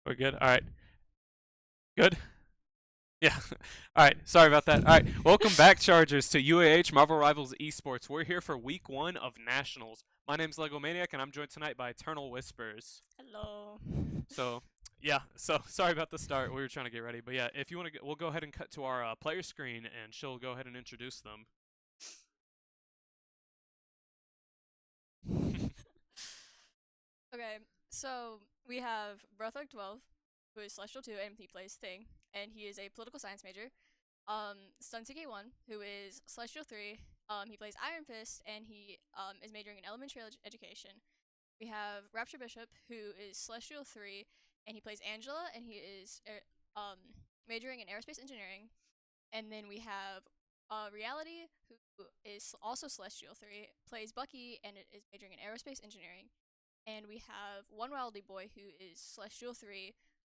We're good. All right. Good. Yeah. All right. Sorry about that. All right. Welcome back, Chargers, to UAH Marvel Rivals Esports. We're here for week one of Nationals. My name's LegoManiac, and I'm joined tonight by EternalWhispers. Hello. So, yeah. So sorry about the start. We were trying to get ready, but yeah. If you want to, we'll go ahead and cut to our player screen, and she'll go ahead and introduce them. Okay, so we have Breathwork12, who is Celestial 2 and he plays Thing, and he is a political science major. StunCK1, who is Celestial 3, he plays Iron Fist, and he is majoring in elementary education. We have Rapture Bishop, who is Celestial 3, and he plays Angela, and he is majoring in aerospace engineering. And then we have Reality, who is also Celestial 3, plays Bucky, and is majoring in aerospace engineering. And we have One Wildy Boy, who is Celestial 3,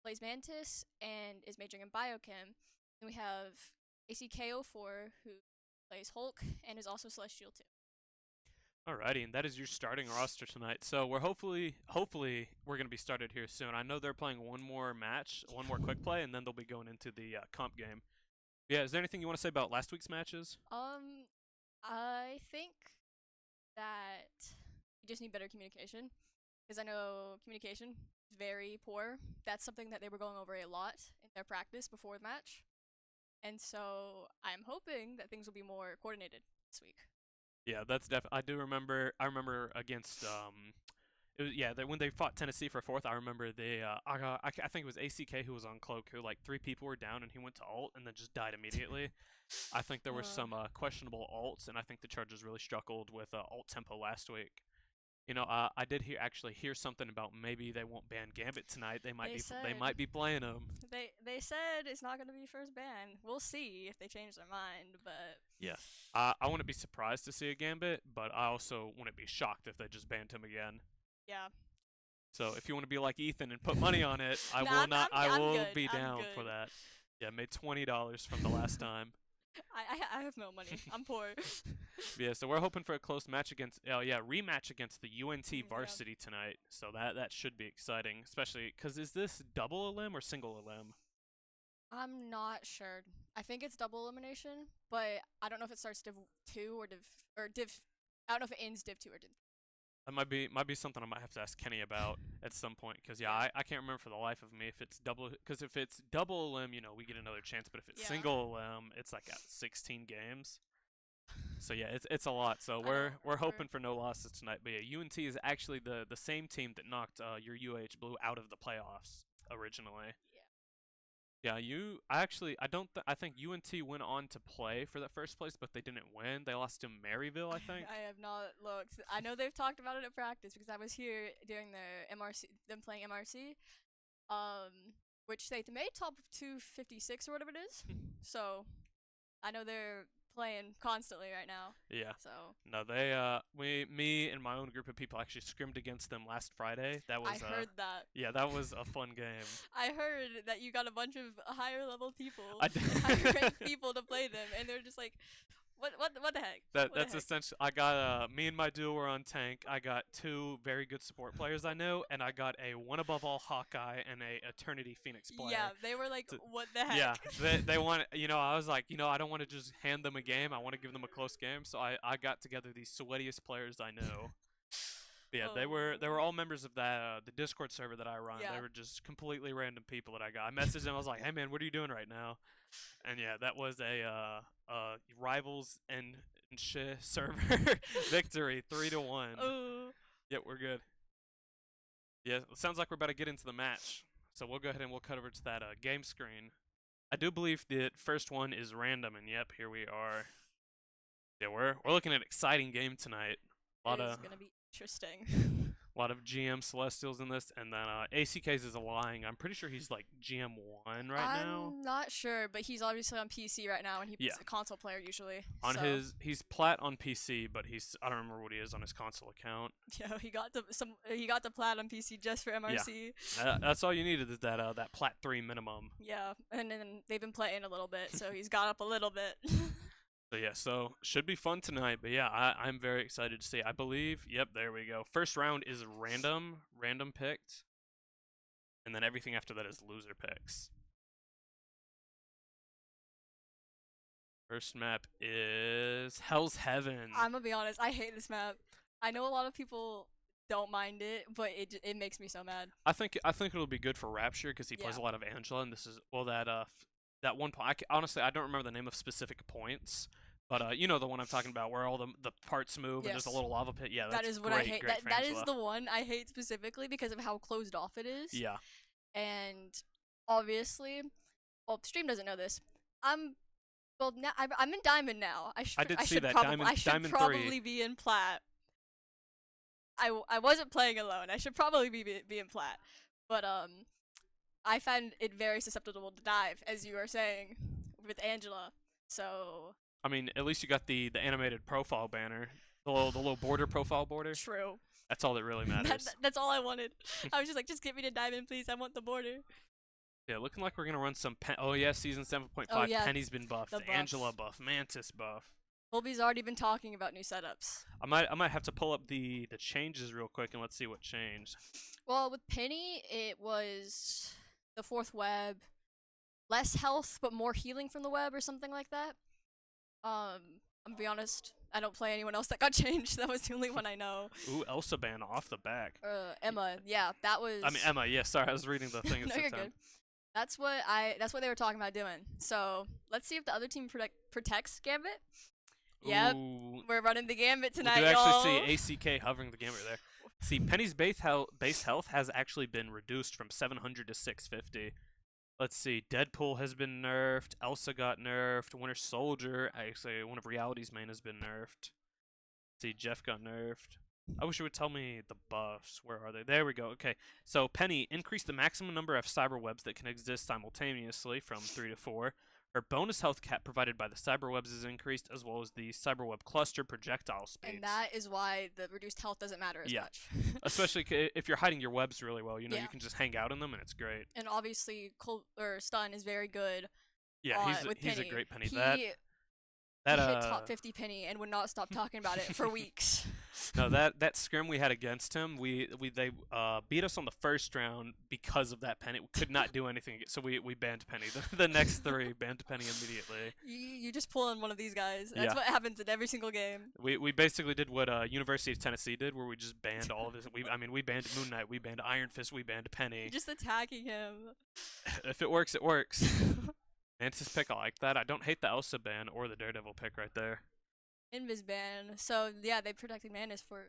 plays Mantis, and is majoring in biochem. And we have ACK04, who plays Hulk, and is also Celestial 2. Alrighty, and that is your starting roster tonight. So we're hopefully we're gonna be started here soon. I know they're playing one more match, one more quick play, and then they'll be going into the comp game. Yeah, is there anything you want to say about last week's matches? I think that you just need better communication, because I know communication is very poor. That's something that they were going over a lot in their practice before the match. And so I'm hoping that things will be more coordinated this week. Yeah, that's definitely. I do remember. I remember against it was, yeah, when they fought Tennessee for fourth. I remember I think it was ACK who was on cloak. Who like three people were down and he went to ult and then just died immediately. I think there were some questionable ults, and I think the Chargers really struggled with ult tempo last week. You know, I did actually hear something about maybe they won't ban Gambit tonight. They might be playing him. They said it's not going to be first ban. We'll see if they change their mind, but Yeah, I wouldn't be surprised to see a Gambit, but I also wouldn't be shocked if they just banned him again. yeah. So if you want to be like Ethan and put money on it, I No, will not. I I'm will good. be I'm down for good. that. Yeah, made $20 from the last time. I have no money. I'm poor. Yeah, so we're hoping for a close match against. Oh yeah, rematch against the UNT Yeah. Varsity tonight. So that should be exciting, especially because is this double elim or single elim? I'm not sure. I think it's double elimination, but I don't know if it starts Div 2 or Div. I don't know if it ends Div 2 or Div. That might be something I might have to ask Kenny about at some point because yeah, Yeah. I can't remember for the life of me if it's double because if it's double elim, you know, we get another chance, but if it's Yeah. single elim, it's like at 16 games. So yeah, it's a lot. So I don't we're remember. hoping for no losses tonight. But yeah, UNT is actually the same team that knocked your UH Blue out of the playoffs originally. Yeah. Yeah, I don't I think UNT went on to play for that first place, but they didn't win. They lost to Maryville, I think. I have not looked. I know they've talked about it at practice because I was here during their MRC, them playing MRC, which they made top 256 or whatever it is. So I know they're playing constantly right now. Yeah. So No, me and my own group of people actually scrimmed against them last Friday. That I was heard that. yeah, that was a fun game. I heard that you got a bunch of higher level people I d- and higher ranked people to play them, and they're just like, what the heck? that's essentially. I got me and my duo were on tank. I got two very good support players I know, and I got a one above all Hawkeye and a Eternity Phoenix player. Yeah, they were like, to- what the heck? Yeah, they want. You know, I was like, you know, I don't want to just hand them a game. I want to give them a close game. So I got together the sweatiest players I know. But yeah, they were all members of that the Discord server that I run. Yeah. They were just completely random people that I got. I messaged them. I was like, hey man, what are you doing right now? And yeah, that was a rivals and shit server victory 3-1. Oh. Yeah, we're good. Yeah, it sounds like we're about to get into the match. So we'll go ahead and we'll cut over to that game screen. I do believe the first one is random, and yep, here we are. Yeah, we're looking at an exciting game tonight. A lot It is of gonna be interesting. a lot of GM Celestials in this, and then ACK's is lying. I'm pretty sure he's like GM1 right now. I'm not sure, but he's obviously on PC right now, and he's Yeah, a console player usually. on So he's plat on PC, but I don't remember what he is on his console account. yeah, he got the plat on PC just for Yeah, MRC. that's all you needed is that plat 3 minimum. Yeah, and then they've been playing a little bit, so he's got up a little bit. So yeah, so should be fun tonight. But yeah, I'm very excited to see. I believe, yep, there we go. First round is random picked. and then everything after that is loser picks. First map is Hell's Heaven. I'm gonna be honest, I hate this map. I know a lot of people don't mind it, but it makes me so mad. I think it'll be good for Rapture because he plays a lot of Angela, and this is that one point. Honestly, I don't remember the name of specific points, but you know the one I'm talking about, where all the parts move and there's a little lava pit. Yeah, that that's is what great, I hate. Great for That Angela. is the one I hate specifically because of how closed off it is. Yeah. And obviously, well, stream doesn't know this. Well, now I'm in Diamond now. I should probably be in Plat. I wasn't playing alone. I should probably be in Plat, but I find it very susceptible to dive, as you are saying, with Angela. So. I mean, at least you got the animated profile banner, the little border profile border. True. That's all that really matters. That's all I wanted. I was just like, just get me to Diamond, please. I want the border. Yeah, looking like we're gonna run some. Oh yeah, season 7.5. Oh, yeah, Penny's been buffed. Angela buff. Mantis buff. Colby's already been talking about new setups. I might have to pull up the changes real quick and let's see what changed. Well, with Penny, it was the 4th web, less health but more healing from the web or something like that. I'm gonna be honest, I don't play anyone else that got changed. That was the only one I know. Ooh, Elsa ban off the back. Emma, yeah, that was. I mean Emma, yeah. Sorry, I was reading the thing. No, you're good. That's what they were talking about doing. So let's see if the other team protects Gambit. Yep, we're running the Gambit tonight, y'all. You actually see ACK hovering the Gambit there. See, Penny's base health has actually been reduced from 700 to 650. Let's see, Deadpool has been nerfed, Elsa got nerfed, Winter Soldier, actually one of Reality's main has been nerfed. Let's see, Jeff got nerfed. I wish you would tell me the buffs. Where are they? There we go. Okay, so Penny increased the maximum number of cyber webs that can exist simultaneously from 3 to 4. Her bonus health cap provided by the cyberwebs is increased, as well as the cyberweb cluster projectile speeds. And that is why the reduced health doesn't matter as much. Especially if you're hiding your webs really well, you know, you can just hang out in them, and it's great. And obviously, Stun is very good. Yeah, he's a great Penny. He hit top 50 Penny and would not stop talking about it for weeks. No, that scrim we had against him, they beat us on the first round because of that Penny. We could not do anything, so we banned Penny. The next 3 banned Penny immediately. You just pull on one of these guys. That's what happens in every single game. We basically did what University of Tennessee did, where we just banned all of his. We banned Moon Knight, we banned Iron Fist, we banned Penny. Just attacking him. If it works, it works. Mantis pick, I like that. I don't hate the Elsa ban or the Daredevil pick right there. Invis ban. So yeah, they protected Mantis for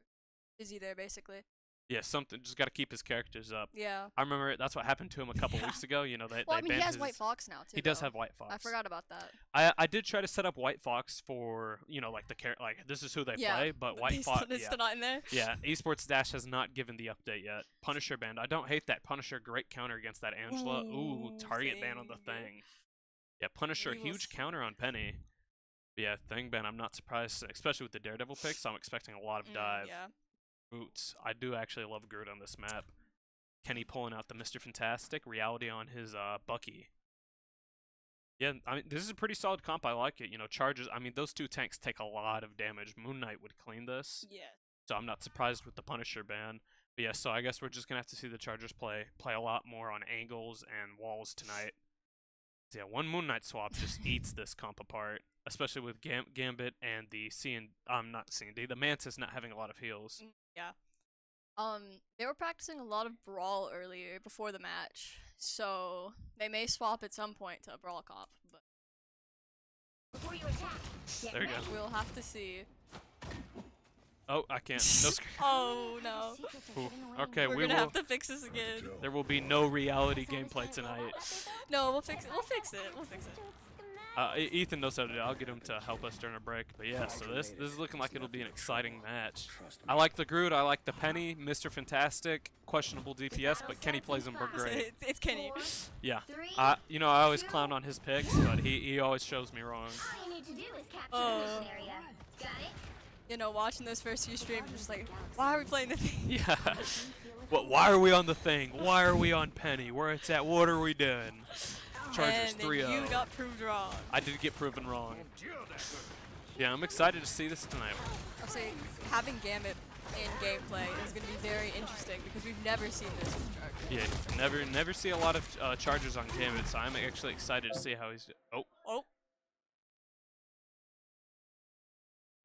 Izzy there basically. Yeah, something. Just got to keep his characters up. Yeah. I remember that's what happened to him a couple weeks ago. You know, he has White Fox now too. He does have White Fox. I forgot about that. I did try to set up White Fox for like this is who they play, but White Fox. It's still not in there. Yeah, Esports Dash has not given the update yet. Punisher banned. I don't hate that Punisher. Great counter against that Angela. Ooh, target ban on the Thing. Yeah, Punisher, huge counter on Penny. But yeah, Thing ban, I'm not surprised, especially with the Daredevil picks. I'm expecting a lot of dive. Yeah. Boots. I do actually love Groot on this map. Kenny pulling out the Mr. Fantastic, Reality on his Bucky. Yeah, I mean, this is a pretty solid comp. I like it. You know, charges. I mean, those 2 tanks take a lot of damage. Moon Knight would clean this. Yeah. So I'm not surprised with the Punisher ban. But yeah, so I guess we're just going to have to see the Chargers play a lot more on angles and walls tonight. So yeah, one Moon Knight swap just eats this comp apart, especially with Gambit and the the Mantis not having a lot of heals. Yeah. They were practicing a lot of Brawl earlier before the match, so they may swap at some point to a Brawl comp. But before you attack, there you go. We'll have to see. Oh, I can't. No Oh no. Ooh. Okay, we're gonna have to fix this again. There will be no reality gameplay tonight. No, we'll fix it. We'll fix it. Ethan knows how to do it. I'll get him to help us during a break. But yeah, so this is looking like it'll be an exciting match. I like the Groot. I like the Penny. Mr. Fantastic. Questionable DPS, but Kenny plays them great. It's Kenny. Yeah. I always clown on his picks, but he always shows me wrong. All you need to do is capture the mission area. Got it? You know, watching those first few streams, I'm just like, why are we playing the Thing? Yeah. Why are we on the Thing? Why are we on Penny? Where it's at? What are we doing? Chargers 3-0. You got proved wrong. I did get proven wrong. Yeah, I'm excited to see this tonight. I'll say, having Gambit in gameplay is going to be very interesting because we've never seen this from Charger. Yeah, never see a lot of Chargers on Gambit, so I'm actually excited to see how he's. Oh, Oh,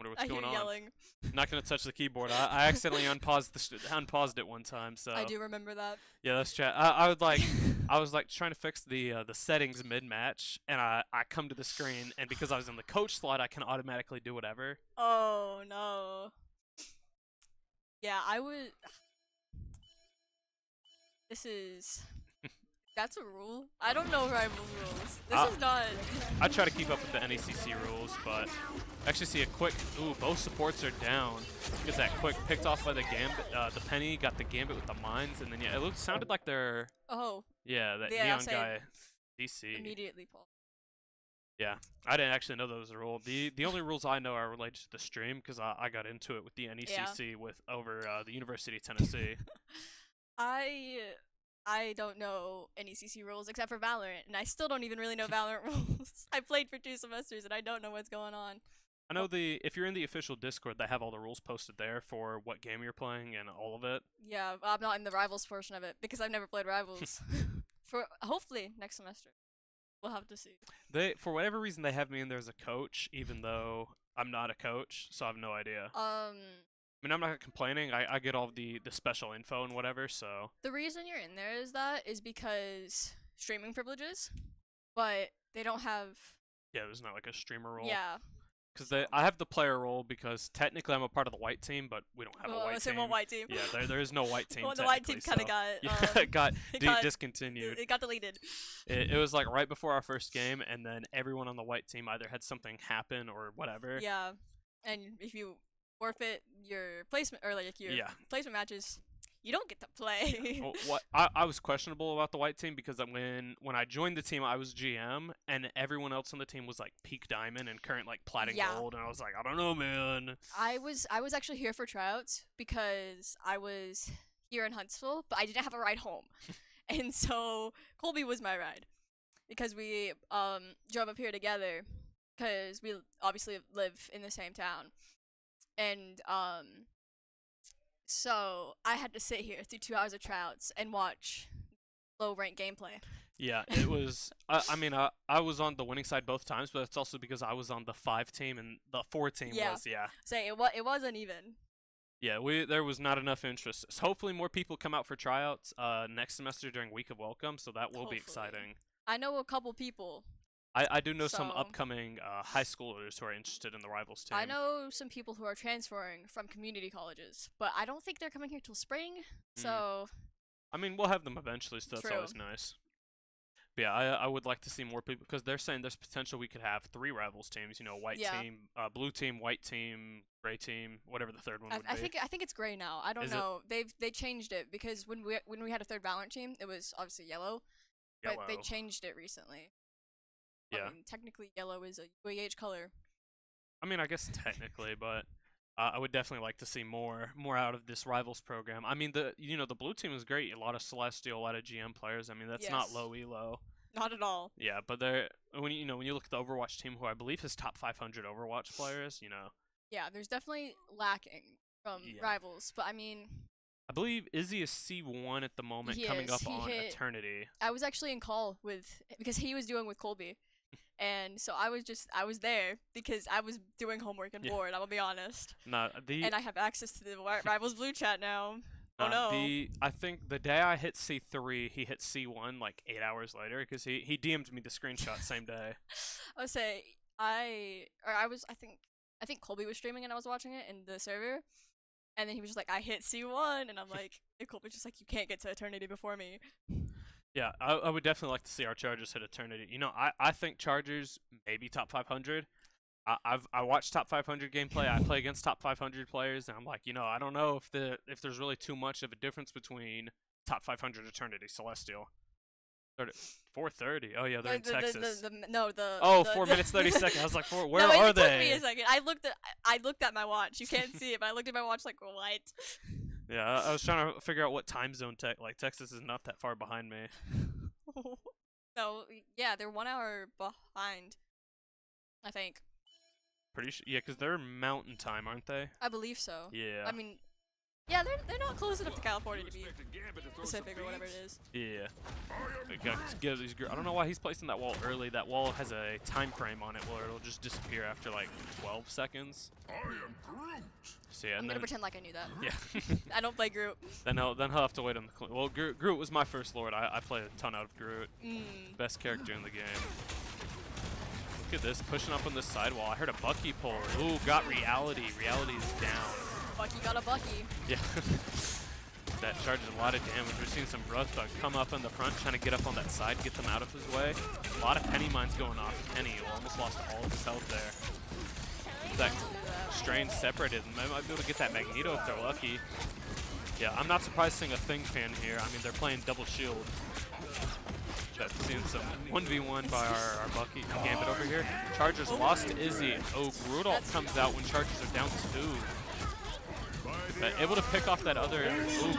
wonder what's I hear going on. yelling. Not gonna touch the keyboard. I accidentally unpaused it one time. So I do remember that. yeah, that's chat. I would like. I was like trying to fix the settings mid match, and I come to the screen, and because I was in the coach slot, I can automatically do whatever. Oh no. Yeah, I would. This is. That's a rule. I don't know Rivals rules. This is not. I try to keep up with the NECC rules, but I actually see a quick. Ooh, both supports are down. Get that quick picked off by the Gambit. The Penny got the Gambit with the mines, and then yeah, it sounded like they're. Oh. Yeah, that Yeah, neon same. guy. DC. Immediately, Paul. Yeah, I didn't actually know that was a rule. The only rules I know are related to the stream because I got into it with the NECC with over the University of Tennessee. I don't know any CC rules except for Valorant, and I still don't even really know Valorant rules. I played for 2 semesters and I don't know what's going on. I know if you're in the official Discord, they have all the rules posted there for what game you're playing and all of it. Yeah, I'm not in the Rivals portion of it because I've never played Rivals. For hopefully next semester. We'll have to see. For whatever reason, they have me in there as a coach, even though I'm not a coach, so I have no idea. I mean, I'm not complaining. I get all the special info and whatever, so. The reason you're in there is because streaming privileges, but they don't have. Yeah, there's not like a streamer role. Yeah. Because I have the player role because technically I'm a part of the white team, but we don't have a white team. White team. Yeah, there is no white team. Well, the white team kind of got got discontinued. It got deleted. It was like right before our first game, and then everyone on the white team either had something happen or whatever. Yeah, and if you forfeit your placement or like your placement matches, you don't get to play. Well, what I was questionable about the white team because when I joined the team, I was GM, and everyone else on the team was like peak diamond and current like plat and gold, and I was like, I don't know, man. I was actually here for tryouts because I was here in Huntsville, but I didn't have a ride home, and so Colby was my ride because we drove up here together because we obviously live in the same town, and so I had to sit here through 2 hours of tryouts and watch low rank gameplay. Yeah, it was. I mean, I was on the winning side both times, but it's also because I was on the 5 team and the 4 team was Say it wasn't even. Yeah, there was not enough interest. So hopefully more people come out for tryouts next semester during Week of Welcome, so that will be exciting. I know a couple people. I do know some upcoming high schoolers who are interested in the Rivals team. I know some people who are transferring from community colleges, but I don't think they're coming here till spring, so. I mean, we'll have them eventually, so that's always nice. But yeah, I would like to see more people, because they're saying there's potential we could have 3 Rivals teams, you know, white team, blue team, white team, gray team, whatever the third one would be. I think it's gray now. I don't know. They changed it, because when we had a third Valorant team, it was obviously yellow, but they changed it recently. Yeah. I mean, technically yellow is a UAH color. I mean, I guess technically, but I would definitely like to see more out of this Rivals program. I mean, the blue team is great. A lot of Celestial, a lot of GM players. I mean, that's not low elo. Not at all. Yeah, but when you look at the Overwatch team, who I believe is top 500 Overwatch players, Yeah, there's definitely lacking from Rivals, but I mean. I believe Izzy is C1 at the moment, coming up on Eternity. I was actually in call because he was doing with Colby. And so I was there because I was doing homework and bored, I'll be honest. And I have access to the Rivals Blue chat now. Oh no. I think the day I hit C3, he hit C1 like 8 hours later because he DM'd me the screenshot same day. I would say I think Colby was streaming and I was watching it in the server. And then he was just like, I hit C1, and I'm like, and Colby's just like, you can't get to Eternity before me. Yeah, I would definitely like to see our Chargers hit Eternity. I think Chargers maybe top 500. I watch top 500 gameplay. I play against top 500 players, and I'm like, I don't know if there's really too much of a difference between top 500 Eternity Celestial. 4:30. Oh yeah, they're in Texas. 4 minutes 30 seconds. I was like, where are they? It took me a second. I looked at my watch. You can't see it, but I looked at my watch like, what? Yeah, I was trying to figure out what time zone Texas is not that far behind me. No, yeah, they're 1 hour behind, I think. Pretty sure, yeah, because they're mountain time, aren't they? I believe so. Yeah. I mean, Yeah, they're not close enough to California to be Pacific or whatever it is. Yeah. I don't know why he's placing that wall early. That wall has a time frame on it where it'll just disappear after like 12 seconds. So yeah, I'm gonna pretend like I knew that. Yeah. I don't play Groot. Then he'll have to wait on the well, Groot was my first Lord. I play a ton out of Groot. Best character in the game. Look at this, pushing up on this sidewall. I heard a Bucky pull. Ooh, got Reality. Reality's down. Bucky got a Bucky. Yeah. That charges a lot of damage. We're seeing some Bruthbug come up in the front, trying to get up on that side, get them out of his way. A lot of Penny mines going off. Penny almost lost all of his health there. That Strain separated, and they might be able to get that Magneto if they're lucky. Yeah, I'm not surprised seeing a Thing fan here. I mean, they're playing double shield. That's seeing some 1v1 by our Bucky Gambit over here. Chargers lost to Izzy. Oh, Rudolph comes out when Chargers are down 2. But able to pick off that other,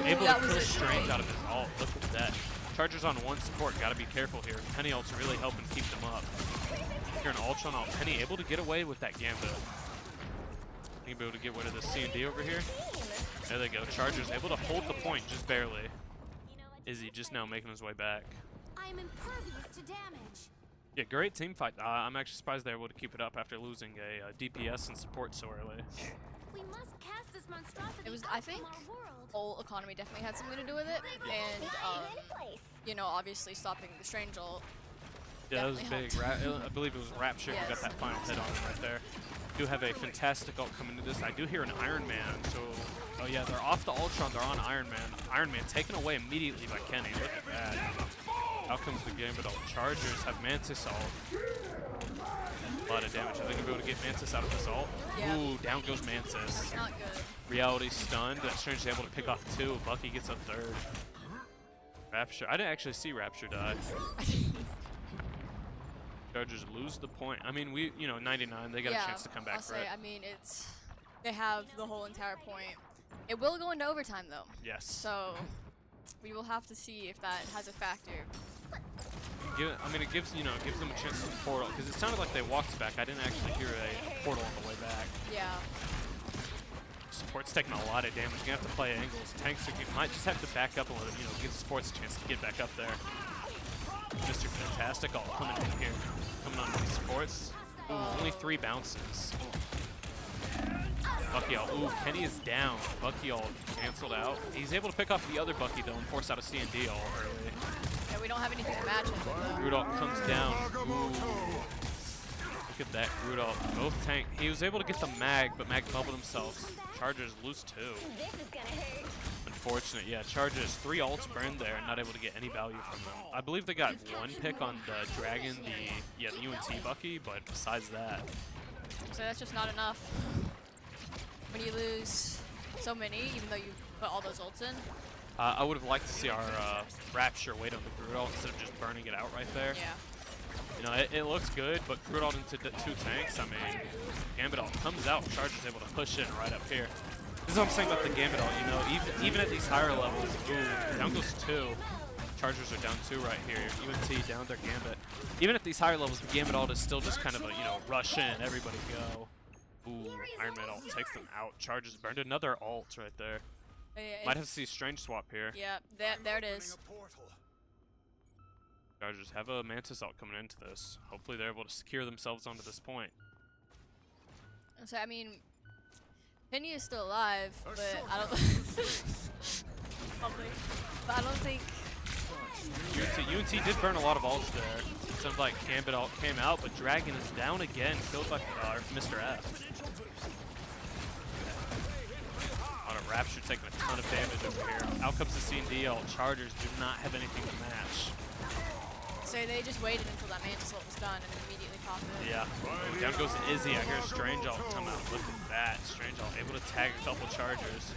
able to kill Strange out of his ult. Look at that. Chargers on 1 support, gotta be careful here. Penny ult's really helping keep them up. Here an Ultron ult. Penny able to get away with that Gambit. Be able to get rid of the C&D over here. There they go. Chargers able to hold the point just barely. Izzy just now making his way back. I'm impervious to damage. Yeah, great team fight. I'm actually surprised they're able to keep it up after losing a DPS and support so early. We must cast this monstrosity It was, out I think, from our world. whole economy definitely had something to do with it, and you know, obviously stopping the Strange ult. Yeah, that was big. Helped. I believe it was Rapture who got that final hit on him right there. Do have a fantastic ult coming to this. I do hear an Iron Man, so oh yeah, they're off the Ultron, they're on Iron Man. Iron Man taken away immediately by Kenny. Look at that. Out comes the game, but all Chargers have Mantis ult. A lot of damage. I think we'll be able to get Mantis out of this ult. Yeah. Ooh, down goes Mantis. Not good. Reality stunned. That Strange is able to pick off 2. Bucky gets a 3rd. Rapture. I didn't actually see Rapture die. Chargers lose the point. I mean, you know, 99. They got a chance to come back for it. I mean, they have the whole entire point. It will go into overtime though. Yes. So we will have to see if that has a factor. I mean, it gives them a chance to portal because it sounded like they walked back. I didn't actually hear a portal on the way back. Yeah. Support's taking a lot of damage. You're gonna have to play angles. Tanks might just have to back up a little. You know, give supports a chance to get back up there. Mr. Fantastic all coming in here, coming on these supports. Ooh, only 3 bounces. Bucky all. Ooh, Kenny is down. Bucky all canceled out. He's able to pick off the other Bucky though and force out a C&D all early. Yeah, we don't have anything to match it with though. Rudolph comes down. Ooh. Look at that, Rudolph. Both tank. He was able to get the mag, but mag bubbled himself. Chargers lose 2. This is gonna hurt. Unfortunate, yeah. Chargers 3 ults burned there, and not able to get any value from them. I believe they got 1 pick on the Dragon, the UNT Bucky, but besides that, So that's just not enough. When you lose so many, even though you put all those ults in. I would have liked to see our Rapture wait on the Groot ult instead of just burning it out right there. Yeah. You know, it looks good, but Groot ult into 2 tanks. I mean, Gambit ult comes out, Chargers able to push in right up here. This is what I'm saying about the Gambit ult, you know, even at these higher levels, ooh, down goes 2. Chargers are down 2 right here. UNT down their Gambit. Even at these higher levels, the Gambit ult is still just kind of a, you know, rush in, everybody go. Ooh, Iron Man ult takes them out. Chargers burned another ult right there. Might have to see Strange swap here. Yeah, there it is. Chargers have a Mantis ult coming into this. Hopefully they're able to secure themselves onto this point. So I mean, Penny is still alive, but I don't. Probably. But I don't think. UNT did burn a lot of ults there. Sounds like Gambit ult came out, but Dragon is down again, killed by Mr. F. Rapture taking a ton of damage over here. Out comes the C&D ult. Chargers do not have anything to match. So they just waited until that Mantis ult was done and then immediately popped it. Yeah. Ooh, down goes Izzy. I hear Strange ult come out. Look at that. Strange ult able to tag a couple Chargers.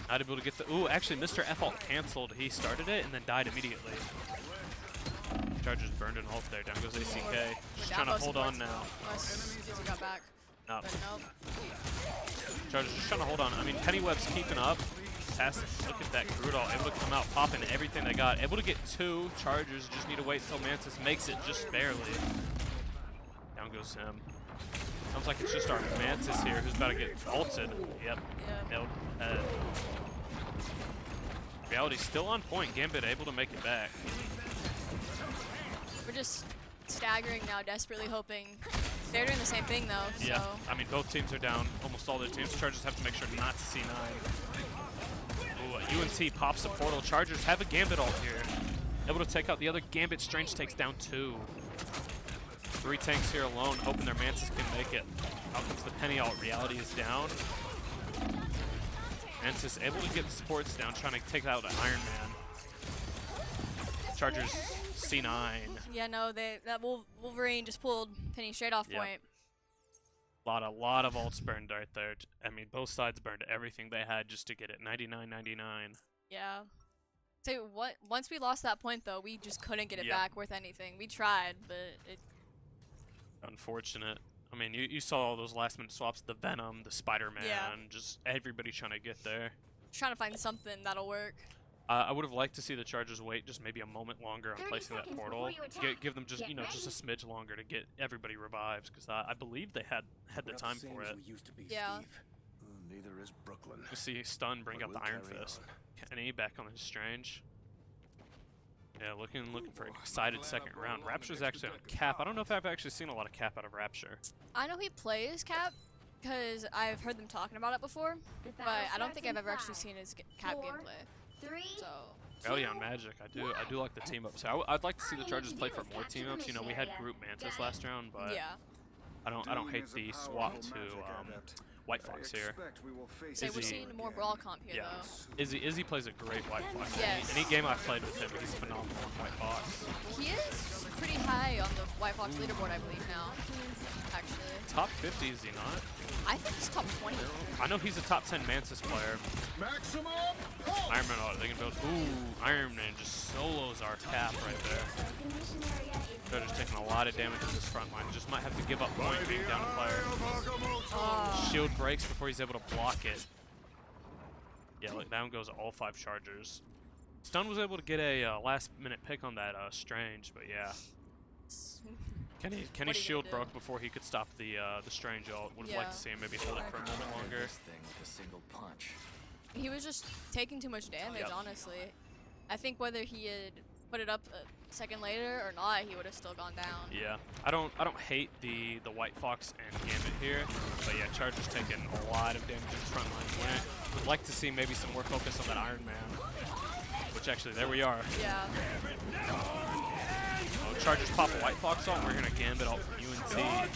Not able to get the. Ooh, actually, Mr. F ult canceled. He started it and then died immediately. Chargers burned an ult there. Down goes ACK. Just trying to hold on now. Unless Izzy got back. Up. But nope. Chargers just trying to hold on. I mean, Pennyweb's keeping up. Fantastic. Look at that Groot ult. Able to come out, popping everything they got. Able to get 2. Chargers just need to wait until Mantis makes it just barely. Down goes him. Sounds like it's just our Mantis here who's about to get ulted. Yep. Yeah. Reality still on point. Gambit able to make it back. We're just staggering now, desperately hoping. They're doing the same thing though. Yeah. So. I mean, both teams are down. Almost all their teams. Chargers have to make sure not to C9. Ooh, UNT pops the portal. Chargers have a Gambit ult here. Able to take out the other Gambit. Strange takes down 2. 3 tanks here alone, hoping their Mantis can make it. Out comes the Penny ult. Reality is down. Mantis able to get the supports down, trying to take out the Iron Man. Chargers C9. Yeah, no, that Wolverine just pulled Penny straight off point. A lot of ults burned right there. I mean, both sides burned everything they had just to get it. 99-99. Yeah. So once we lost that point though, we just couldn't get it back worth anything. We tried, but it. Unfortunate. I mean, you saw all those last minute swaps, the Venom, the Spider-Man, just everybody trying to get there. Trying to find something that'll work. I would have liked to see the Chargers wait just maybe a moment longer on placing that portal. Give them just just a smidge longer to get everybody revived, because I believe they had the time for it. Yeah. Neither is Brooklyn. You see Stun bring out the Iron Fist. Kenny back on his Strange. Yeah, looking for an excited second round. Rapture's actually on Cap. I don't know if I've actually seen a lot of Cap out of Rapture. I know he plays Cap because I've heard them talking about it before, but I don't think I've ever actually seen his Cap gameplay. So. Reality on Magic, I do like the team ups. I'd like to see the Chargers play for more team ups. You know, we had Group Mantis last round, but yeah. I don't hate the swap to White Fox here. So we're seeing more brawl comp here though. Izzy plays a great White Fox. Yes. Any game I've played with him, he's phenomenal on White Fox. He is pretty high on the White Fox leaderboard, I believe now. Actually. Top 50, is he not? I think he's top 20. I know he's a top 10 Mantis player. Iron Man, they can build. Ooh, Iron Man just solos our Cap right there. They're just taking a lot of damage in this front line. Just might have to give up point being down a player. Shield breaks before he's able to block it. Yeah, look, down goes all 5 Chargers. Stun was able to get a last-minute pick on that Strange, but yeah. Kenny's shield broke before he could stop the Strange ult. Would have liked to see him maybe hold it for a moment longer. He was just taking too much damage, honestly. I think whether he had put it up a second later or not, he would have still gone down. Yeah, I don't hate the White Fox and Gambit here, but yeah, Chargers taking a lot of damage in his front line. Would like to see maybe some more focus on that Iron Man, which actually there we are. Yeah. Oh, Chargers pop a White Fox ult. We're gonna Gambit ult from UNT.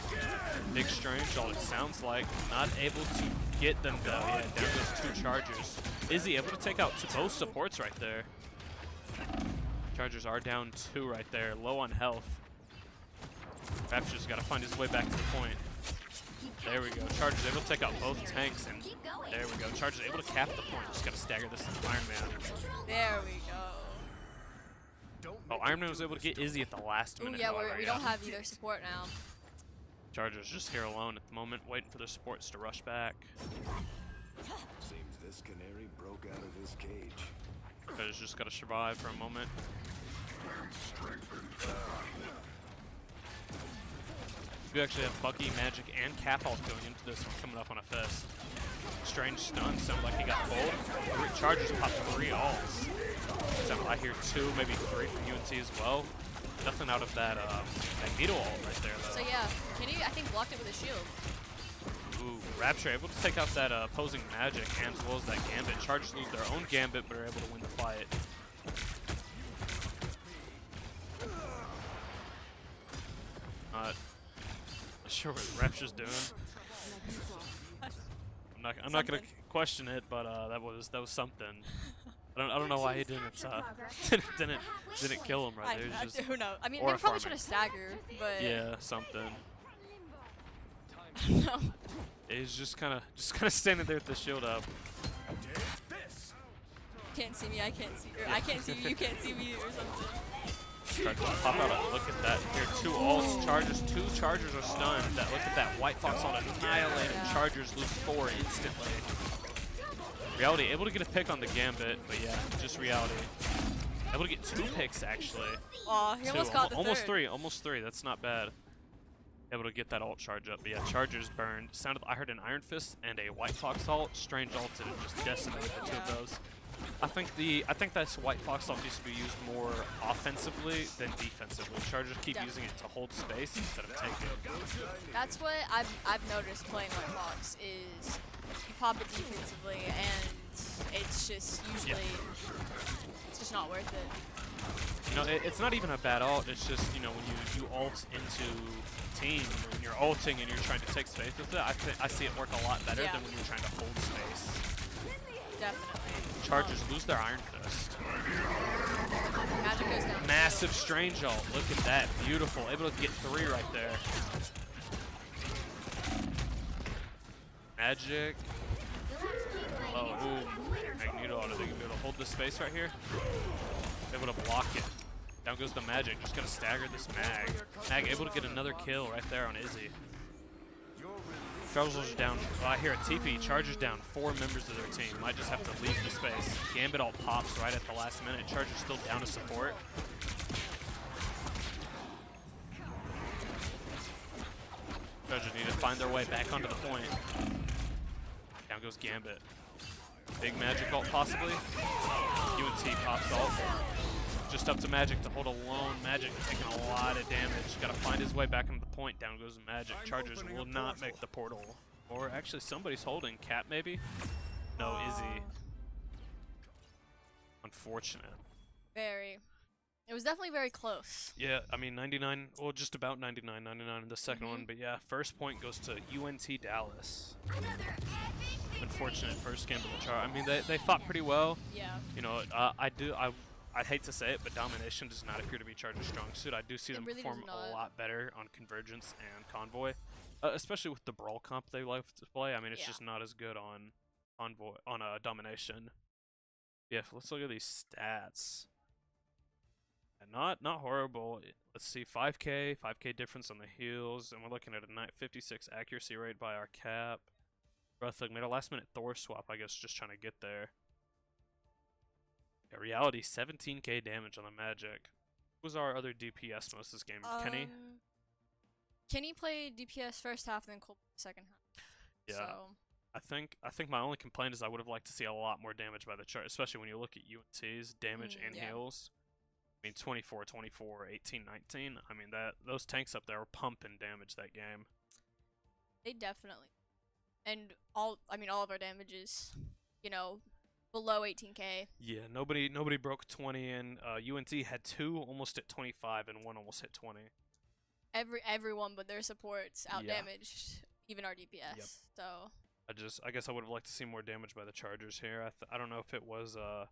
Big Strange ult. It sounds like not able to get them though. Yeah, there goes 2 Chargers. Izzy able to take out both supports right there. Chargers are down 2 right there, low on health. Rapture's got to find his way back to the point. There we go. Chargers able to take out both tanks, and there we go. Chargers able to cap the point. Just got to stagger this Iron Man. There we go. Oh, Iron Man was able to get Izzy at the last minute. Ooh, yeah, however, we don't have either support now. Chargers just here alone at the moment, waiting for their supports to rush back. Seems this canary broke out of his cage. Chargers just got to survive for a moment. We actually have Bucky, Magic, and Cap ult going into this one, coming up on a fist. Strange stun, sounds like he got pulled. Chargers popped 3 ults. Sounds I hear 2, maybe 3 from UNT as well. Nothing out of that Magneto ult right there though. So yeah, Kenny I think blocked it with a shield. Ooh, Rapture able to take out that opposing Magic and as well as that Gambit. Chargers lose their own Gambit but are able to win the fight. Not sure what Rapture's doing. I'm not gonna question it, but that was something. I don't know why he didn't didn't kill him right there. Just, who knows? I mean, they were probably trying to stagger, but yeah, something. no. He's just kind of standing there with the shield up. Can't see me, I can't see you. I can't see you, you can't see me, or something. Chargers pop out. Look at that. Here, 2 ults. Chargers. 2 Chargers are stunned. Look at that. White Fox ult annihilated. Yeah. Chargers lose 4 instantly. Reality able to get a pick on the Gambit, but yeah, just Reality. Able to get 2 picks actually. Aw, he almost got the almost third. 3. Almost 3. That's not bad. able to get that ult charge up. But yeah, chargers burned. Sounded. I heard an Iron Fist and a White Fox ult. Strange ulted and just decimated the two of those. I think this White Fox ult needs to be used more offensively than defensively. Chargers keep using it to hold space instead of taking. That's what I've noticed playing White Fox is you pop it defensively and it's just usually it's just not worth it. You know, it's not even a bad ult. It's just, you know, when you ult into team, when you're ulting and you're trying to take space with it, I see it work a lot better than when you're trying to hold space. Definitely. Chargers lose their Iron Fist. Magic goes down. Massive strange ult. Look at that. Beautiful. Able to get 3 right there. Magic. Oh, ooh. Magneto. Are they going to be able to hold this space right here? Able to block it. Down goes the Magic. Just going to stagger this Mag. Mag able to get another kill right there on Izzy. Chargers are down. Oh, I hear a TP. Chargers down 4 members of their team. Might just have to leave the space. Gambit all pops right at the last minute. Chargers still down to support. Chargers need to find their way back onto the point. Down goes Gambit. Big Magic ult possibly. UNT pops ult. Just up to Magic to hold alone. Magic taking a lot of damage. Got to find his way back into the point. Down goes Magic. Chargers will not make the portal. Or actually, somebody's holding. Cat maybe? No, Izzy. Unfortunate. Very. It was definitely very close. Yeah, I mean 99. Well, just about 99. 99 in the second one. But yeah, first point goes to UNT Dallas. Unfortunate first game of the chart. I mean, they fought pretty well. Yeah. You know, I hate to say it, but domination does not appear to be Charger's strong suit. I do see them really perform does not. a lot better on Convergence and Convoy, especially with the Brawl comp they like to play. I mean, it's just not as good on Convoy on Domination. Yeah, let's look at these stats. And not horrible. Let's see, 5k difference on the heals, and we're looking at a 56 accuracy rate by our cap. Breathlick made a last minute Thor swap, I guess, just trying to get there. Yeah, reality, 17k damage on the Magic. Who was our other DPS most this game? Kenny? Kenny played DPS first half and then Cole second half. Yeah. So. I think my only complaint is I would have liked to see a lot more damage by the chart, especially when you look at UNT's damage and heals. I mean, 24, 24, 18, 19. I mean, those tanks up there were pumping damage that game. They definitely. And all of our damages, you know, below 18k. Yeah, nobody broke 20, and UNT had 2 almost at 25 and 1 almost hit 20. Everyone but their supports outdamaged even our DPS. Yep. So I guess I would have liked to see more damage by the Chargers here. I don't know if it was a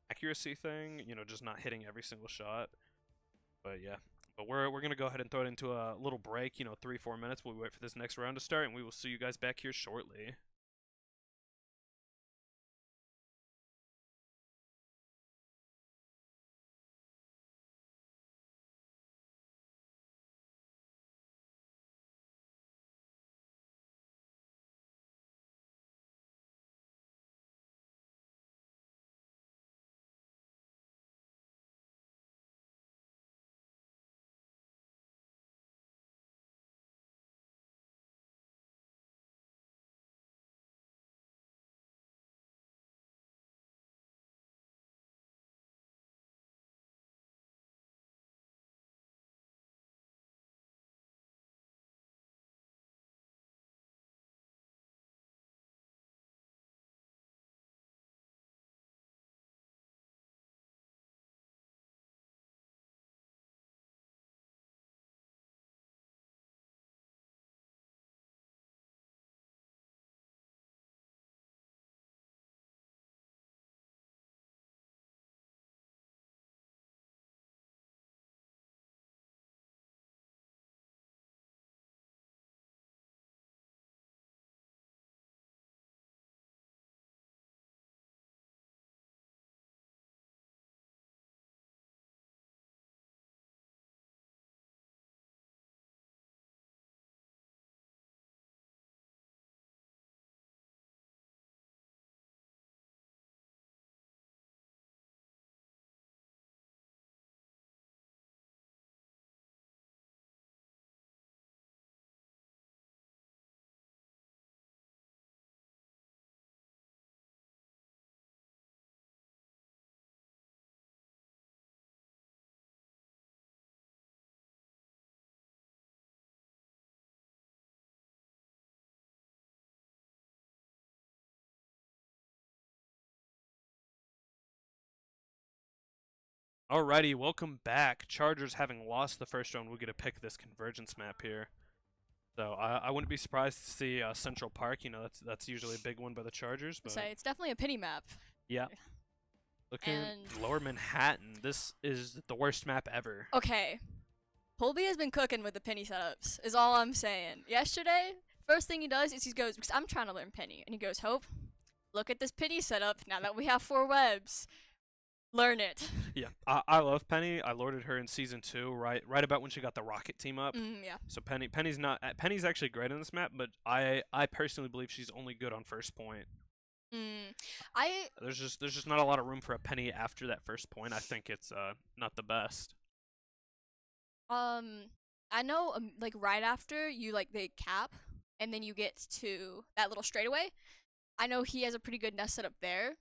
accuracy thing, you know, just not hitting every single shot. But yeah. But we're going to go ahead and throw it into a little break, you know, 3-4 minutes. We'll wait for this next round to start, and we will see you guys back here shortly. Alrighty, welcome back. Chargers having lost the first round, we get to pick this convergence map here. So I wouldn't be surprised to see Central Park. You know, that's usually a big one by the Chargers. But Say it's definitely a pity map. yeah, looking And Lower Manhattan. This is the worst map ever. okay, Colby has been cooking with the penny setups. Is all I'm saying. Yesterday, first thing he does is he goes, because I'm trying to learn penny, and he goes, Hope, look at this penny setup. Now that we have 4 webs, learn it. Yeah, I love Penny. I lorded her in season 2, right about when she got the rocket team up. Yeah. So Penny's actually great on this map, but I personally believe she's only good on first point. There's just not a lot of room for a Penny after that first point. I think it's not the best. I know like right after you like they cap and then you get to that little straightaway. I know he has a pretty good nest set up there,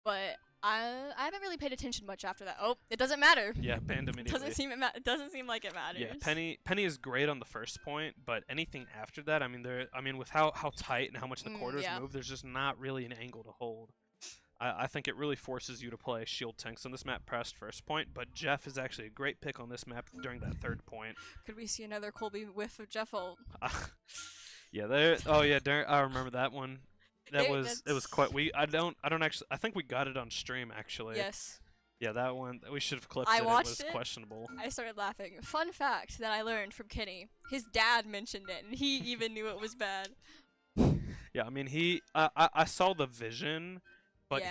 but I haven't really paid attention much after that. Oh, it doesn't matter. Yeah, banned immediately. It doesn't seem like it matters. Yeah, Penny is great on the first point, but anything after that, I mean with how tight and how much the quarters move, there's just not really an angle to hold. I think it really forces you to play shield tanks on this map past first point, but Jeff is actually a great pick on this map during that third point. Could we see another Colby whiff of Jeff ult? Yeah, I remember that one. It was quite. I think we got it on stream actually. Yes. Yeah, that one we should have clipped. I watched it was questionable. I started laughing. Fun fact that I learned from Kenny: his dad mentioned it, and he even knew it was bad. Yeah, I mean I saw the vision, but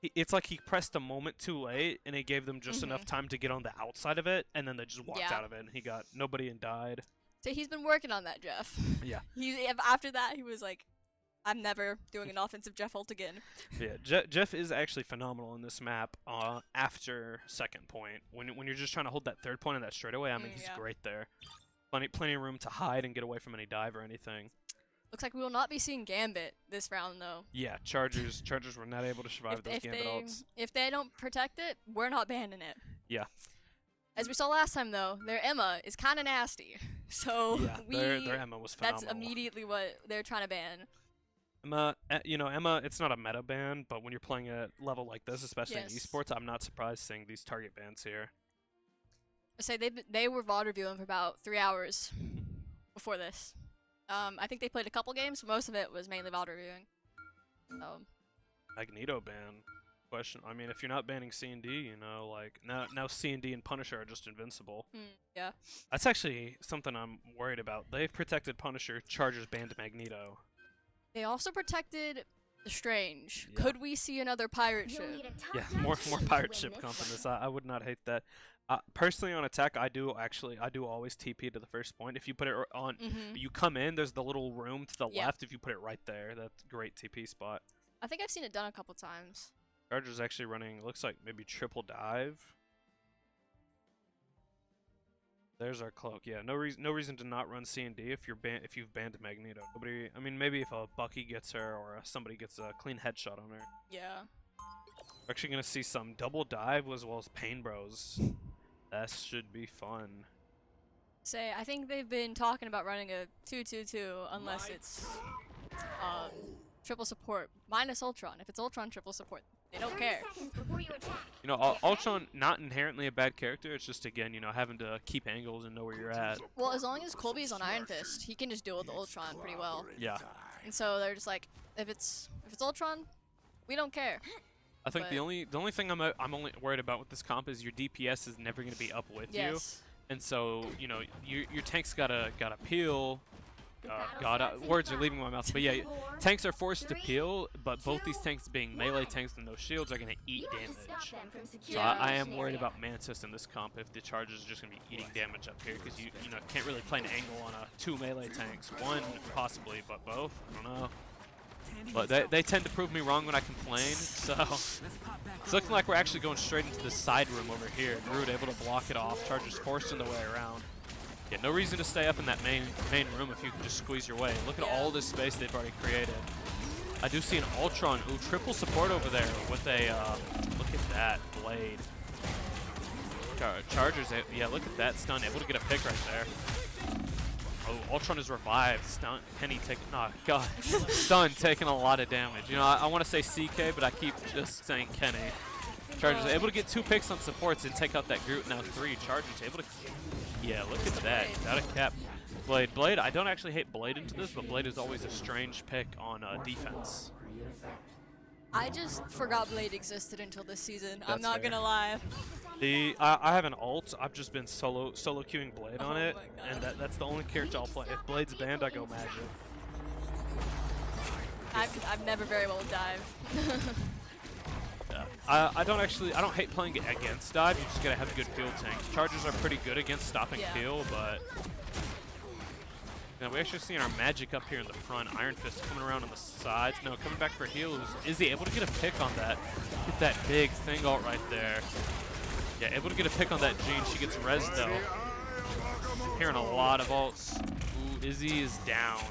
it's like he pressed a moment too late, and it gave them just enough time to get on the outside of it, and then they just walked out of it, and he got nobody and died. So he's been working on that, Jeff. Yeah. After that, he was like, I'm never doing an offensive Jeff ult again. Yeah, Jeff is actually phenomenal in this map after second point. When you're just trying to hold that third point in that straightaway, I mean, he's great there. Plenty of room to hide and get away from any dive or anything. Looks like we will not be seeing Gambit this round, though. Yeah, Chargers were not able to survive those Gambit ults. If they don't protect it, we're not banning it. Yeah. As we saw last time, though, their Emma is kind of nasty. So yeah, their Emma was phenomenal. That's immediately what they're trying to ban. Emma, it's not a meta ban, but when you're playing at level like this, especially in esports, I'm not surprised seeing these target bans here. I say they were VOD reviewing for about 3 hours before this. I think they played a couple games. Most of it was mainly VOD reviewing. Magneto ban. Question. I mean, if you're not banning C&D, you know, like now C&D and Punisher are just invincible. Yeah. That's actually something I'm worried about. They've protected Punisher. Chargers banned Magneto. They also protected the Strange. Yeah. Could we see another pirate ship? Yeah, more pirate ship comp in this. I would not hate that. Personally, on attack, I do always TP to the first point. If you put it on, you come in. There's the little room to the left. If you put it right there, that's a great TP spot. I think I've seen it done a couple times. Chargers actually running. Looks like maybe triple dive. There's our cloak. Yeah, no reason to not run C&D if you've banned Magneto. Nobody. I mean, maybe if a Bucky gets her or somebody gets a clean headshot on her. Yeah. We're actually gonna see some double dive as well as Pain Bros. That should be fun. I think they've been talking about running a 2-2-2 unless it's triple support minus Ultron. If it's Ultron triple support, they don't care. You know, Ultron not inherently a bad character. It's just again, you know, having to keep angles and know where you're at. Well, as long as Colby's on Iron Fist, he can just deal with the Ultron pretty well. Yeah. And so they're just like, if it's Ultron, we don't care. I think the only thing I'm only worried about with this comp is your DPS is never going to be up with you, and so you know your tanks gotta peel. Words are leaving my mouth, but yeah, tanks are forced to peel, but both these tanks being melee tanks and no shields are going to eat damage. So I am worried about Mantis in this comp if the Chargers are just going to be eating damage up here, because you know can't really play an angle on 2 melee tanks. One possibly, but both, I don't know. But they tend to prove me wrong when I complain, so it's looking like we're actually going straight into the side room over here. Groot able to block it off. Chargers forcing the way around. Yeah, no reason to stay up in that main room if you can just squeeze your way. Look at all this space they've already created. I do see an Ultron. Ooh, triple support over there with a, look at that blade. Chargers, yeah, look at that stun. Able to get a pick right there. Oh, Ultron is revived. Stun, Penny taking, oh god. Stun taking a lot of damage. You know, I want to say CK, but I keep just saying Kenny. Chargers able to get 2 picks on supports and take out that group. Now 3. Chargers able to. Yeah, look at that. Got a cap. Blade. I don't actually hate Blade into this, but Blade is always a strange pick on defense. I just forgot Blade existed until this season. I'm That's not fair. gonna lie. I have an alt. I've just been solo queuing Blade on it, my God. and that's the only character I'll play. If Blade's banned, I go Magic. I've never very well dived. Yeah. I don't hate playing against dive. You just gotta have good field tanks. Chargers are pretty good against stopping Yeah. kill, but we actually see our Magic up here in the front. Iron Fist coming around on the sides. No, coming back for heals. Is he able to get a pick on that? Get that big thing alt right there. Yeah, able to get a pick on that Jean. She gets res though. Hearing a lot of alts. Ooh, Izzy is down.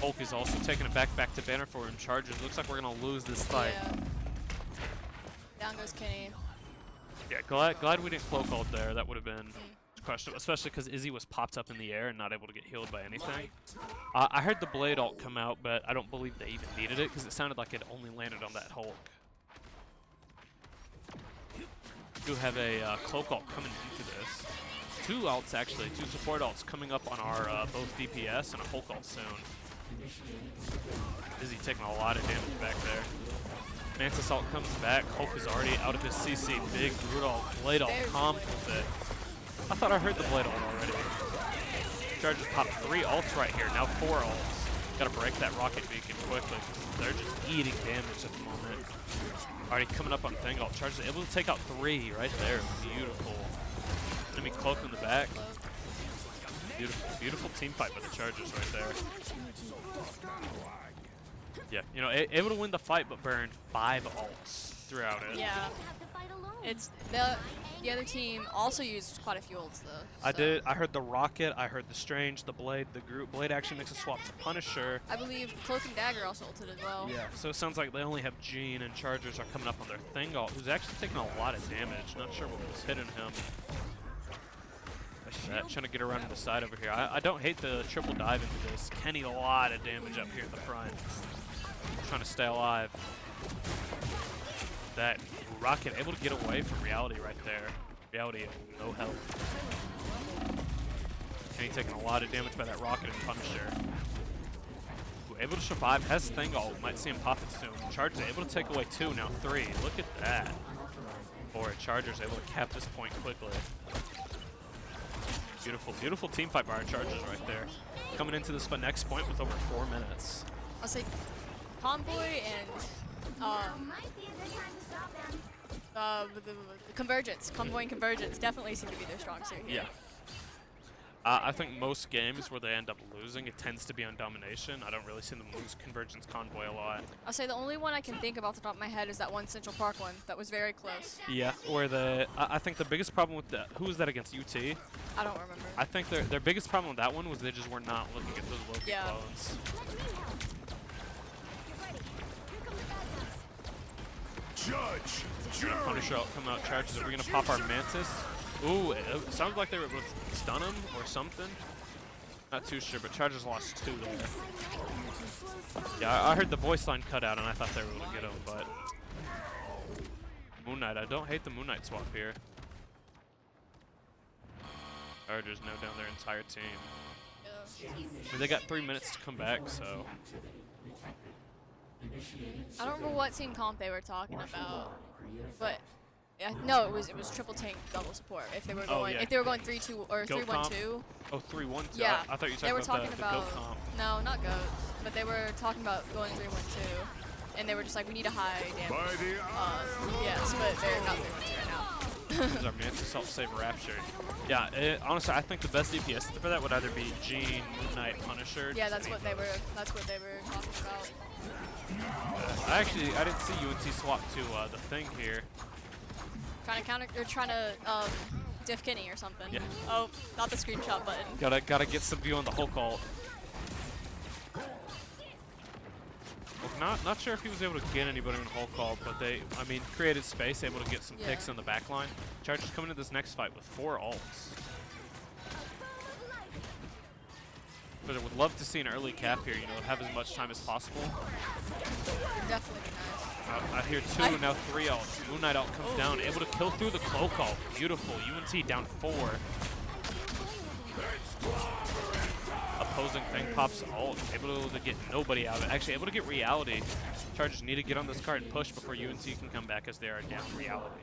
Hulk is also taking it back to banner for him. Chargers. Looks like we're gonna lose this fight. Yeah. Down goes Kenny. Yeah, glad we didn't cloak ult there. That would have been questionable, especially because Izzy was popped up in the air and not able to get healed by anything. I heard the Blade ult come out, but I don't believe they even needed it because it sounded like it only landed on that Hulk. We do have a cloak ult coming into this. 2 ults actually, 2 support ults coming up on our both DPS and a Hulk ult soon. Izzy taking a lot of damage back there. Mantis ult comes back. Hulk is already out of his CC. Big Brute ult, Blade ult, comp with it. I thought I heard the Blade ult already. Chargers popped 3 ults right here. Now 4 ults. Gotta break that rocket beacon quickly. They're just eating damage at the moment. Already coming up on Thing ult. Chargers able to take out 3 right there. Beautiful. Enemy cloak in the back. Beautiful team fight by the Chargers right there. Yeah, you know, able to win the fight, but burned 5 ults throughout it. Yeah. It's the other team also used quite a few ults though. I heard the Rocket, I heard the Strange, the Blade, the group. Blade actually makes a swap to Punisher. I believe Cloak and Dagger also ulted as well. Yeah, so it sounds like they only have Jean, and Chargers are coming up on their Thing ult, who's actually taking a lot of damage. Not sure what was hitting him. That, trying to get around to the side over here. I don't hate the triple dive into this. Kenny, a lot of damage up here in the front. Trying to stay alive. That Rocket able to get away from Reality right there. Reality, no help. Kenny taking a lot of damage by that Rocket and Punisher. Ooh, able to survive, has Thing ult, might see him pop it soon. Chargers able to take away 2, now 3. Look at that. Boy, Chargers able to cap this point quickly. Beautiful team fight by our Chargers right there. Coming into this next point with over 4 minutes. I'll say Convoy and the Convergence. Convoy and Convergence definitely seem to be their strong suit here. Yeah. I think most games where they end up losing, it tends to be on domination. I don't really see them lose Convergence Convoy a lot. I'll say the only one I can think of off the top of my head is that one Central Park one that was very close. Yeah, where I think the biggest problem with that, who was that against UT? I don't remember. I think their biggest problem with that one was they just were not looking at those Loki clones. Judge! Punisher out, come out, Chargers. Are we gonna pop our Mantis? Ooh, it sounds like they were able to stun him or something. Not too sure, but Chargers lost 2 there. Yeah, I heard the voice line cut out and I thought they were able to get him, but Moon Knight, I don't hate the Moon Knight swap here. Chargers now down their entire team. Yeah. I mean, they got 3 minutes to come back, so. I don't remember what team comp they were talking about, but no, it was triple tank double support. If they were going yeah. if they were going 3-2 or Goat 3-1-2. Oh, 3-1-2. Yeah, I thought you they were were talking talking about the about goat comp. no, not goat, but they were talking about going 3-1-2, and they were just like, we need a high damage. Yes, but they're not 3-1-2 right now. Because our Mantis self-save Rapture. Yeah, honestly, I think the best DPS for that would either be Jean, Moon Knight, Punisher. Yeah, that's what they were talking about. I didn't see UNT swap to the Thing here. Trying to diff Kenny or something. Yeah. Oh, not the screenshot button. Gotta get some view on the Hulk ult. Well, not sure if he was able to get anybody in Hulk ult, but created space, able to get some picks on the back line. Chargers coming into this next fight with 4 ults. But I would love to see an early cap here, you know, have as much time as possible. Definitely be nice. I hear 2, now 3 ults. Moon Knight ult comes down, able to kill through the cloak ult. Beautiful. UNT down 4. Opposing thing pops ult, able to get nobody out of it. Actually, able to get reality. Chargers need to get on this card and push before UNT can come back as they are down reality.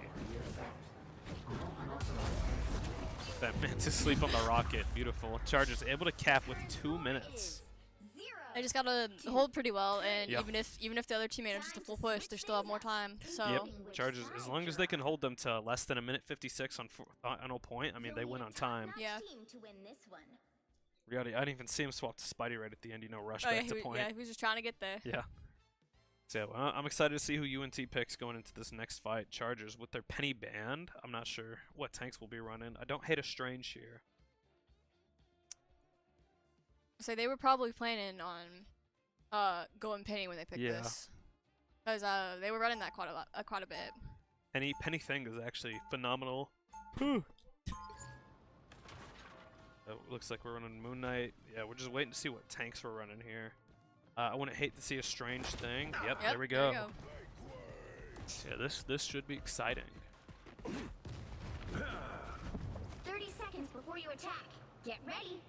That Mantis sleep on the rocket. Beautiful. Chargers able to cap with 2 minutes. They just gotta hold pretty well, and Yep. even if the other team manages to full push, they still have more time. So Yep. Chargers, as long as they can hold them to less than 1:56 on final point, I mean, they win on time. yeah. Reality, I didn't even see him swap to Spidey right at the end. You know, rush Oh, yeah, back to point. yeah, he was just trying to get there. Yeah. So I'm excited to see who UNT picks going into this next fight. Chargers with their Penny band. I'm not sure what tanks will be running. I don't hate a Strange here. So they were probably planning on going Penny when they picked Yeah. this, because they were running that quite a bit. Penny thing is actually phenomenal. Whew. Looks like we're running Moon Knight. Yeah, we're just waiting to see what tanks we're running here. I wouldn't hate to see a Strange thing. Yep, there we go. Yeah, this should be exciting. 30 seconds before you attack. Get ready.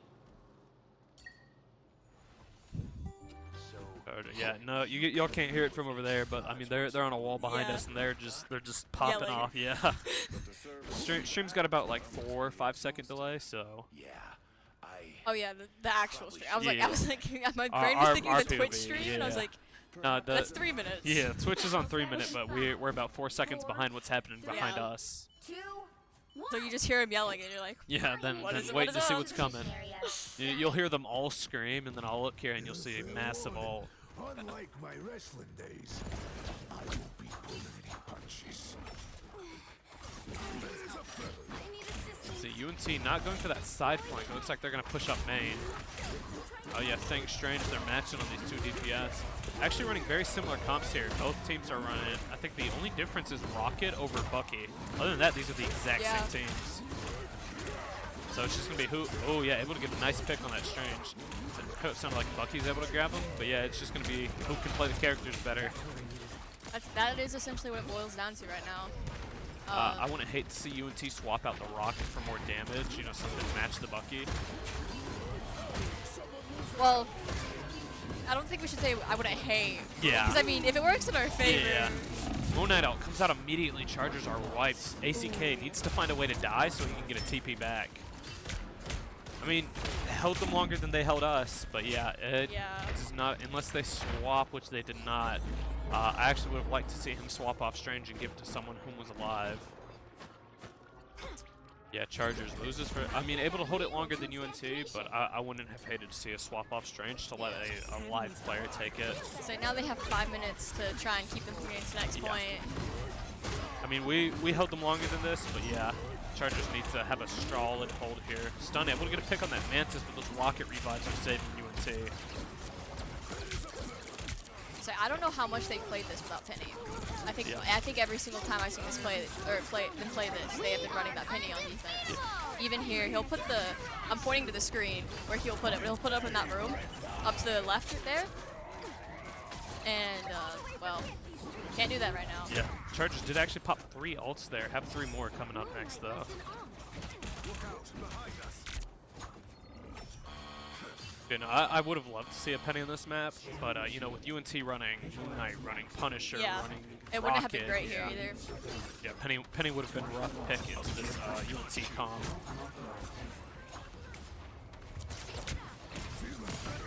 Yeah, no, y'all can't hear it from over there, but I mean they're on a wall behind us and they're just popping Yelling. off. Yeah. Stream's got about like 4 or 5 second delay, so. Yeah, Oh yeah, the actual stream. I was Yeah. thinking, my brain was thinking our the Twitch POV, stream, and I was yeah. like, No, that's 3 minutes. Yeah, Twitch is on 3 minute, but we're about 4 seconds behind what's happening behind Yeah. us. 2, 1. So you just hear him yelling, and you're like, Yeah, then What is it- wait what to is see it? what's coming. You'll hear them all scream, and then I'll look here and you'll see a massive ult. unlike my wrestling days, I won't be pulling any punches. See, UNT not going for that side flank. It looks like they're going to push up main. Oh yeah, Thing Strange, they're matching on these 2 DPS. Actually running very similar comps here. Both teams are running. I think the only difference is Rocket over Bucky. Other than that, these are the exact same teams. So it's just going to be who... Oh yeah, able to get a nice pick on that Strange. It sounded like Bucky's able to grab him, but yeah, it's just going to be who can play the characters better. that is essentially what it boils down to right now. I wouldn't hate to see UNT swap out the Rocket for more damage, you know, something to match the Bucky. Well, I don't think we should say I wouldn't hate. Yeah. Because I mean, if it works in our favor. Yeah. Moon Knight out comes out immediately. Chargers are wiped. ACK needs to find a way to die so he can get a TP back. I mean, held them longer than they held us, but yeah, it does not, unless they swap, which they did not. I actually would have liked to see him swap off Strange and give it to someone whom was alive. Yeah, Chargers loses for, I mean, able to hold it longer than UNT, but I wouldn't have hated to see a swap off Strange to let a live player take it. So now they have 5 minutes to try and keep them from getting to the next point. I mean, we held them longer than this, but yeah, Chargers need to have a solid hold here. Stun able to get a pick on that Mantis, but those rocket revives are saving UNT. So I don't know how much they played this without Penny. I think every single time I've seen this play this, they have been running that Penny on defense. Even here, he'll put the, I'm pointing to the screen where he'll put it. He'll put it up in that room, up to the left there. And well, can't do that right now. Yeah, Chargers did actually pop 3 ults there. Have 3 more coming up next though. You know, I would have loved to see a Penny on this map, but you know, with UNT running Moon Knight, running Punisher, running it wouldn't have been Rocket, great here either. Yeah, Penny would have been a rough pick into this UNT comp.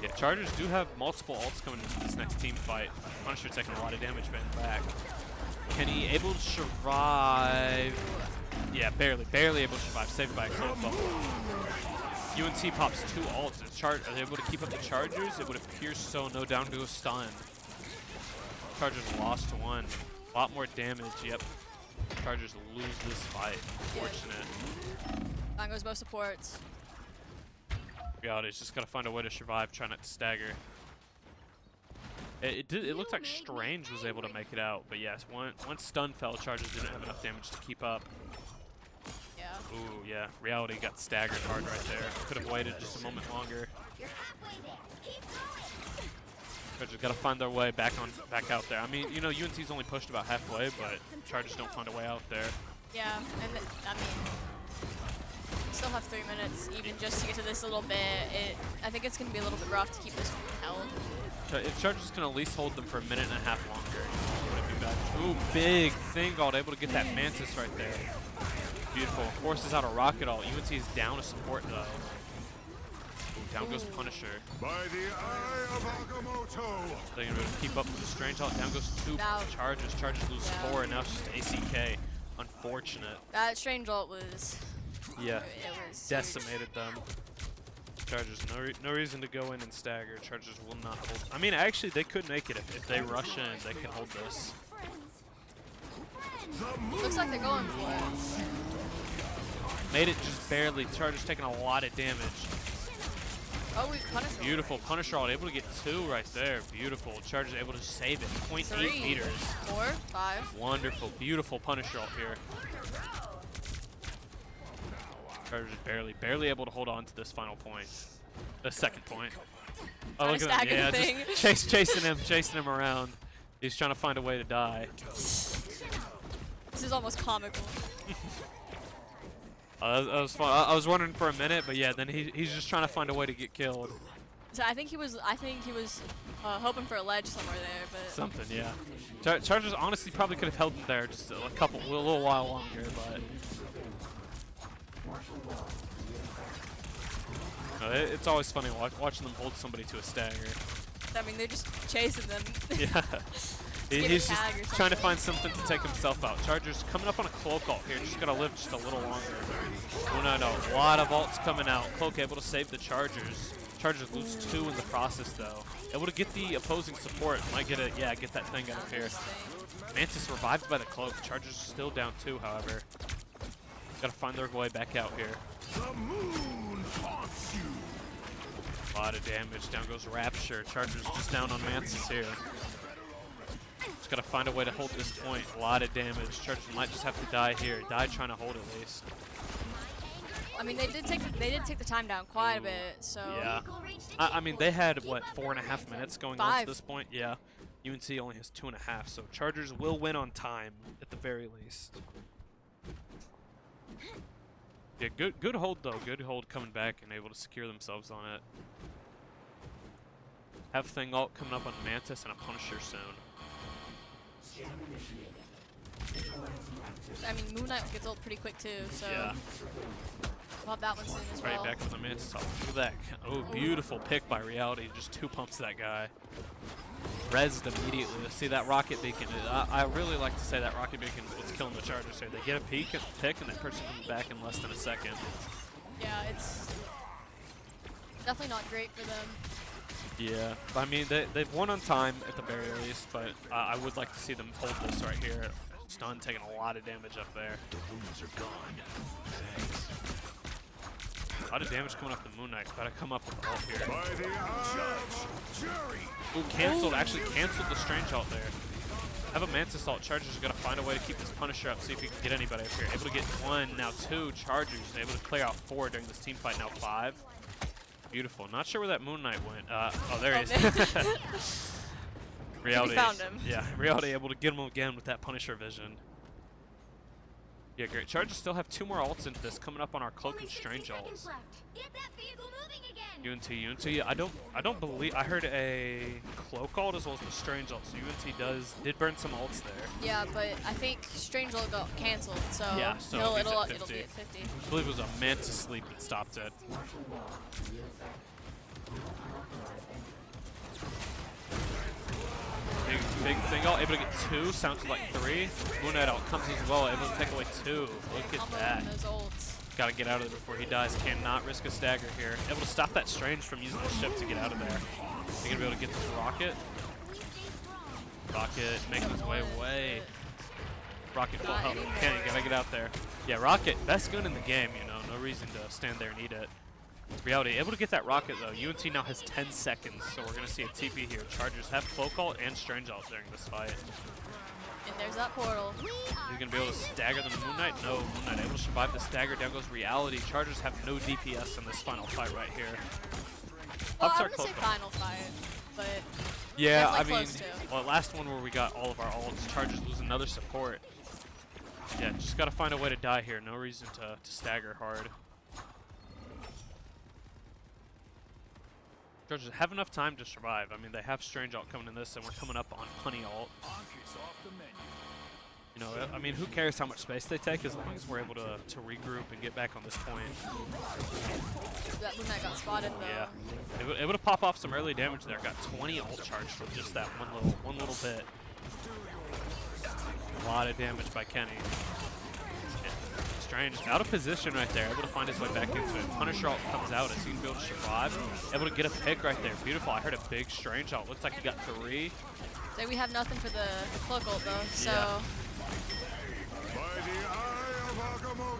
Yeah, Chargers do have multiple ults coming into this next team fight. Punisher taking a lot of damage back. Can he able to survive? Yeah, barely able to survive. Saved by a close bubble. UNT pops 2 ults. Are they able to keep up the Chargers? It would appear so. No, down to a stun. Chargers lost 1. A lot more damage. Yep. Chargers lose this fight. Unfortunate. Down goes both supports. Reality's just gotta find a way to survive. Try not to stagger. It looked like Strange was able to make it out, but yes, once stun fell, Chargers didn't have enough damage to keep up. Yeah. Ooh, yeah. Reality got staggered hard right there. Could have waited just a moment longer. You're halfway there. Keep going. Chargers got to find their way back out there. I mean, you know, UNT's only pushed about halfway, but Chargers don't find a way out there. Yeah, and I mean, we still have 3 minutes even just to get to this little bit. I think it's going to be a little bit rough to keep this held. If Chargers can at least hold them for a minute and a half longer, it would be bad. Ooh, big thing, able to get that Mantis right there. Beautiful. Forces out a rocket ult. UNT is down to support though. Down goes Punisher. By the eye of Agamotto. They're gonna be able to keep up with the strange ult. Down goes 2 Chargers. Chargers lose 4, and now it's just ACK. Unfortunate. That strange ult was. Yeah. It was Decimated them. Chargers, no reason to go in and stagger. Chargers will not hold. I mean, actually, they could make it if they rush in. They can hold this. Looks like they're going for it. Made it just barely. Chargers taking a lot of damage. Oh, we punished. Beautiful. Punisher ult able to get 2 right there. Beautiful. Chargers able to save it. 0.8 meters. 4, 5. Wonderful. Beautiful Punisher ult here. Chargers barely able to hold on to this final point. The second point. Oh, look at him. Yeah, just chasing him around. He's trying to find a way to die. This is almost comical. That was fun. I was wondering for a minute, but yeah, then he's just trying to find a way to get killed. So I think he was hoping for a ledge somewhere there, but Something, yeah. Chargers honestly probably could have held him there just a little while longer, but no, it's always funny watching them hold somebody to a stagger. I mean, they're just chasing them. Yeah. Get a He's tag or just trying to something. find something to take himself out. Chargers coming up on a cloak ult here. Just gotta live just a little longer. Oh no, a lot of ults coming out. Cloak able to save the Chargers. Chargers lose 2 in the process though. Able to get the opposing support. Might get it. Yeah, get that thing out of here. Mantis revived by the cloak. Chargers still down 2, however. Gotta find their way back out here. The moon haunts you. A lot of damage. Down goes Rapture. Chargers just down on Mantis here. Just gotta find a way to hold this point. A lot of damage. Chargers might just have to die here. Die trying to hold at least. I mean, they did take the time down quite a bit. So Yeah. I mean, they had what 4.5 minutes going on 5. to this point. Yeah. UNC only has 2.5, so Chargers will win on time at the very least. Yeah, good hold though. Good hold coming back and able to secure themselves on it. Have Thing ult coming up on Mantis and a Punisher soon. I mean, Moon Knight gets ult pretty quick too. So Yeah. we'll have that one soon as Right well. back on the Mantis ult. Look at that. Oh, beautiful pick by Reality. Just 2 pumps that guy. Rezzed immediately. To see that rocket beacon. I really like to say that rocket beacon is what's killing the Chargers here. They get a pick, and that person comes back in less than a second. Yeah, it's definitely not great for them. Yeah, I mean they've won on time at the very least, but I would like to see them hold this right here. Stun taking a lot of damage up there. The wounds are gone. Thanks. A lot of damage coming up the Moon Knight. Gotta come up with ult here. By the eye, jury. Ooh, canceled. Actually canceled the Strange ult there. Have a Mantis ult. Chargers are gonna find a way to keep this Punisher up. See if he can get anybody up here. Able to get 1, now 2 Chargers. Able to clear out 4 during this team fight. Now 5. Beautiful. Not sure where that Moon Knight went. Oh, there he is. Reality. found him. Yeah, Reality able to get him again with that Punisher vision. Yeah, great. Chargers still have 2 more ults into this coming up on our Cloak and Strange ults. Get that vehicle moving again. UNT. Yeah, I don't believe I heard a Cloak ult as well as the Strange ult. So UNT did burn some ults there. Yeah, but I think Strange ult got canceled, so, Yeah, so it'll he's at be 50. at 50. I believe it was a Mantis sleep that stopped it. Big thing ult, able to get 2, sounds like 3. Moon Knight ult comes as well, able to take away 2. Look at Combo that. those ults. Gotta get out of there before he dies. Cannot risk a stagger here. Able to stop that Strange from using the ship to get out of there. They're gonna be able to get this Rocket. Rocket making his way away. Rocket full health. Can't, gotta get out there. Yeah, Rocket, best gun in the game, you know. No reason to stand there and eat it. Reality, able to get that Rocket though. UNT now has 10 seconds, so we're gonna see a TP here. Chargers have Cloak ult and Strange ult during this fight. And there's that portal. He's gonna be able to stagger the Moon Knight? No, Moon Knight able to survive the stagger. Down goes Reality. Chargers have no DPS in this final fight right here. Well, Pops I are wouldn't close. say final fight, but Yeah, I definitely mean, close to. well, last one where we got all of our ults, Chargers lose another support. Yeah, just gotta find a way to die here. No reason to stagger hard. Chargers have enough time to survive. I mean, they have Strange ult coming in this, and we're coming up on Punny ult. You know, I mean, who cares how much space they take as long as we're able to regroup and get back on this point. That Moonlight got spotted though. Yeah, able to pop off some early damage there. Got 20 ult charged from just that one little bit. A lot of damage by Kenny. And Strange out of position right there, able to find his way back into it. Punisher ult comes out. Is he gonna be able to survive? Able to get a pick right there. Beautiful. I heard a big Strange ult. Looks like he got 3. So we have nothing for the cloak ult though. So. Yeah.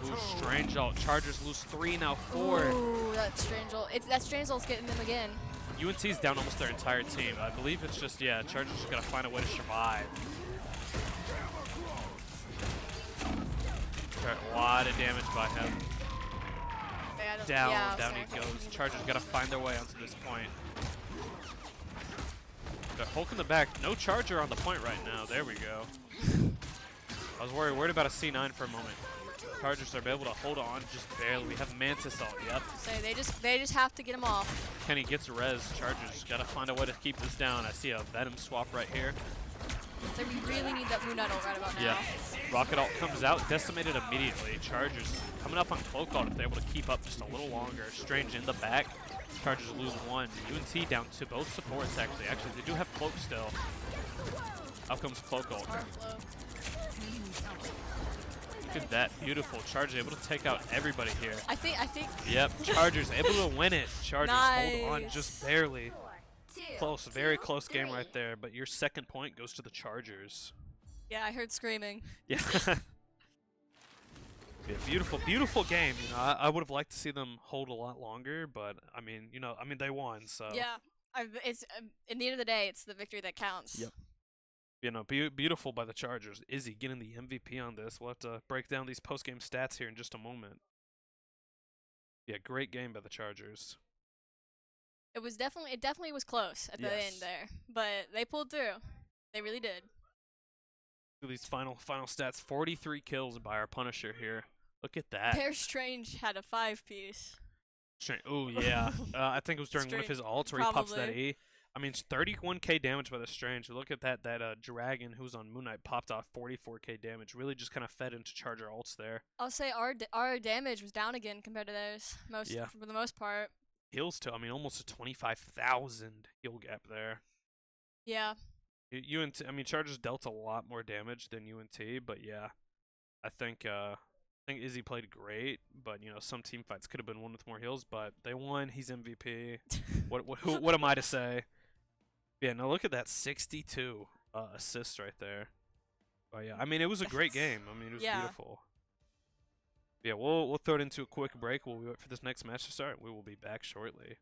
Ooh, Strange ult. Chargers lose 3, now 4. Ooh, that Strange ult. That Strange ult's getting them again. UNT's down almost their entire team. I believe it's just, yeah, Chargers just gotta find a way to survive. A lot of damage by him. Down he goes. Chargers gotta find their way onto this point. Got Hulk in the back. No Charger on the point right now. There we go. I was worried about a C9 for a moment. Chargers are able to hold on just barely. We have Mantis ult. Yep. So they just have to get him off. Kenny gets res. Chargers gotta find a way to keep this down. I see a Venom swap right here. So we really need that Moonlight ult right about now. Yeah. Rocket ult comes out, decimated immediately. Chargers coming up on Cloak ult if they're able to keep up just a little longer. Strange in the back. Chargers lose 1. UNT down to both supports actually. Actually, they do have Cloak still. Out comes Cloak ult. Look at that, beautiful. Chargers able to take out everybody here. I think. Yep, Chargers able to win it. Chargers hold on Nice. just barely. Close, very close game right there, but your second point goes to the Chargers. Yeah, I heard screaming. Yeah. Yeah, beautiful game. You know, I would have liked to see them hold a lot longer, but I mean, you know, they won, so. Yeah, it's in the end of the day, it's the victory that counts. Yep. You know, beautiful by the Chargers. Izzy getting the MVP on this. We'll have to break down these post-game stats here in just a moment. Yeah, great game by the Chargers. It definitely was close at the end there, but they pulled through. They really did. Look at these final stats. 43 kills by our Punisher here. Look at that. Their Strange had a 5-piece. Oh yeah. I think it was during one of his ults where he pops that E. I mean, it's 31k damage by the Strange. Look at that Dragon who's on Moon Knight popped off 44k damage. Really just kind of fed into Charger ults there. I'll say our damage was down again compared to theirs for the most part. Heals to, I mean, almost a 25,000 heal gap there. Yeah. UNT, I mean, Chargers dealt a lot more damage than UNT, but yeah, I think Izzy played great, but you know, some team fights could have been won with more heals, but they won. He's MVP. What am I to say? Yeah, no, look at that 62 assists right there. But yeah, I mean, it was a great game. I mean, it was beautiful. Yeah, we'll throw it into a quick break while we wait for this next match to start. We will be back shortly.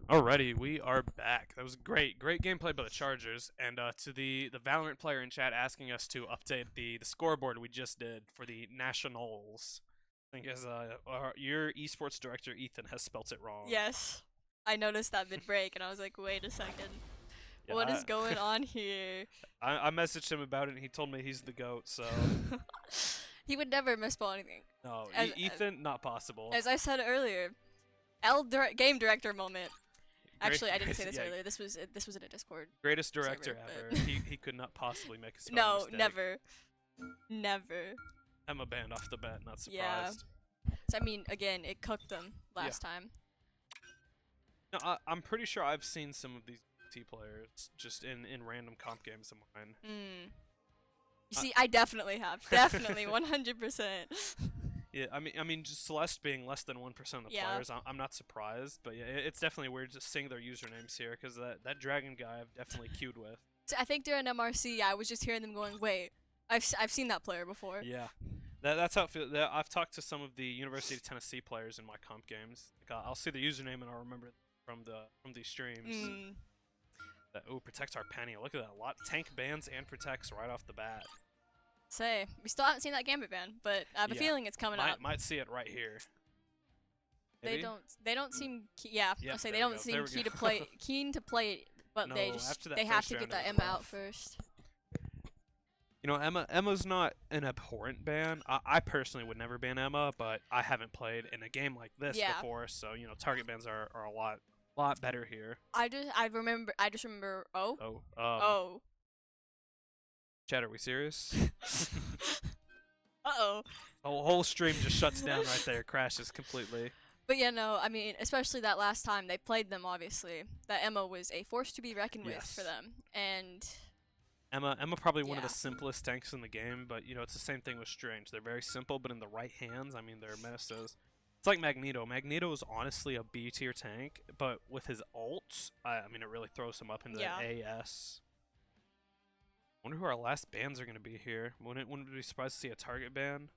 Alrighty, we are back. That was great gameplay by the Chargers. And to the Valorant player in chat asking us to update the scoreboard we just did for the Nationals. I think as your esports director Ethan has spelt it wrong. Yes. I noticed that mid-break, and I was like, wait a second. Yeah, What is going on here? I messaged him about it, and he told me he's the GOAT, so... He would never misspell anything. No, As- Ethan, not possible. As I said earlier, game director moment. Actually, I didn't say this yeah, earlier. This was in a Discord. Greatest director server, ever. but- he could not possibly make a spelling No, mistake. never. Never. Emma banned off the bat, not Yeah. surprised. So, I mean, again, it cooked them last time. No, I'm pretty sure I've seen some of these T players just in random comp games of mine. You see, I definitely have. Definitely, 100%. Yeah, I mean, just Celeste being less than 1% of the Yeah. players, I'm not surprised. But yeah, it's definitely weird just seeing their usernames here because that Dragon guy I've definitely queued with. So I think during MRC, I was just hearing them going, wait, I've seen that player before. Yeah, that's how it feels. I've talked to some of the University of Tennessee players in my comp games. Like, I'll see the username and I'll remember it from these streams. Oh, protects our Penny. Look at that. A lot tank bans and protects right off the bat. Say, we still haven't seen that Gambit ban, but I have a Yeah. feeling it's coming up. Might see it right here. They Maybe? don't seem yeah. Yeah, I'll say there they we don't go, seem there we go. keen to play it, but No, they after that they have first to get round, that it was Emma out rough. first. You know, Emma's not an abhorrent ban. I personally would never ban Emma, but I haven't played in a game like this Yeah. before, so you know, target bans are a lot better here. I just remember Oh, oh Chad, are we serious? uh-oh. The whole stream just shuts down right there, crashes completely. But yeah, no, I mean, especially that last time they played them, obviously, that Emma was a force to be reckoned with for Yes. them. And Emma probably one of Yeah. the simplest tanks in the game, but you know, it's the same thing with Strange. They're very simple, but in the right hands, I mean, they're menaces. It's like Magneto. Magneto is honestly a B tier tank, but with his ult, I mean, it really throws him up into Yeah. the AS. Wonder who our last bans are going to be here. Wouldn't be surprised to see a target ban.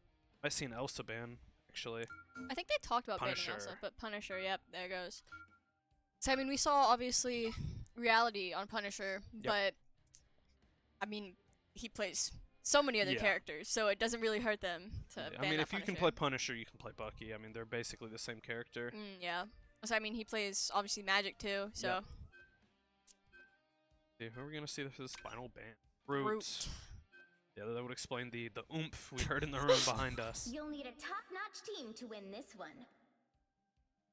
Might see an Elsa ban, actually. I think they talked about banning Punisher. Elsa, but Punisher, yep, there it goes. So I mean, we saw obviously reality on Punisher, but I mean, he plays so many other Yeah. characters, so it doesn't really hurt them to ban I mean, that if you can Punisher. play Punisher, you can play Bucky. I mean, they're basically the same character. Yeah. So I mean, he plays obviously Magic too, so Yep. See, who are we going to see this final ban? Root. Yeah, that would explain the oomph we heard in the room behind us. You'll need a top-notch team to win this one.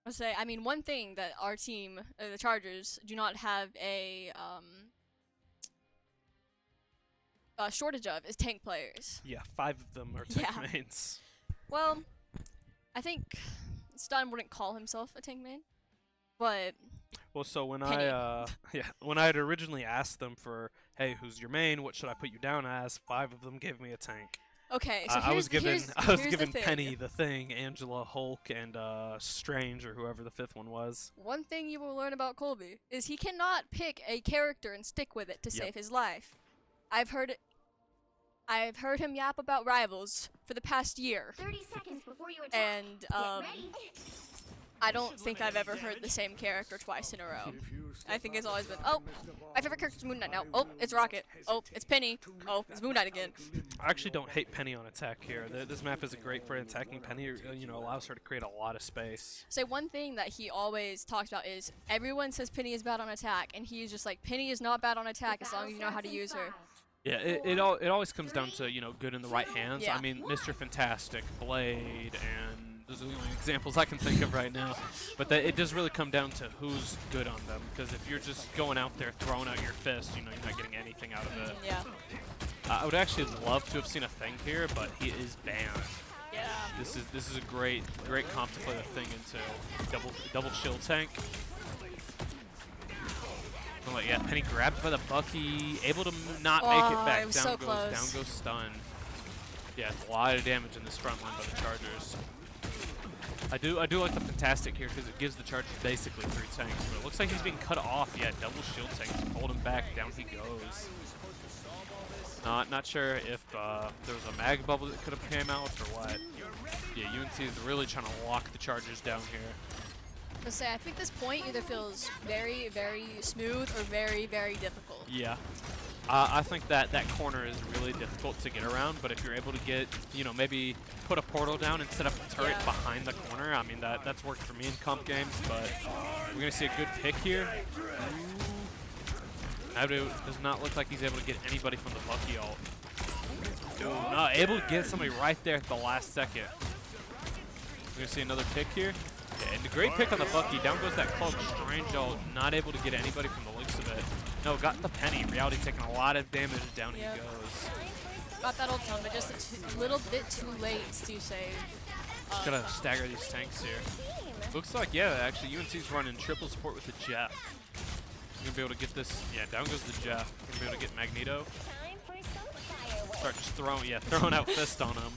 I'll say, I mean, one thing that our team, the Chargers, do not have a shortage of is tank players. Yeah, 5 of them are tank Yeah. mains. Well, I think Stun wouldn't call himself a tank main, but Well, so when Penny. when I had originally asked them for, hey, who's your main? What should I put you down as? 5 of them gave me a tank. okay. So I was given here's given the thing. Penny the Thing, Angela, Hulk, and Strange or whoever the 5th one was. One thing you will learn about Colby is he cannot pick a character and stick with it to Yep. save his life. I've heard him yap about Rivals for the past year, 30 seconds before you attack. and Get ready. I don't think I've ever heard the same character twice in a row. I think it's always been, oh, my favorite character's Moon Knight now. Oh, it's Rocket. Oh, it's Penny. Oh, it's Moon Knight again. I actually don't hate Penny on attack here. This map isn't great for attacking. Penny, you know, allows her to create a lot of space. So one thing that he always talks about is everyone says Penny is bad on attack, and he's just like, Penny is not bad on attack as long as you know how to use her. Yeah, it always comes down to, you know, good in the right hands. Yeah. I mean, Mr. Fantastic, Blade, and those are the only examples I can think of right now. But it does really come down to who's good on them. Because if you're just going out there throwing out your fist, you know, you're not getting anything out of it. Yeah. I would actually love to have seen a Thing here, but he is banned. Yeah. This is a great comp to play the Thing into. Double shield tank. Oh yeah, Penny grabbed by the Bucky, able to not make it Oh, back. it was so close. Down goes stun. Yeah, it's a lot of damage in this front line by the Chargers. I do like the Fantastic here because it gives the Chargers basically 3 tanks, but it looks like he's being cut off. Yeah, double shield tanks, hold him back, down he goes. Not sure if there was a mag bubble that could have came out or what. Yeah, UNT is really trying to lock the Chargers down here. Let's say I think this point either feels very, very smooth or very, very difficult. Yeah. I think that corner is really difficult to get around, but if you're able to get, you know, maybe put a portal down and set up a turret behind the corner, I mean, that's worked for me in comp games, but we're going to see a good pick here. Abdu does not look like he's able to get anybody from the Bucky ult. Not able to get somebody right there at the last second. We're going to see another pick here. Yeah, and a great pick on the Bucky. Down goes that Cloak. Strange ult. Not able to get anybody from the looks of it. No, got the penny. Reality taking a lot of damage. Down he goes. Got that ult on, but just a little bit too late to save. Just gotta stagger these tanks here. Looks like, yeah, actually, UNC's running triple support with the Jeff. You're gonna be able to get this. Yeah, down goes the Jeff. You're gonna be able to get Magneto. Start just throwing out fist on him.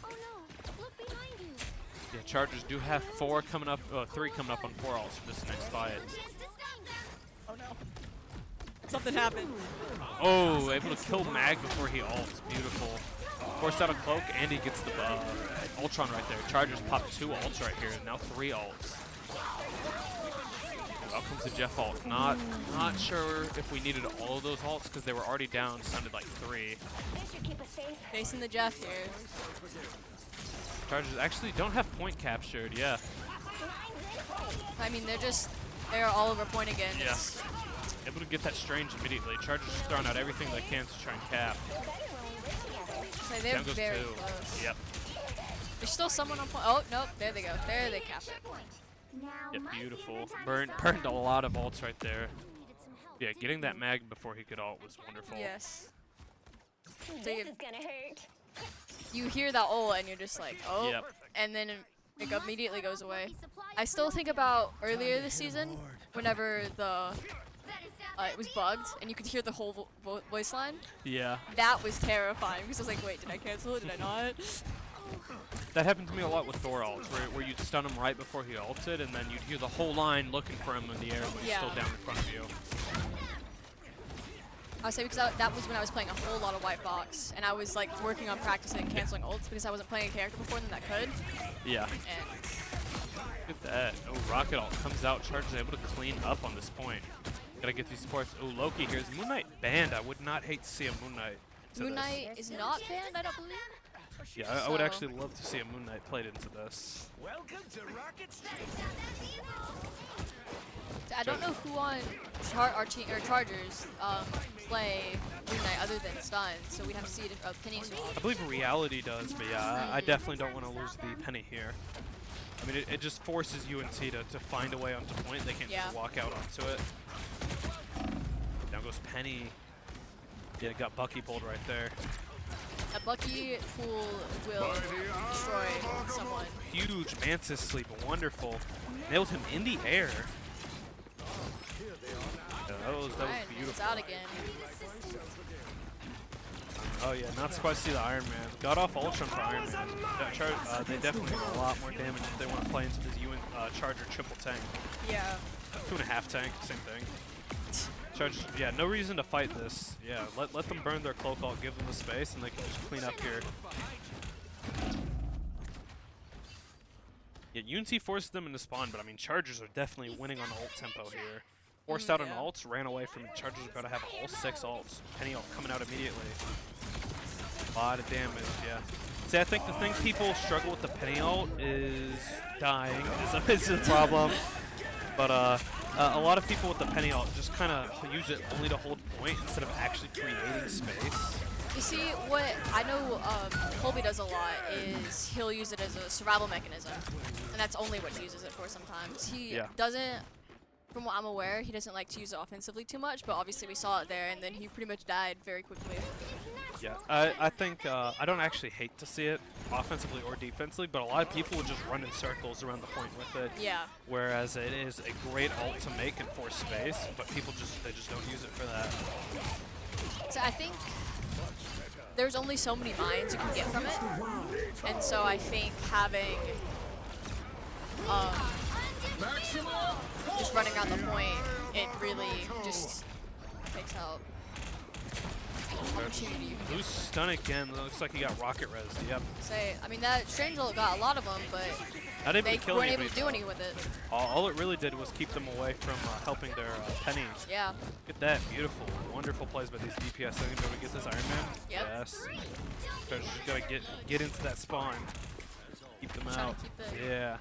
Yeah, Chargers do have 3 coming up on 4 ults for this next fight. Oh no. Something happened. Oh, able to kill Mag before he ults. Beautiful. Forced out a Cloak, and he gets the Ultron right there. Chargers pop 2 ults right here, now 3 ults. Out comes the Jeff ult. Not sure if we needed all of those ults because they were already down. Sounded like 3. Facing the Jeff here. Chargers actually don't have point captured. Yeah. I mean, they're all over point again. Yeah. Able to get that Strange immediately. Chargers just throwing out everything they can to try and cap. So they're Down goes very 2. close. Yep. There's still someone on point. Oh, nope. There they go. There they cap it. Yeah, beautiful. Burned a lot of ults right there. Yeah, getting that Mag before he could ult was wonderful. Yes. So you hear that ult and you're just like, oh, and then it immediately goes away. I still think about earlier this season, whenever it was bugged and you could hear the whole voice line. Yeah. That was terrifying because I was like, wait, did I cancel it? Did I not? That happened to me a lot with Thor ults, where you'd stun him right before he ulted, and then you'd hear the whole line looking for him in the air, but he's still down in front of you. I would say because that was when I was playing a whole lot of white box, and I was like working on practicing canceling ults because I wasn't playing a character before then that could. Yeah. And Look at that. Oh, Rocket ult comes out. Charge is able to clean up on this point. Gotta get these supports. Oh, Loki here. Is Moon Knight banned? I would not hate to see a Moon Knight. Moon Knight is not banned, I don't believe. Yeah, I would actually love to see a Moon Knight played into this. Welcome to Rocket I don't know who on Chargers play Moon Knight other than Stun, so we'd have to see a Penny swap. I believe Reality does, but yeah, I definitely don't want to lose the Penny here. I mean, it just forces UNT to find a way onto point. They can't just walk out onto it. Down goes Penny. Yeah, got Bucky pulled right there. A Bucky pool will destroy someone. Huge Mantis sleep, wonderful. Nailed him in the air. Yeah, that was beautiful. It's out again. Oh yeah, not surprised to see the Iron Man. Got off Ultron for Iron Man. They definitely need a lot more damage if they want to play into this Charger triple tank. Yeah. 2.5 tank, same thing. Chargers, yeah, no reason to fight this. Yeah, let them burn their Cloak ult, give them the space, and they can just clean up here. Yeah, UNT forced them into spawn, but I mean, Chargers are definitely winning on the ult tempo here. Forced out an ult, ran away from it. Chargers are going to have all 6 ults. Penny ult coming out immediately. A lot of damage, yeah. See, I think the thing people struggle with the Penny ult is dying. Is a problem. But a lot of people with the Penny ult just kind of use it only to hold point instead of actually creating space. You see, what I know Colby does a lot is he'll use it as a survival mechanism. And that's only what he uses it for sometimes. He doesn't, from what I'm aware, he doesn't like to use it offensively too much, but obviously we saw it there, and then he pretty much died very quickly. Yeah, I think I don't actually hate to see it offensively or defensively, but a lot of people will just run in circles around the point with it. Yeah. Whereas it is a great ult to make and force space, but people just don't use it for that. So I think there's only so many mines you can get from it, and so I think having just running around the point, it really just takes out. Opportunity. Who's stunned again? Looks like he got rocket res. Yep. Say, I mean, that Strange Ult got a lot of them, but Not able they to kill weren't anybody, able to do though. anything with it. All it really did was keep them away from helping their pennies. Yeah. Look at that. Beautiful. Wonderful plays by these DPS. I think we get this Iron Man. Yep. Yes. Treasure's just gotta get into that spawn. Keep them Trying out. to keep the Yeah.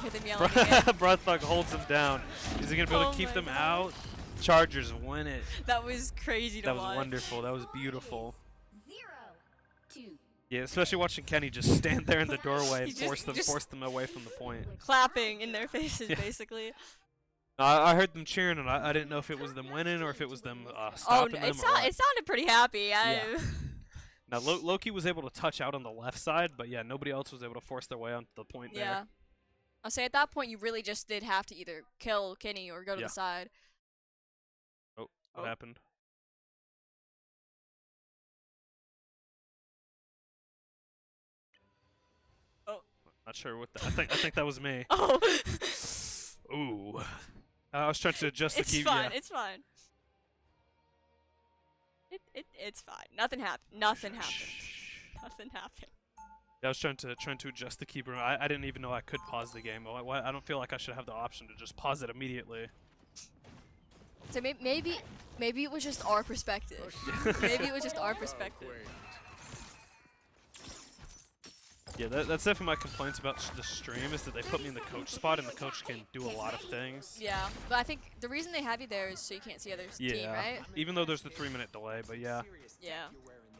hear them yelling again. Broththug holds them down. Is he gonna be able Oh to keep my them God. out? Chargers win it. That was crazy to That was watch. wonderful. That was beautiful. 0-2. Yeah, especially watching Kenny just stand there in the doorway He and just- force them away from the point. Clapping in their faces, Yeah. basically. I heard them cheering, and I didn't know if it was them winning or if it was them Oh, stopping no, them. it or what. sounded pretty happy. Now Loki was able to touch out on the left side, but yeah, nobody else was able to force their way onto the point Yeah. there. I'll say at that point, you really just did have to either kill Kenny or go to Yeah. the side. What Oh. happened? Oh. Not sure what. I think that was me. Oh. Ooh. I was trying to adjust the It's key. fine. Yeah. It's fine. It's fine. Nothing happened. Nothing happened. Nothing happened. Yeah, I was trying to adjust the keyboard. I didn't even know I could pause the game. I don't feel like I should have the option to just pause it immediately. So maybe it was just our perspective. Maybe it was just our perspective. Yeah, that's definitely my complaints about the stream is that they put me in the coach spot and the coach can do a lot of things. Yeah, but I think the reason they have you there is so you can't see others' team, right? Even though there's the 3-minute delay, but yeah. Yeah.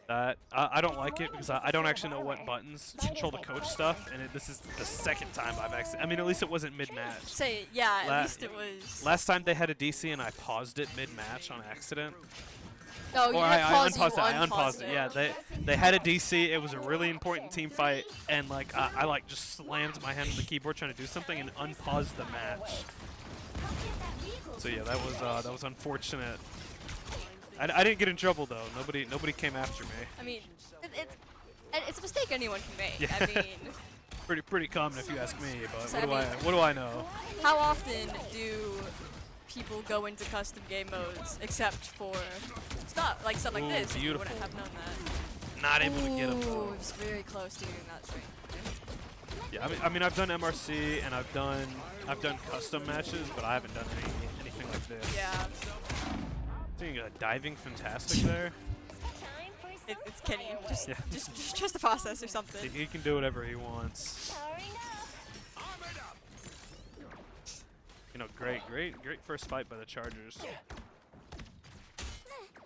I don't like it because I don't actually know what buttons control the coach stuff, and this is the second time I've actually. I mean, at least it wasn't mid-match. Say yeah, at least it was. Last time they had a DC and I paused it mid-match on accident. Oh, you Or didn't I pause it, unpaused you it. I unpaused unpaused it. Yeah, they had a DC. It was a really important team fight, and like I like just slammed my hand on the keyboard trying to do something and unpaused the match. So yeah, that was unfortunate. I didn't get in trouble though. Nobody came after me. I mean, it's a mistake anyone can make. Yeah. I mean, Pretty common if you ask me. But So, what do I know? how often do people go into custom game modes except for stuff like Ooh, this? You beautiful. wouldn't have known that. Not able to get him. Ooh, it's very close to getting that straight. Yeah, I mean I've done MRC and I've done custom matches, but I haven't done anything like this. Yeah, Seeing diving fantastic there. it's Kenny. Just, Yeah. just trust the process or something. He can do whatever he wants. You know, great first fight by the Chargers.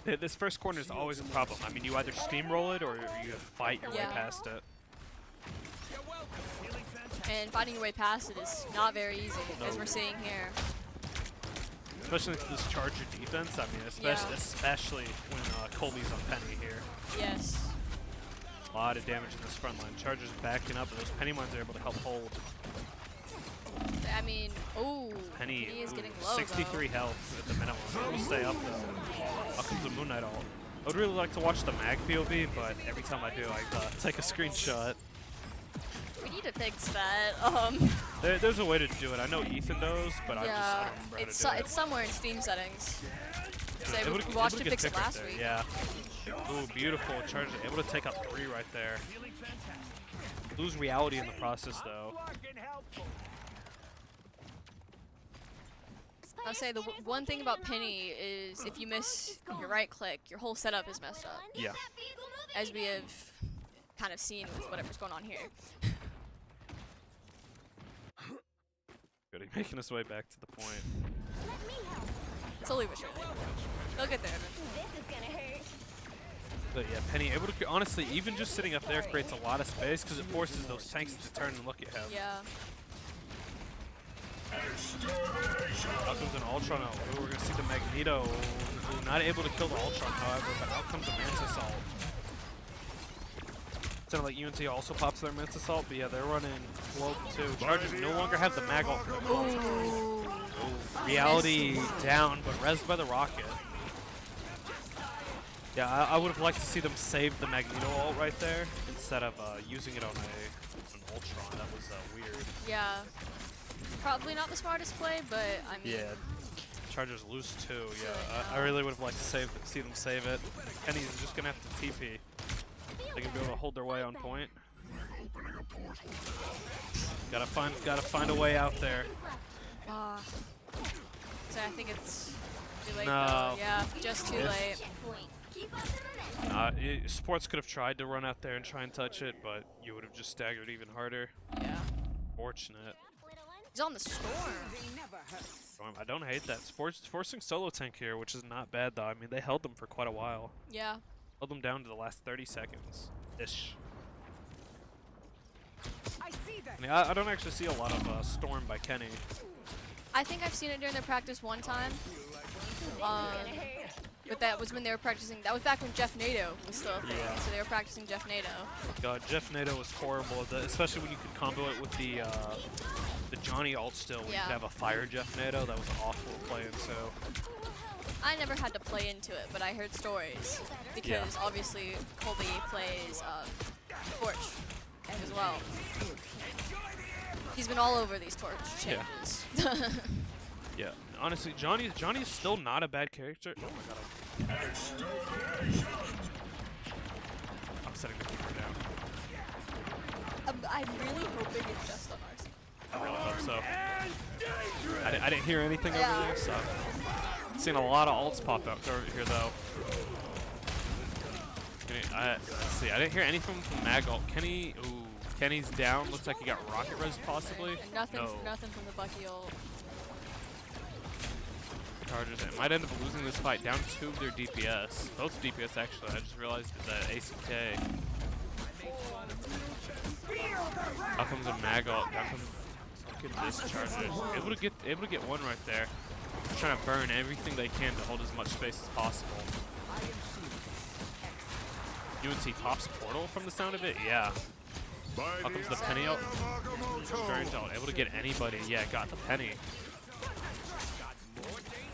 This first corner is always a problem. I mean, you either steamroll it or you fight your way Yeah. past it. And finding your way past it is not very easy, as No. we're seeing here. Especially with this Charger defense. I mean, especially when Colby's on Penny here. Yes. A lot of damage in this front line. Chargers backing up, and those Penny mines are able to help hold. I mean, oh, Penny is ooh, getting low. 63 health at the minimum. We'll stay up though. How comes the Moon Knight ult? I would really like to watch the mag POV, but every time I do, I take a screenshot. We need to fix that. There's a way to do it. I know Ethan does, but I Yeah, don't remember how to do it. it's somewhere in Steam settings. So Able we to- watched able it to get fix it picked right last there, week. Yeah. Ooh, beautiful. Charger able to take up 3 right there. Lose reality in the process, though. I'll say the one thing about Penny is if you miss your right click, your whole setup is messed up, Yeah. as we have kind of seen with whatever's going on here. Good, making his way back to the point. Slowly but surely. They'll get there eventually. This is gonna hurt. But yeah, Penny able to, honestly, even just sitting up there creates a lot of space because it forces those tanks to turn and look at him. Yeah. Out comes an Ultron out. Ooh, we're going to see the Magneto. Ooh, not able to kill the Ultron, however, but out comes the Mantis ult. Sounded like UNT also pops their Mantis ult, but yeah, they're running Cloak too. Chargers no longer have the Mag ult for the Cloak. Ooh. Ooh, reality down, but rezzed by the rocket. Yeah, I would have liked to see them save the Magneto ult right there instead of using it on an Ultron. That was weird. Yeah. Probably not the smartest play, but I mean, Yeah. Chargers lose 2. Yeah, I really would have liked to see them save it. Kenny's just gonna have to TP. They can be able to hold their way on point. Gotta find a way out there. So I think it's too late. No. Though. Yeah, just too late. Sports could have tried to run out there and try and touch it, but you would have just staggered even harder. Yeah. Fortunate. He's on the storm. I don't hate that. Sports forcing solo tank here, which is not bad though. I mean, they held them for quite a while. Yeah. Held them down to the last 30 seconds ish. I mean, I don't actually see a lot of Storm by Kenny. I think I've seen it during their practice one time. But that was when they were practicing. That was back when Jeff Nato was still a thing. Yeah. So they were practicing Jeff Nato. God, Jeff Nato was horrible at that, especially when you could combo it with the Junniiee ult still. When you could have a fire Jeff Nato. That was awful playing. So I never had to play into it, but I heard stories because obviously Colby plays Torch as well. He's been all over these Torch changes. Yeah, honestly, Johnny's still not a bad character. Oh my god. I'm setting the keeper down. I'm really hoping it's just on ours. I really hope so. I didn't hear anything over there, so. Seen a lot of ults pop up over here though. Let's see, I didn't hear anything from Mag ult. Kenny's down. Looks like he got rocket res possibly. And nothing from the Bucky ult. Chargers. It might end up losing this fight. Down 2 of their DPS. Both DPS actually. I just realized that ACK. Up comes a Mag ult. Down comes. Look at this Chargers. Able to get one right there. They're trying to burn everything they can to hold as much space as possible. UNT pops portal from the sound of it. Yeah. Up comes the penny ult. Strange ult. Able to get anybody. Yeah, got the penny.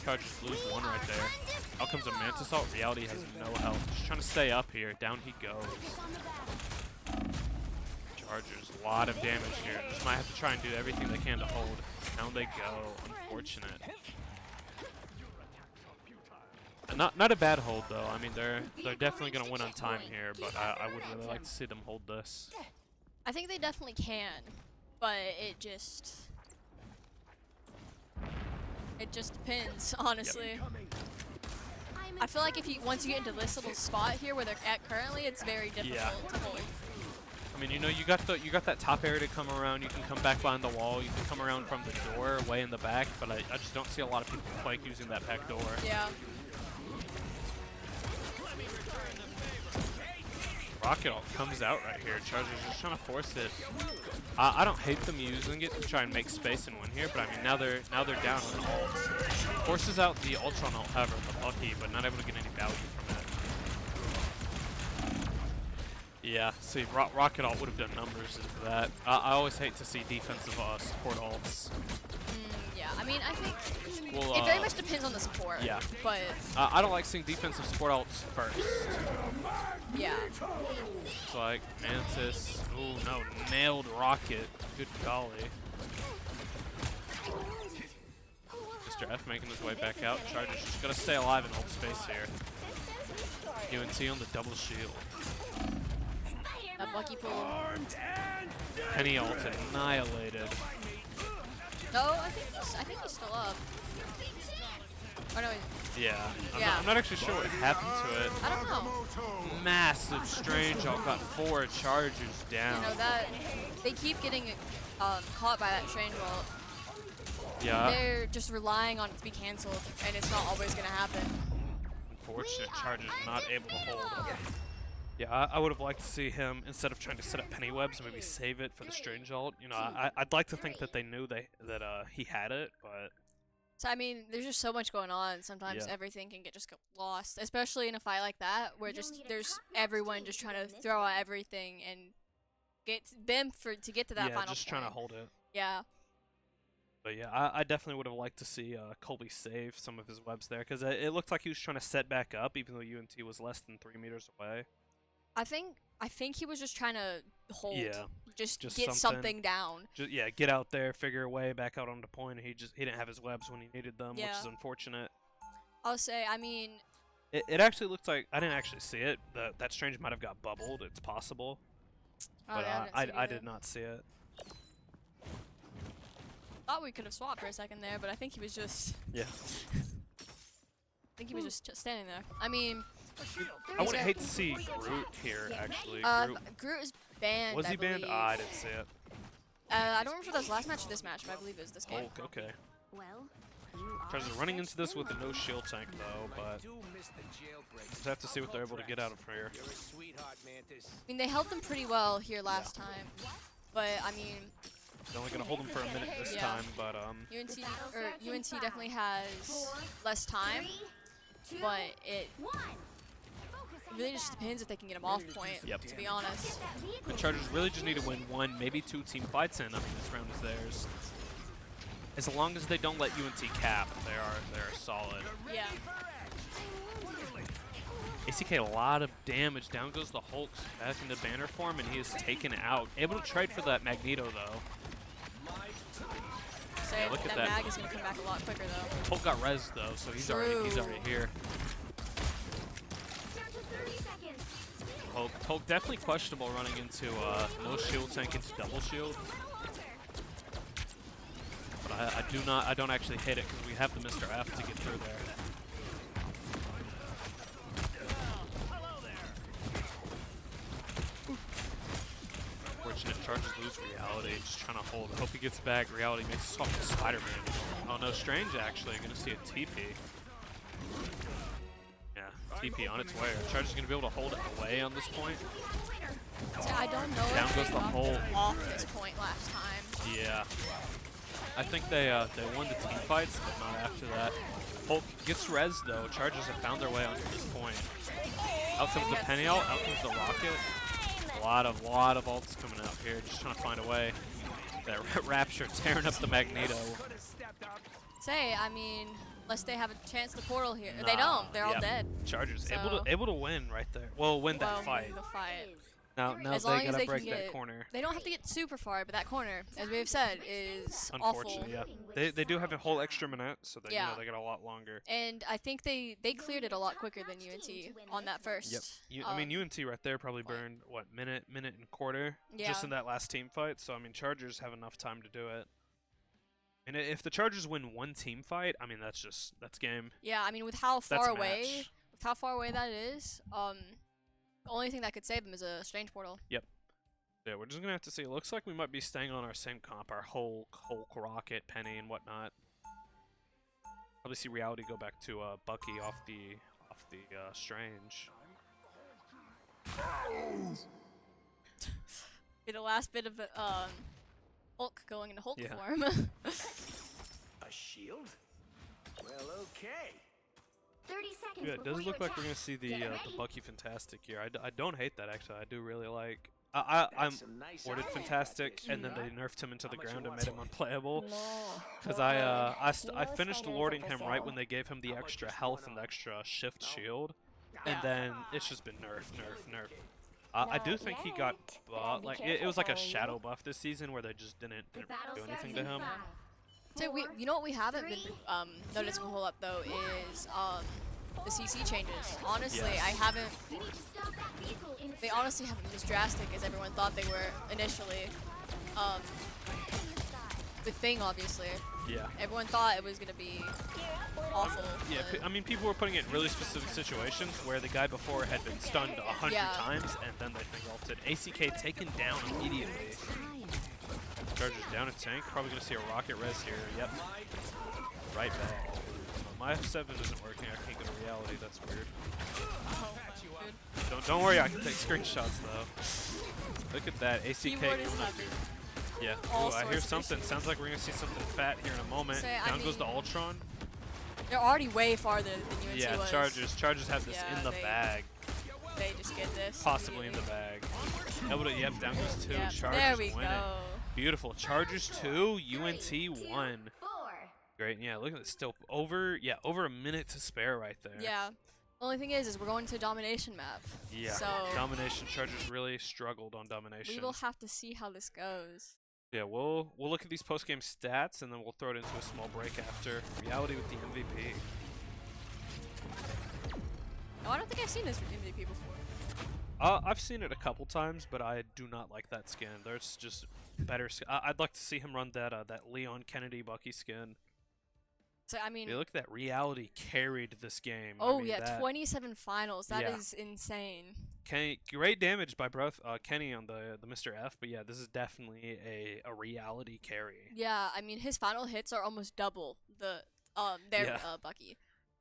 Chargers lose 1 right there. Out comes a Mantis ult. Reality has no health. Just trying to stay up here. Down he goes. Chargers, a lot of damage here. Just might have to try and do everything they can to hold. Down they go. Unfortunate. Not a bad hold though. I mean, they're definitely gonna win on time here, but I would really like to see them hold this. I think they definitely can, but it just depends, honestly. Yep. I feel like once you get into this little spot here where they're at currently, it's very difficult to hold. I mean, you know, you got that top area to come around. You can come back behind the wall. You can come around from the door, way in the back. But I just don't see a lot of people like using that back door. Yeah. Rocket ult comes out right here. Chargers just trying to force it. I don't hate them using it to try and make space and win here, but I mean now they're down on ults. Forces out the Ultron ult, however, the Bucky, but not able to get any value from it. Yeah, see, Rocket ult would have done numbers into that. I always hate to see defensive support ults. Yeah, I mean, I think Well, it very much depends on the support. Yeah. But I don't like seeing defensive support ults first. yeah. It's like Mantis. Ooh, no, nailed Rocket. Good golly. Mr. F making his way back out. Chargers just gotta stay alive in ult space here. UNT on the double shield. That Bucky pull. Penny ult annihilated. No, I think he's still up. Oh no, Yeah. Yeah. I'm not actually sure what happened to it. I don't know. Massive strange ult got 4 Chargers down. You know that they keep getting caught by that strange ult. Yeah. They're just relying on it to be cancelled, and it's not always gonna happen. Unfortunate, Chargers not able to hold. Yeah, I would have liked to see him, instead of trying to set up penny webs, maybe save it for the strange ult. You know, I'd like to think that they knew that he had it, but So I mean, there's just so much going on. Sometimes everything can get lost, especially in a fight like that, where there's everyone just trying to throw out everything and get them to get to that final just point. trying to hold it. Yeah. But yeah, I definitely would have liked to see Colby save some of his webs there, because it looked like he was trying to set back up, even though UNT was less than 3 meters away. I think he was just trying to hold. Yeah. just Just get something down. Just, yeah, get out there, figure a way back out onto point. He didn't have his webs when he needed them, which Yeah. is unfortunate. I'll say, I mean, It actually looked like I didn't actually see it. That Strange might have got bubbled. It's possible, oh, but yeah, I didn't see it I either. did not see it. Thought we could have swapped for a second there, but I think he was just. Yeah. I think he was just standing there. I mean, I would hate to see Groot here actually. Groot is banned. Was I he banned? believe. I didn't see it. I don't remember if that was last match or this match, but I believe it was this game. Oh, okay. Well, Tries running into this with a no shield tank though, but just have to see what they're able to get out of here. I mean, they held them pretty well here last time, but I mean, They're only gonna hold them for a minute this Yeah. time, but UNT definitely has less time, but it really just depends if they can get them off point. Yep. To be honest. the Chargers really just need to win one, maybe two team fights in. I mean, this round is theirs. As long as they don't let UNT cap, they're solid. Yeah. ACK a lot of damage. Down goes the Hulk back into banner form, and he is taken out. Able to trade for that Magneto though. So look at that that. mag is gonna come back a lot quicker though. Hulk got res though, so he's already here. down to 30 seconds. Hulk definitely questionable running into no shield tank into double shield. But I don't actually hit it because we have the Mr. F to get through there. Fortunate Chargers lose reality. Just trying to hold. Hope he gets back. Reality makes us talk to Spider-Man. Oh no, Strange actually. Gonna see a TP. Yeah, TP on its way. Are Chargers gonna be able to hold it away on this point? See, I don't know Down if goes they the knocked Hulk. it off this point last time. Yeah. I think they won the team fights, but not after that. Hulk gets res though. Chargers have found their way onto this point. Out comes the Penny out comes the Rocket. A lot of ults coming out here, just trying to find a way. That Rapture tearing up the Magneto. Say, I mean, unless they have a chance to portal here. Nah, They don't. They're all yeah. dead. Chargers So- able to win right there. Well, win that Well, fight. The fight. Now As they long as gotta they can break get that corner. They don't have to get super far, but that corner, as we've said, is awful. Unfortunately, yeah. They do have a whole extra minute, so they Yeah. they got a lot longer. And I think they cleared it a lot quicker than UNT on that first. Yep. I mean, UNT right there probably burned what minute and a quarter just Yeah. in that last team fight. So I mean, Chargers have enough time to do it. And if the Chargers win one team fight, I mean that's game. Yeah, I mean with how That's far a away, match. that is, the only thing that could save them is a strange portal. Yeah, we're just gonna have to see. It looks like we might be staying on our same comp, our Hulk, Rocket, Penny, and whatnot. Probably see Reality go back to Bucky off the Strange. Be the last bit of the Hulk going into Hulk Yeah. form. A shield? Well, okay. 30 seconds. Yeah, it before does you look like we're gonna attack. see the Get ready. Bucky Fantastic here. I don't hate that actually. I do really like. I'm That's some nice ordered eye Fantastic, package. and then they nerfed him into the How much ground you and want? made him unplayable. No. Because I finished lording him right when they gave him the extra health and the extra shift shield, and then it's just been nerf. I do think he got like it was like a shadow buff this season where they just didn't The really battle do starts anything in to him. 5, So you know what we haven't been noticing a whole lot though is the CC changes. Honestly, Yes. I haven't. You need to stop that vehicle in its They honestly haven't been as drastic as everyone thought they were initially. With Thing, obviously, Yeah. everyone thought it was gonna be awful. Yeah, but- I mean, people were putting it in really specific situations where the guy before had been stunned 100 Yeah. times, and then they think ulted. ACK taken down immediately. Chargers down a tank. Probably gonna see a rocket res here. Yep. Right back. My F7 isn't working. I can't go to reality. That's weird. Don't worry. I can take screenshots though. Look at that. ACK. Keyboard is heavy. Yeah. all Ooh, I hear sorts of something. issues. Sounds like we're gonna see something fat here in a moment. Say, I Down goes the mean- Ultron. They're already way farther than UNT Yeah, was. Chargers have this Yeah, in the they- bag. They just get this. Possibly in the bag. Able to, yep, down goes 2. Yeah, Chargers there we win it. go. Beautiful. Chargers 2, UNT 1. 4. Great. Yeah, look at this. Still over a minute to spare right there. Yeah. Only thing is we're going to a domination map. Yeah. So Domination Chargers really struggled on domination. we will have to see how this goes. Yeah, we'll look at these post game stats and then we'll throw it into a small break after. Reality with the MVP. No, I don't think I've seen this MVP before. I've seen it a couple times, but I do not like that skin. There's just better. I'd like to see him run that Leon Kennedy Bucky skin. So I mean, Hey, look at that. Reality carried this game. oh I mean, yeah, that, 27 finals. That Yeah. is insane. Kenny, great damage by both Kenny on the Mr. F, but yeah, this is definitely a reality carry. Yeah, I mean his final hits are almost double their Yeah. Bucky.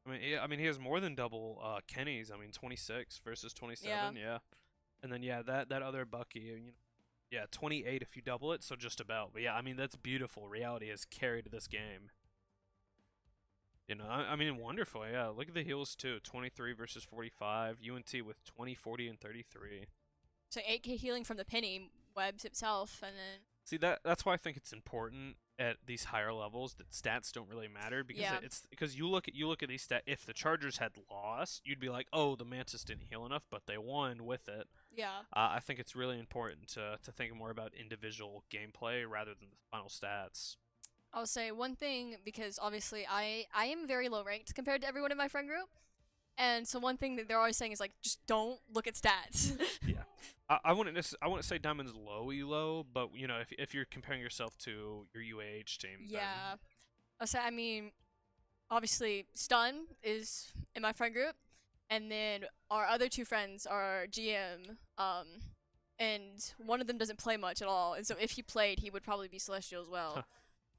I mean, he has more than double Kenny's. I mean, 26 versus 27. Yeah. And then that other Bucky, yeah, 28 if you double it, so just about. But yeah, I mean that's beautiful. Reality has carried this game. I mean, wonderful. Yeah, look at the heals too. 23 versus 45. UNT with 20, 40, and 33. So 8k healing from the penny webs itself, and then See that's why I think it's important at these higher levels that stats don't really matter because Yeah. it's because you look at these stats. If the Chargers had lost, you'd be like, oh, the Mantis didn't heal enough, but they won with it. yeah. I think it's really important to think more about individual gameplay rather than the final stats. I'll say one thing because obviously I am very low ranked compared to everyone in my friend group. And so one thing that they're always saying is like just don't look at stats. Yeah, I wouldn't say Diamond's low elo, but if you're comparing yourself to your UAH team, Yeah. I'll say I mean obviously Stun is in my friend group and then our other two friends are GM and one of them doesn't play much at all. And so if he played, he would probably be Celestial as well.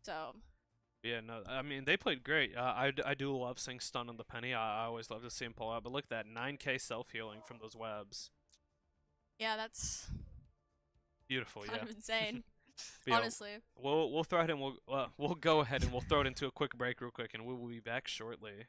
So yeah, no, I mean they played great. I do love seeing Stun on the Penny. I always love to see him pull out. But look at that 9k self healing from those webs. yeah, that's Beautiful, kind yeah. of insane. But yeah, Honestly. we'll throw it in. We'll go ahead and we'll throw it into a quick break real quick, and we will be back shortly.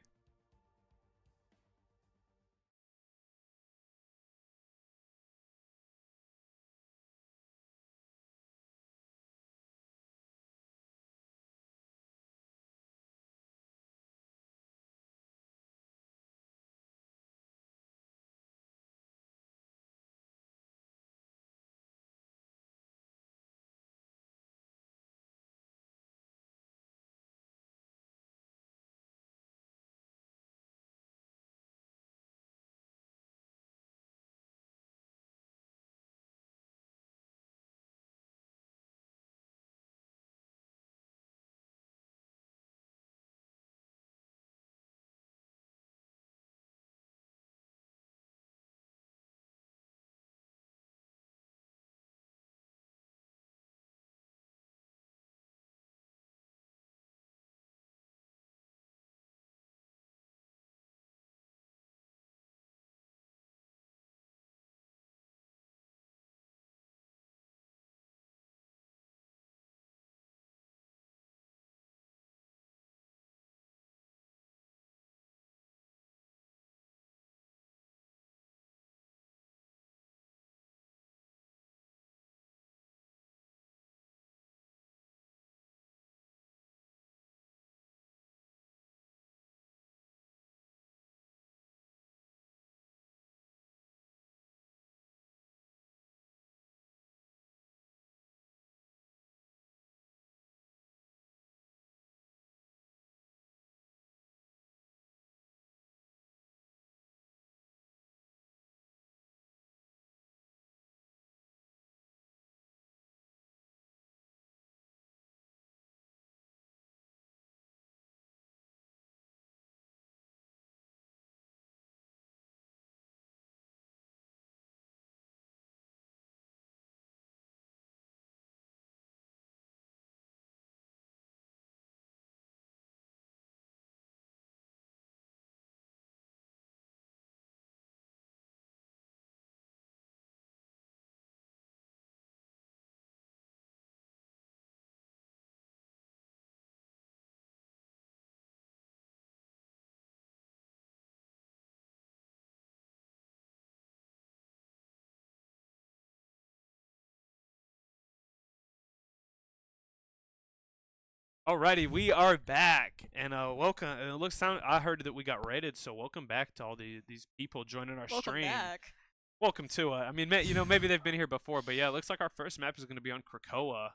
Alrighty, we are back, and welcome. It looks sound. I heard that we got raided, so welcome back to all these people joining our Welcome stream. back. Welcome to. I mean, maybe they've been here before, but yeah, it looks like our first map is going to be on Krakoa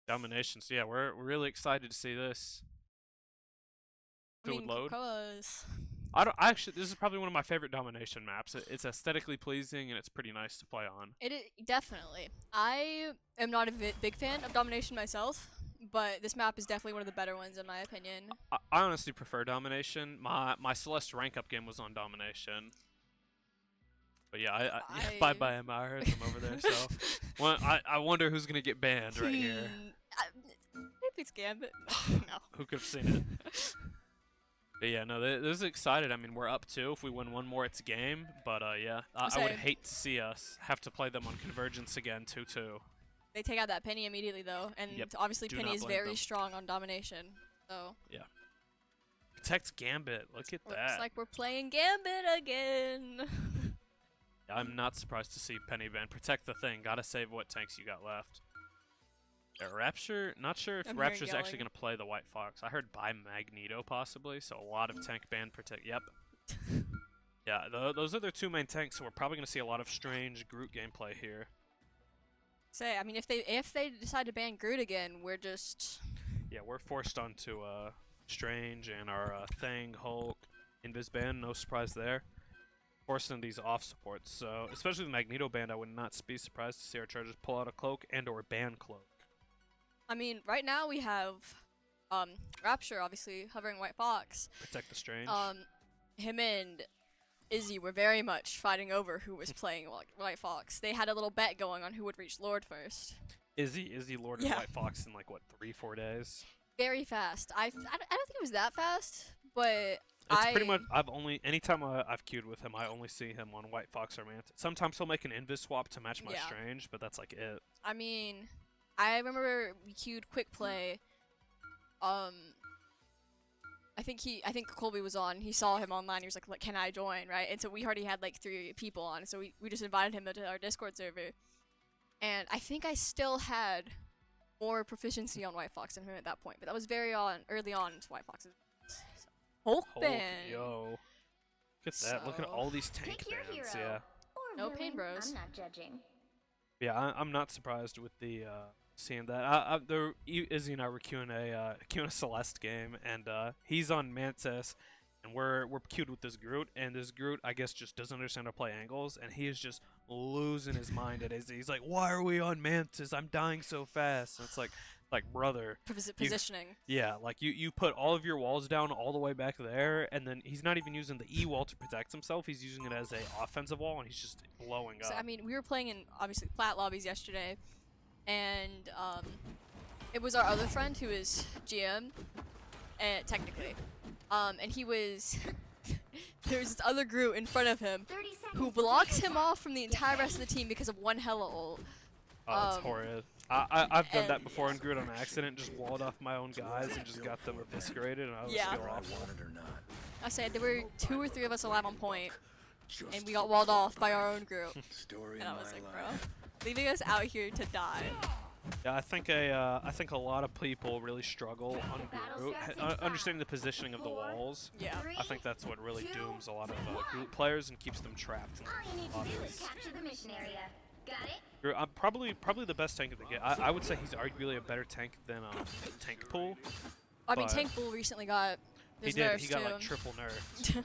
Domination. So yeah, we're really excited to see this. I If it mean, would load. Krakoa's... I actually, this is probably one of my favorite Domination maps. It's aesthetically pleasing and it's pretty nice to play on. It is, definitely. I am not a big fan of Domination myself, but this map is definitely one of the better ones in my opinion. I honestly prefer Domination. My Celeste rank up game was on Domination. But yeah, bye him. I heard him over there. So, well, I wonder who's gonna get banned right here. Maybe it's Gambit. No. Who could have seen it? But yeah, no, this is excited. I mean, we're up 2. If we win one more, it's game. But yeah, I would hate to see us have to play them on Convergence again, 2-2. They take out that Penny immediately though, and obviously do Penny not is blame very them. strong on Domination. So Yeah. Protect Gambit. Look at looks that. like we're playing Gambit again. I'm not surprised to see Penny ban. Protect the thing. Gotta save what tanks you got left. Yeah, Rapture, not sure if I'm hearing Rapture's actually yelling. going to play the White Fox. I heard by Magneto possibly, so a lot of tank ban protect. Yep. Yeah, those are their 2 main tanks, so we're probably going to see a lot of strange Groot gameplay here. I mean, if they decide to ban Groot again, we're just... Yeah, we're forced onto Strange and our Thing, Hulk, Invis ban, no surprise there. Forcing these off supports, so especially the Magneto ban, I would not be surprised to see our Chargers pull out a Cloak and or ban Cloak. I mean, right now we have Rapture, obviously, hovering White Fox. Protect the Strange. Him and Izzy were very much fighting over who was playing White Fox. They had a little bet going on who would reach Lord first. Izzy Lord of White Fox in like what 3-4 days? Very fast. I don't think it was that fast, but It's pretty much. Anytime I've queued with him, I only see him on White Fox or Mantis. Sometimes he'll make an Invis swap to match my Strange, but that's like it. I mean, I remember we queued Quick Play. I think Colby was on. He saw him online. He was like, "Can I join?" Right? And so we already had like 3 people on. So we just invited him to our Discord server. And I think I still had more proficiency on White Fox than him at that point. But that was early on into White Fox's. So, Hulk ban. Yo. Look at that. Look at all these tank Pick your bans. hero. Yeah. Or No villain, pain, bros. I'm not judging. Yeah, I'm not surprised with the seeing that. Izzy and I were queuing a Celeste game, and he's on Mantis, and we're queued with this Groot, and this Groot I guess just doesn't understand how to play angles, and he is just losing his mind at Izzy. He's like, "Why are we on Mantis? I'm dying so fast." And it's like brother. Positioning. Yeah, like you put all of your walls down all the way back there, and then he's not even using the E wall to protect himself. He's using it as a offensive wall, and he's just blowing up. So I mean, we were playing in obviously flat lobbies yesterday, and it was our other friend who is GM, technically, and he was. There's this other Groot in front of him 30 seconds who before blocks you him off from the entire rest of the team because of one hella ult. Oh, that's horrid. I've done that before in Groot on accident, just walled off my own guys and just got them eviscerated, and I was feel awful. I said there were 2 or 3 of us alive on point, and we got walled off by our own Groot. And I was like, bro, leaving us out here to die. Yeah, I think a lot of people really struggle on Groot, understanding the positioning of the walls. Yeah. I think that's what really dooms a lot of Groot players and keeps them trapped in All you need to do is lobbies. capture the mission area. Got it? Groot, I'm probably the best tank of the game. I would say he's arguably a better tank than Tank Pool. I mean, But Tank Bull recently got He his did. nerfs He got too. like triple nerfed.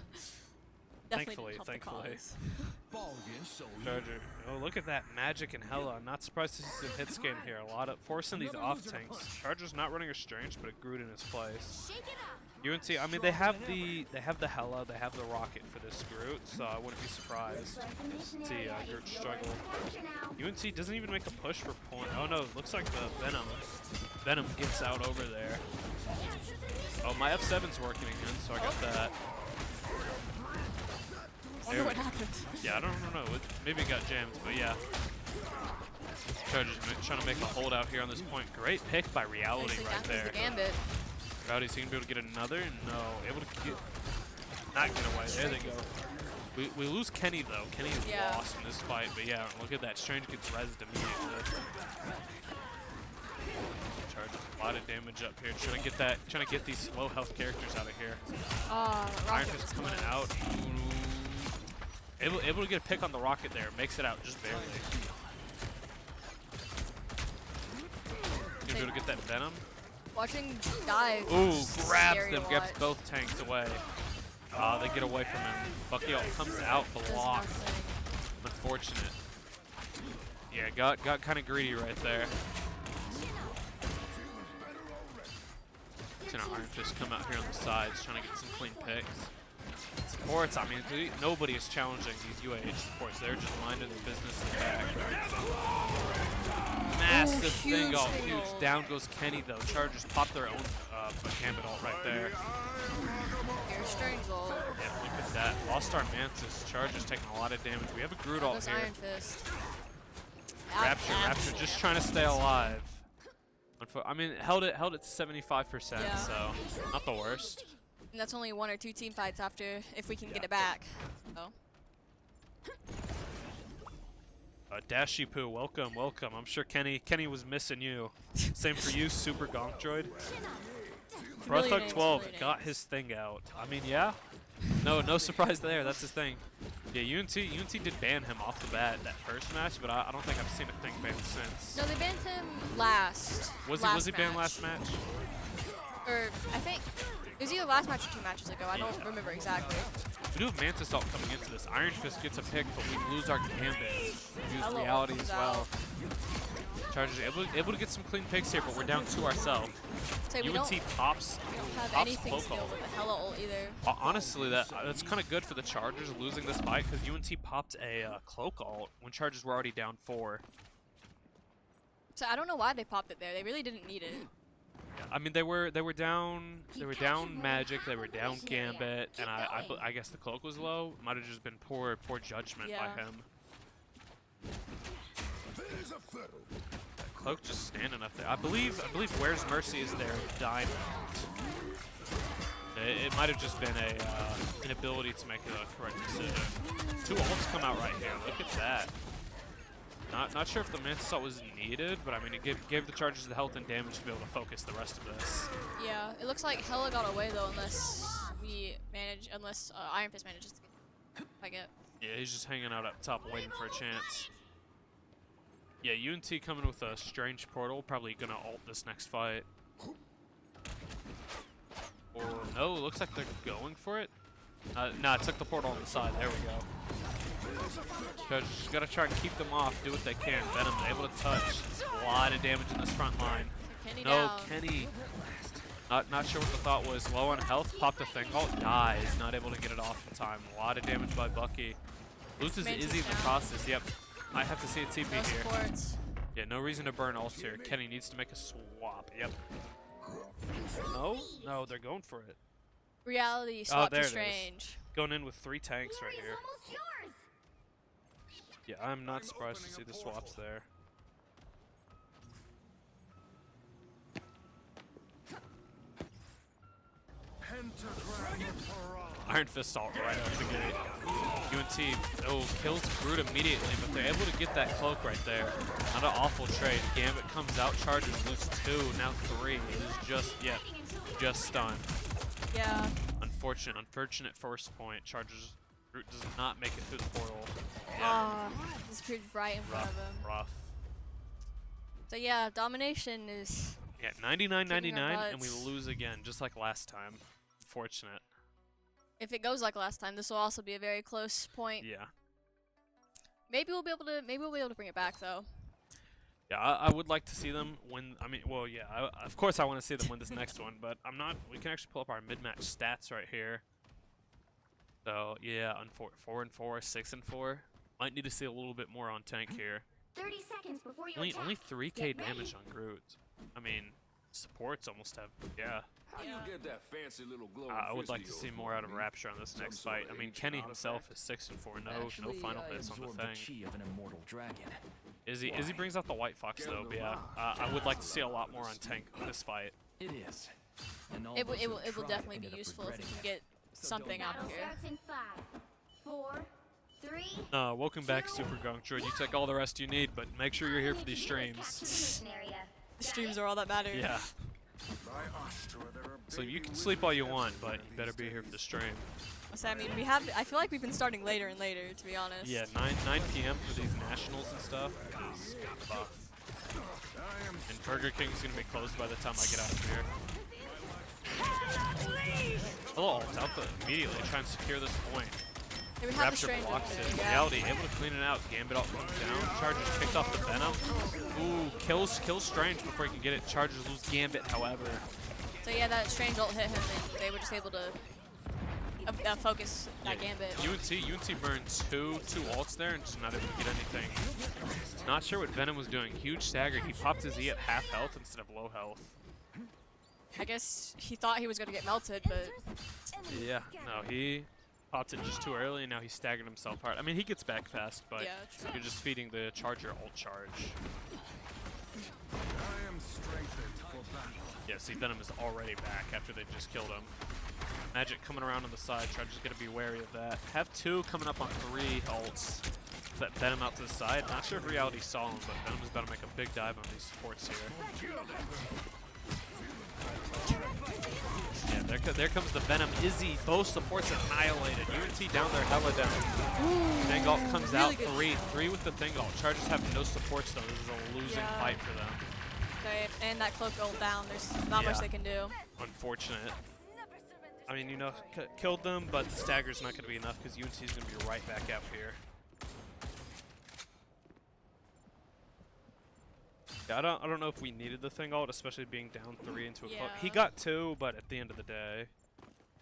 Definitely Thankfully. didn't help the cause. Charger. Oh, look at that magic and Hella. I'm not surprised to see some hit scan here. A lot of forcing these off tanks. Charger's not running a Strange, but a Groot in his place. Shake it up. UNT. I mean, they have the Hella, they have the Rocket for this Groot, so I wouldn't be surprised Like the mission to see area Groot is yours struggle. to capture now. UNT doesn't even make a push for point. Oh no, looks like the Venom gets out over there. Oh, my F7's working again, so I got that. I wonder what happened. Yeah, I don't know. Maybe it got jammed, but yeah. Chargers trying to make a hold out here on this point. Great pick by Reality Nicely right done, 'cause there. the Gambit. Reality's going to be able to get another? No. Able to not get away. There they go. We lose Kenny, though. Kenny is lost in this fight, but yeah, look at that. Strange gets rezzed immediately. Charges a lot of damage up here. Trying to get these low health characters out of here. Iron Rocket Fist was coming close. out. Able to get a pick on the rocket there. Makes it out just barely. Gonna be able to get that venom. Watching dive. Ooh, is grabs scary them, to grabs watch. both tanks away. They get away from him. Bucky ult comes out, Does blocked. nothing. Unfortunate. Yeah, got kind of greedy right there. Seeing Iron Fist come out here on the sides, trying to get some clean picks. Supports, I mean, nobody is challenging these UAH supports. They're just minding their business in the back. Massive thing huge off, thing huge. ult. Down goes Kenny though. Chargers pop their own Gambit ult right there. Here's Strange ult. Yeah, look at that. Lost our Mantis. Chargers taking a lot of damage. We have a Groot ult Goes here. Iron Fist. Rapture just trying to stay alive. I mean, held it to 75%, Yeah. so not the worst. And that's only 1 or 2 team fights after, if we can get Yeah. it back. So. Dashy Poo, welcome. I'm sure Kenny was missing you. Same for you, Super Gonk Droid. Familiar Breathhug names, 12 familiar got names. his thing out. I mean, yeah. No surprise there. That's his thing. Yeah, UNT did ban him off the bat that first match, but I don't think I've seen a thing banned since. No, they banned him last. Was he banned last match? Or I think it was either last match or 2 matches ago. I don't remember exactly. We do have Mantis ult coming into this. Iron Fist gets a pick, but we lose our Gambit. We use Hello, reality comes as well. out. Chargers able to get some clean picks here, but we're down to ourselves. Say we UNT don't pops have pops anything cloak skilled ult. with the Hella ult either. Honestly, that's kind of good for the Chargers losing this fight because UNT popped a cloak ult when Chargers were already down 4. So I don't know why they popped it there. They really didn't need it. I mean, they were down Magic, they were down Gambit, and I guess the cloak was low. Might have just been poor judgment by Yeah. him. Cloak just standing up there. I believe Where's Mercy is their diamond. It might have just been a inability to make a correct decision. 2 ults come out right here. Look at that. Not sure if the Mantis ult was needed, but I mean it gave the Chargers the health and damage to be able to focus the rest of this. Yeah, it looks like Hella got away though, unless Iron Fist manages to get like it. Yeah, he's just hanging out up top waiting for a chance. Yeah, UNT coming with a strange portal, probably gonna ult this next fight. Or no, it looks like they're going for it. Nah, it took the portal on the side. There we go. Just gotta try and keep them off, do what they can. Venom able to touch. A lot of damage in this front line. Kenny No, down. Kenny. Not sure what the thought was. Low on health, popped a thing. Dies. Not able to get it off in time. A lot of damage by Bucky. Loses Mantis Izzy in the down. process. Yep. Might have to see a TP No here. supports. Yeah, no reason to burn ults here. Kenny needs to make a swap. Yep. No, they're going for it. Reality swap there to it is. Strange. Going in with 3 tanks right Glory's here. almost yours. Yeah, I'm not surprised to see the swaps there. Iron Fist ult right out the gate. UNT, kills Groot immediately, but they're able to get that cloak right there. Not an awful trade. Gambit comes out, Chargers lose 2, now 3. It is just stunned. Yeah. Unfortunate first point. Chargers, Groot does not make it through the portal. This appeared right in front of him. Rough. So yeah, domination is. Yeah, 99-99, Kicking our and we butts. lose again, just like last time. Unfortunate. If it goes like last time, this will also be a very close point. Yeah. Maybe we'll be able to bring it back though. Yeah, I would like to see them win. I mean, well, yeah, of course I want to see them win this next one, but I'm not. We can actually pull up our mid-match stats right here. So yeah, 4-4, 6-4. Might need to see a little bit more on tank here. 30 seconds before you Only attack. 3k Get damage ready. on Groot. I mean, supports almost have. Yeah. How Yeah. you get that fancy little glowing I would like to fist see of more out of yours, Rapture on this Some next sort fight. of I mean, ancient Kenny himself artifact? is 6-4. No final hits on the thing. Chi of an immortal dragon. Izzy brings out the White Fox though, but yeah, I would like to see a lot more on tank this fight. It is. And all It will those who it will tried definitely ended be up useful if we regretting can it. get something out Battle of here. starts in 5, 4, 3. Welcome back, Super Gunk Droid. You take all the rest you need, but make sure you're here for these All you need to do is streams. capture the area. The streams are all that matter. Yeah. By Astra, there are So you baby can sleep all you wizards want, but everywhere you better these be here for the days. stream. So, I mean, we have. I feel like we've been starting later and later, to be honest. Yeah, 9 p.m. for these nationals and stuff is buff. I am And Burger King's gonna be closed by the time I get out of here. Oh, it's out immediately. Try and secure this point. Here we have the Raptor strange blocks over it. there, yeah. Reality able to clean it out. Gambit all comes down. Chargers picked off the Venom. Ooh, kills Strange before he can get it. Chargers lose Gambit, however. So yeah, that strange ult hit him, and they were just able to focus that gambit. UNT burned two ults there and just not able to get anything. Not sure what Venom was doing. Huge stagger. He popped his E at half health instead of low health. I guess he thought he was gonna get melted, but Yeah, no, he popped it just too early, and now he staggered himself hard. I mean, he gets back fast, but yeah, true. you're just feeding the Charger ult charge. I am strengthened for battle. Yeah, see, Venom is already back after they just killed him. Magic coming around on the side. Charger's gonna be wary of that. Have 2 coming up on 3 ults. That Venom out to the side. Not sure if Reality saw him, but Venom is about to make a big dive on these supports here. Yeah, there comes the Venom. Izzy, both supports annihilated. UNT down there, hella down. Thingalt comes out, really good. 3 with the Thingalt. Chargers have no supports though. This is a losing Yeah. fight for them. Okay, and that cloak ult down. There's not much Yeah. they can do. Unfortunate. I mean, you know, killed them, but the stagger's not going to be enough because UNT's going to be right back out here. Yeah, I don't know if we needed the Thingalt, especially being down 3 into a cloak. He Yeah. got 2, but at the end of the day,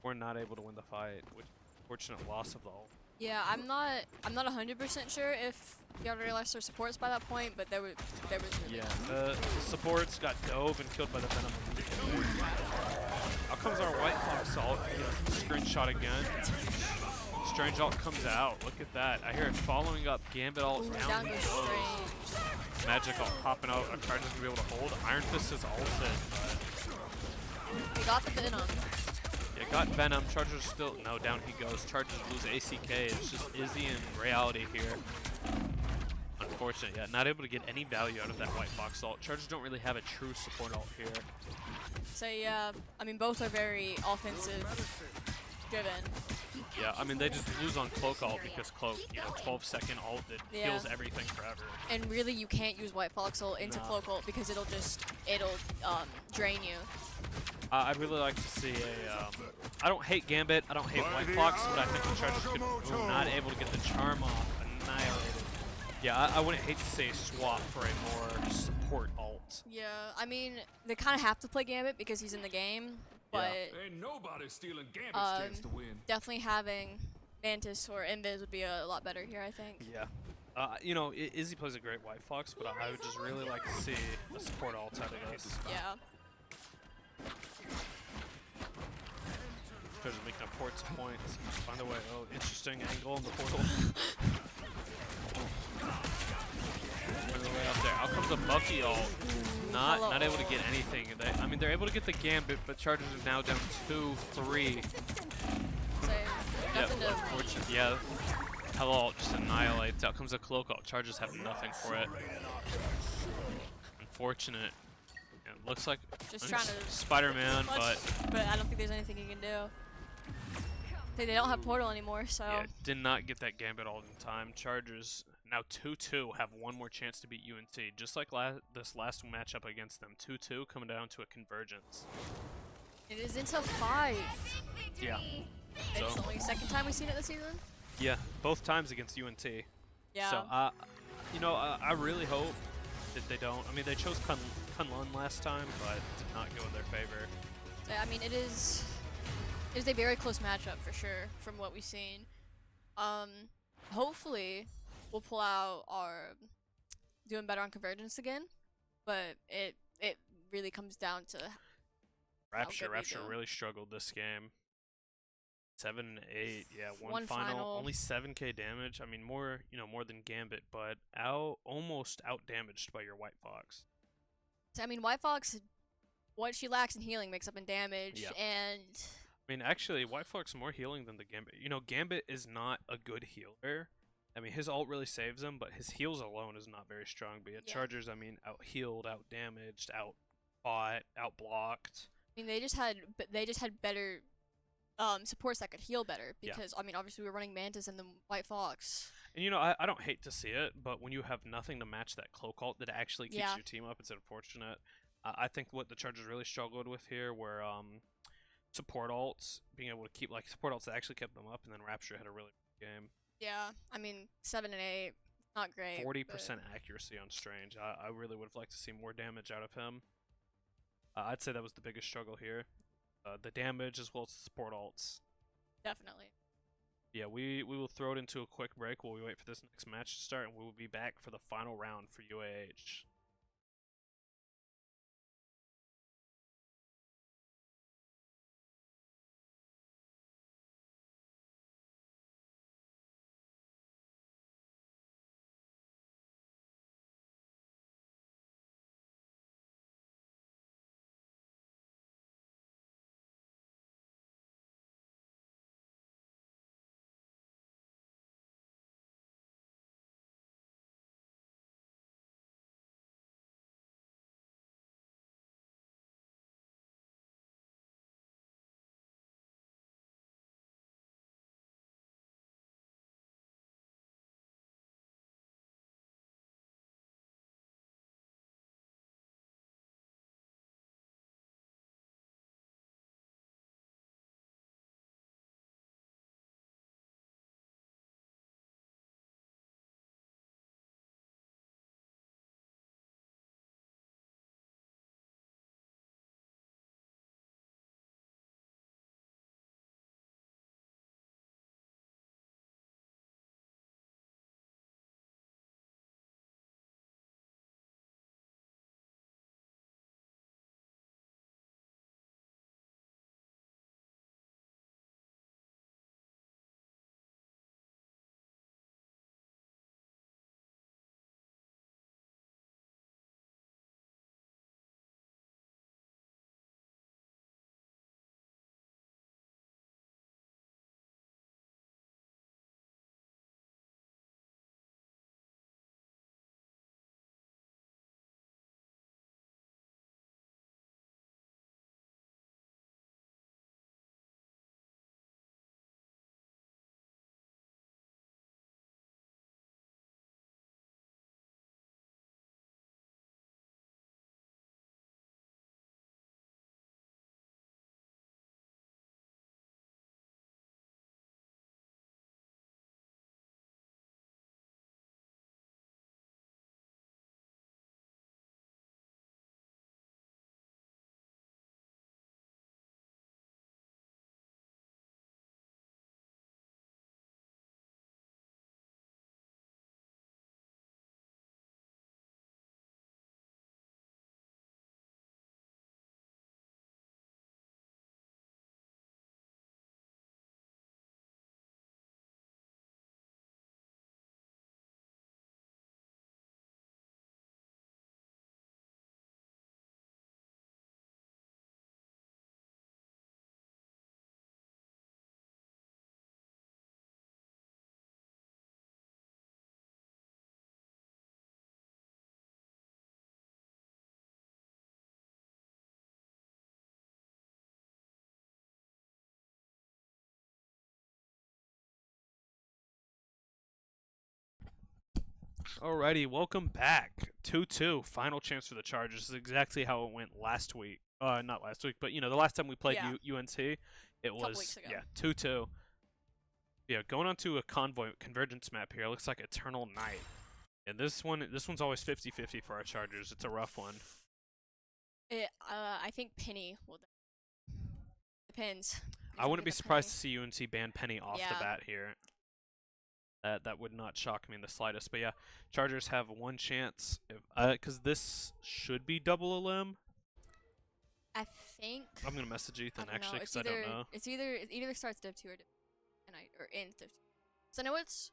we're not able to win the fight, which fortunate loss of the ult. Yeah, I'm not 100% sure if y'all realized their supports by that point, but there was really Yeah, the supports got dove and killed by the Venom. Out comes our White Fox ult. Screenshot again. Strange ult comes out. Look at that. I hear it following up. Gambit ult Ooh, down down he goes goes. Strange. Magic ult popping out. Our Charger's gonna be able to hold. Iron Fist is ulted, He got the Venom. but yeah, got Venom. Charger's still no down he goes. Chargers lose ACK. It's just Izzy and Reality here. Unfortunate, yeah, not able to get any value out of that White Fox ult. Chargers don't really have a true support ult here. So yeah, I mean both are very offensive driven. Yeah, I mean they just lose on Cloak ult because Cloak, 12-second ult that Yeah. heals everything forever. And really you can't use White Fox ult into Nah. Cloak ult because it'll drain you. I'd really like to see a. I don't hate Gambit. I don't hate White Fox, but I think the Chargers could. Ooh, not able to get the charm off. Annihilated. Yeah, I wouldn't hate to see a swap for a more support ult. Yeah, I mean they kind of have to play Gambit because he's in the game, but Ain't nobody stealing Gambit's Um, chance to win. definitely having Mantis or Invis would be a lot better here, I think. Yeah. Izzy plays a great White Fox, but I would just really like to see a support ult out of this. Yeah. Chargers making up ports points. Find a way. Oh, interesting angle on the portal. Find the way out there. Out comes a Bucky ult. Not able to get anything. They're able to get the Gambit, but Chargers are now down 2-3. So Yeah, nothing to. unfortunate. Yeah. Hello ult just annihilates. Out comes a Cloak ult. Chargers have nothing for it. Unfortunate. Yeah, looks like Just trying to Spider-Man, clutch, but I don't think there's anything he can do. They don't have portal anymore, so yeah, did not get that Gambit ult in time. Chargers now 2-2 have one more chance to beat UNT, just like this last matchup against them. 2-2 coming down to a convergence. it is into 5. Yeah. It's So only second time we've seen it this season. yeah, both times against UNT. Yeah. So I really hope that they don't. I mean, they chose Kunlun last time, but did not go in their favor. So, I mean, it is a very close matchup for sure from what we've seen. Hopefully we'll pull out our doing better on convergence again, but it really comes down to Rapture good we do. really struggled this game. 7 and 8, yeah, one One final. only 7k damage. I mean, more than Gambit, but almost out damaged by your White Fox. So, I mean, White Fox, what she lacks in healing makes up in damage, Yeah. and I mean, actually, White Fox more healing than the Gambit. Gambit is not a good healer, I mean, his ult really saves him, but his heals alone is not very strong. But yeah, Yeah. Chargers, I mean, out healed, out damaged, out fought, out blocked. I mean, they just had better supports that could heal better Yeah. because I mean, obviously we were running Mantis and the White Fox. And you know, I don't hate to see it, but when you have nothing to match that cloak ult that actually keeps Yeah. your team up, it's unfortunate. I think what the Chargers really struggled with here were support ults, being able to keep like support ults that actually kept them up, and then Rapture had a really good game. Yeah, I mean 7 and 8, not great. 40% accuracy on Strange. I really would have liked to see more damage out of him. I'd say that was the biggest struggle here. The damage as well as the support ults. Definitely. Yeah, we will throw it into a quick break while we wait for this next match to start, and we will be back for the final round for UAH. Alrighty, welcome back. 2-2, final chance for the Chargers. This is exactly how it went last week. Not last week, but you know, the last time we played Yeah. UNT, it was weeks ago. 2-2. Yeah, going on to a convoy convergence map here. It looks like Eternal Night. And this one's always 50-50 for our Chargers. It's a rough one. I think Penny will. Depends. I wouldn't be surprised to see UNT ban Penny off the Yeah. bat here. That would not shock me in the slightest. But yeah, Chargers have one chance because this should be double a limb. I think. I'm gonna message Ethan I don't actually know. It's because I don't either know. it's either starts Div 2 or ends Div 2. So I know it's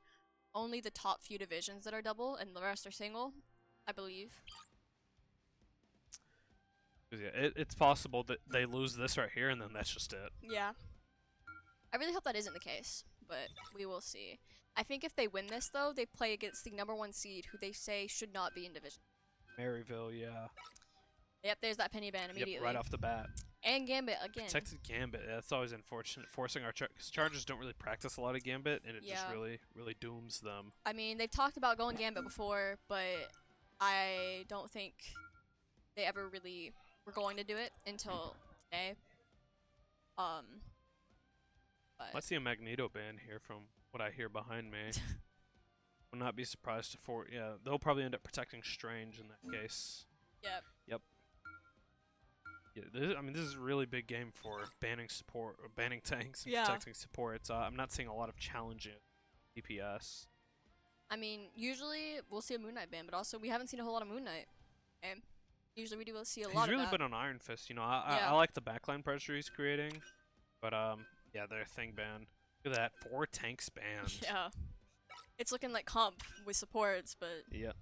only the top few divisions that are double, and the rest are single, I believe. 'Cause yeah, it's possible that they lose this right here, and then that's just it. Yeah. I really hope that isn't the case, but we will see. I think if they win this though, they play against the #1 seed, who they say should not be in division. Maryville, yeah. Yep, there's that penny ban immediately. Yep, right off the bat. And Gambit again. Protected Gambit. That's always unfortunate. Forcing our because Chargers don't really practice a lot of Gambit, and it just Yeah. really dooms them. I mean, they've talked about going Gambit before, but I don't think they ever really were going to do it until today. But I see a Magneto ban here from what I hear behind me. Will not be surprised if they'll probably end up protecting Strange in that case. Yep. Yep. Yeah, this is a really big game for banning support, or banning tanks and Yeah. protecting supports. I'm not seeing a lot of challenging DPS. I mean, usually we'll see a Moon Knight ban, but also we haven't seen a whole lot of Moon Knight. Okay. Usually we do see a lot He's really of that. been on Iron Fist. You know, I Yeah. like the backline pressure he's creating, but yeah, their thing ban. Look at that, 4 tanks banned. Yeah. It's looking like comp with supports, but Yeah.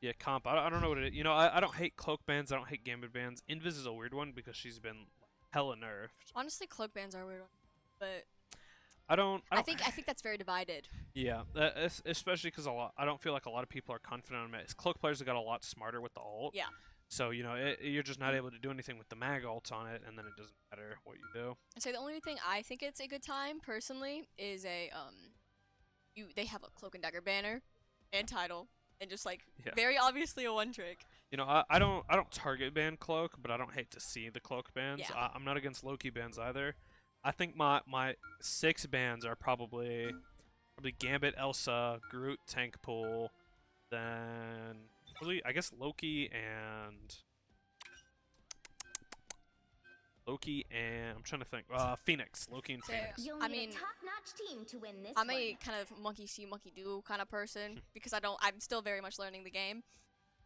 Yeah, comp. I don't know what it is. You know, I don't hate cloak bans. I don't hate gambit bans. Invis is a weird one because she's been hella nerfed. honestly, cloak bans are a weird. But I don't. I think that's very divided. Yeah, especially because I don't feel like a lot of people are confident on it. Cloak players have got a lot smarter with the ult. Yeah. So you know, you're just not able to do anything with the mag ult on it, and then it doesn't matter what you do. I'd say the only thing I think it's a good time personally is they have a cloak and dagger banner and title and just like Yeah. very obviously a one trick. You know, I don't target ban cloak, but I don't hate to see the cloak bans. Yeah. I'm not against Loki bans either. I think my 6 bans are probably Gambit, Elsa, Groot, tank pool, then probably I guess Loki and I'm trying to think. Phoenix, Loki and So, Phoenix. You'll I need mean, a top-notch team to win this I'm one. a kind of monkey see, monkey do kind of person because I'm still very much learning the game.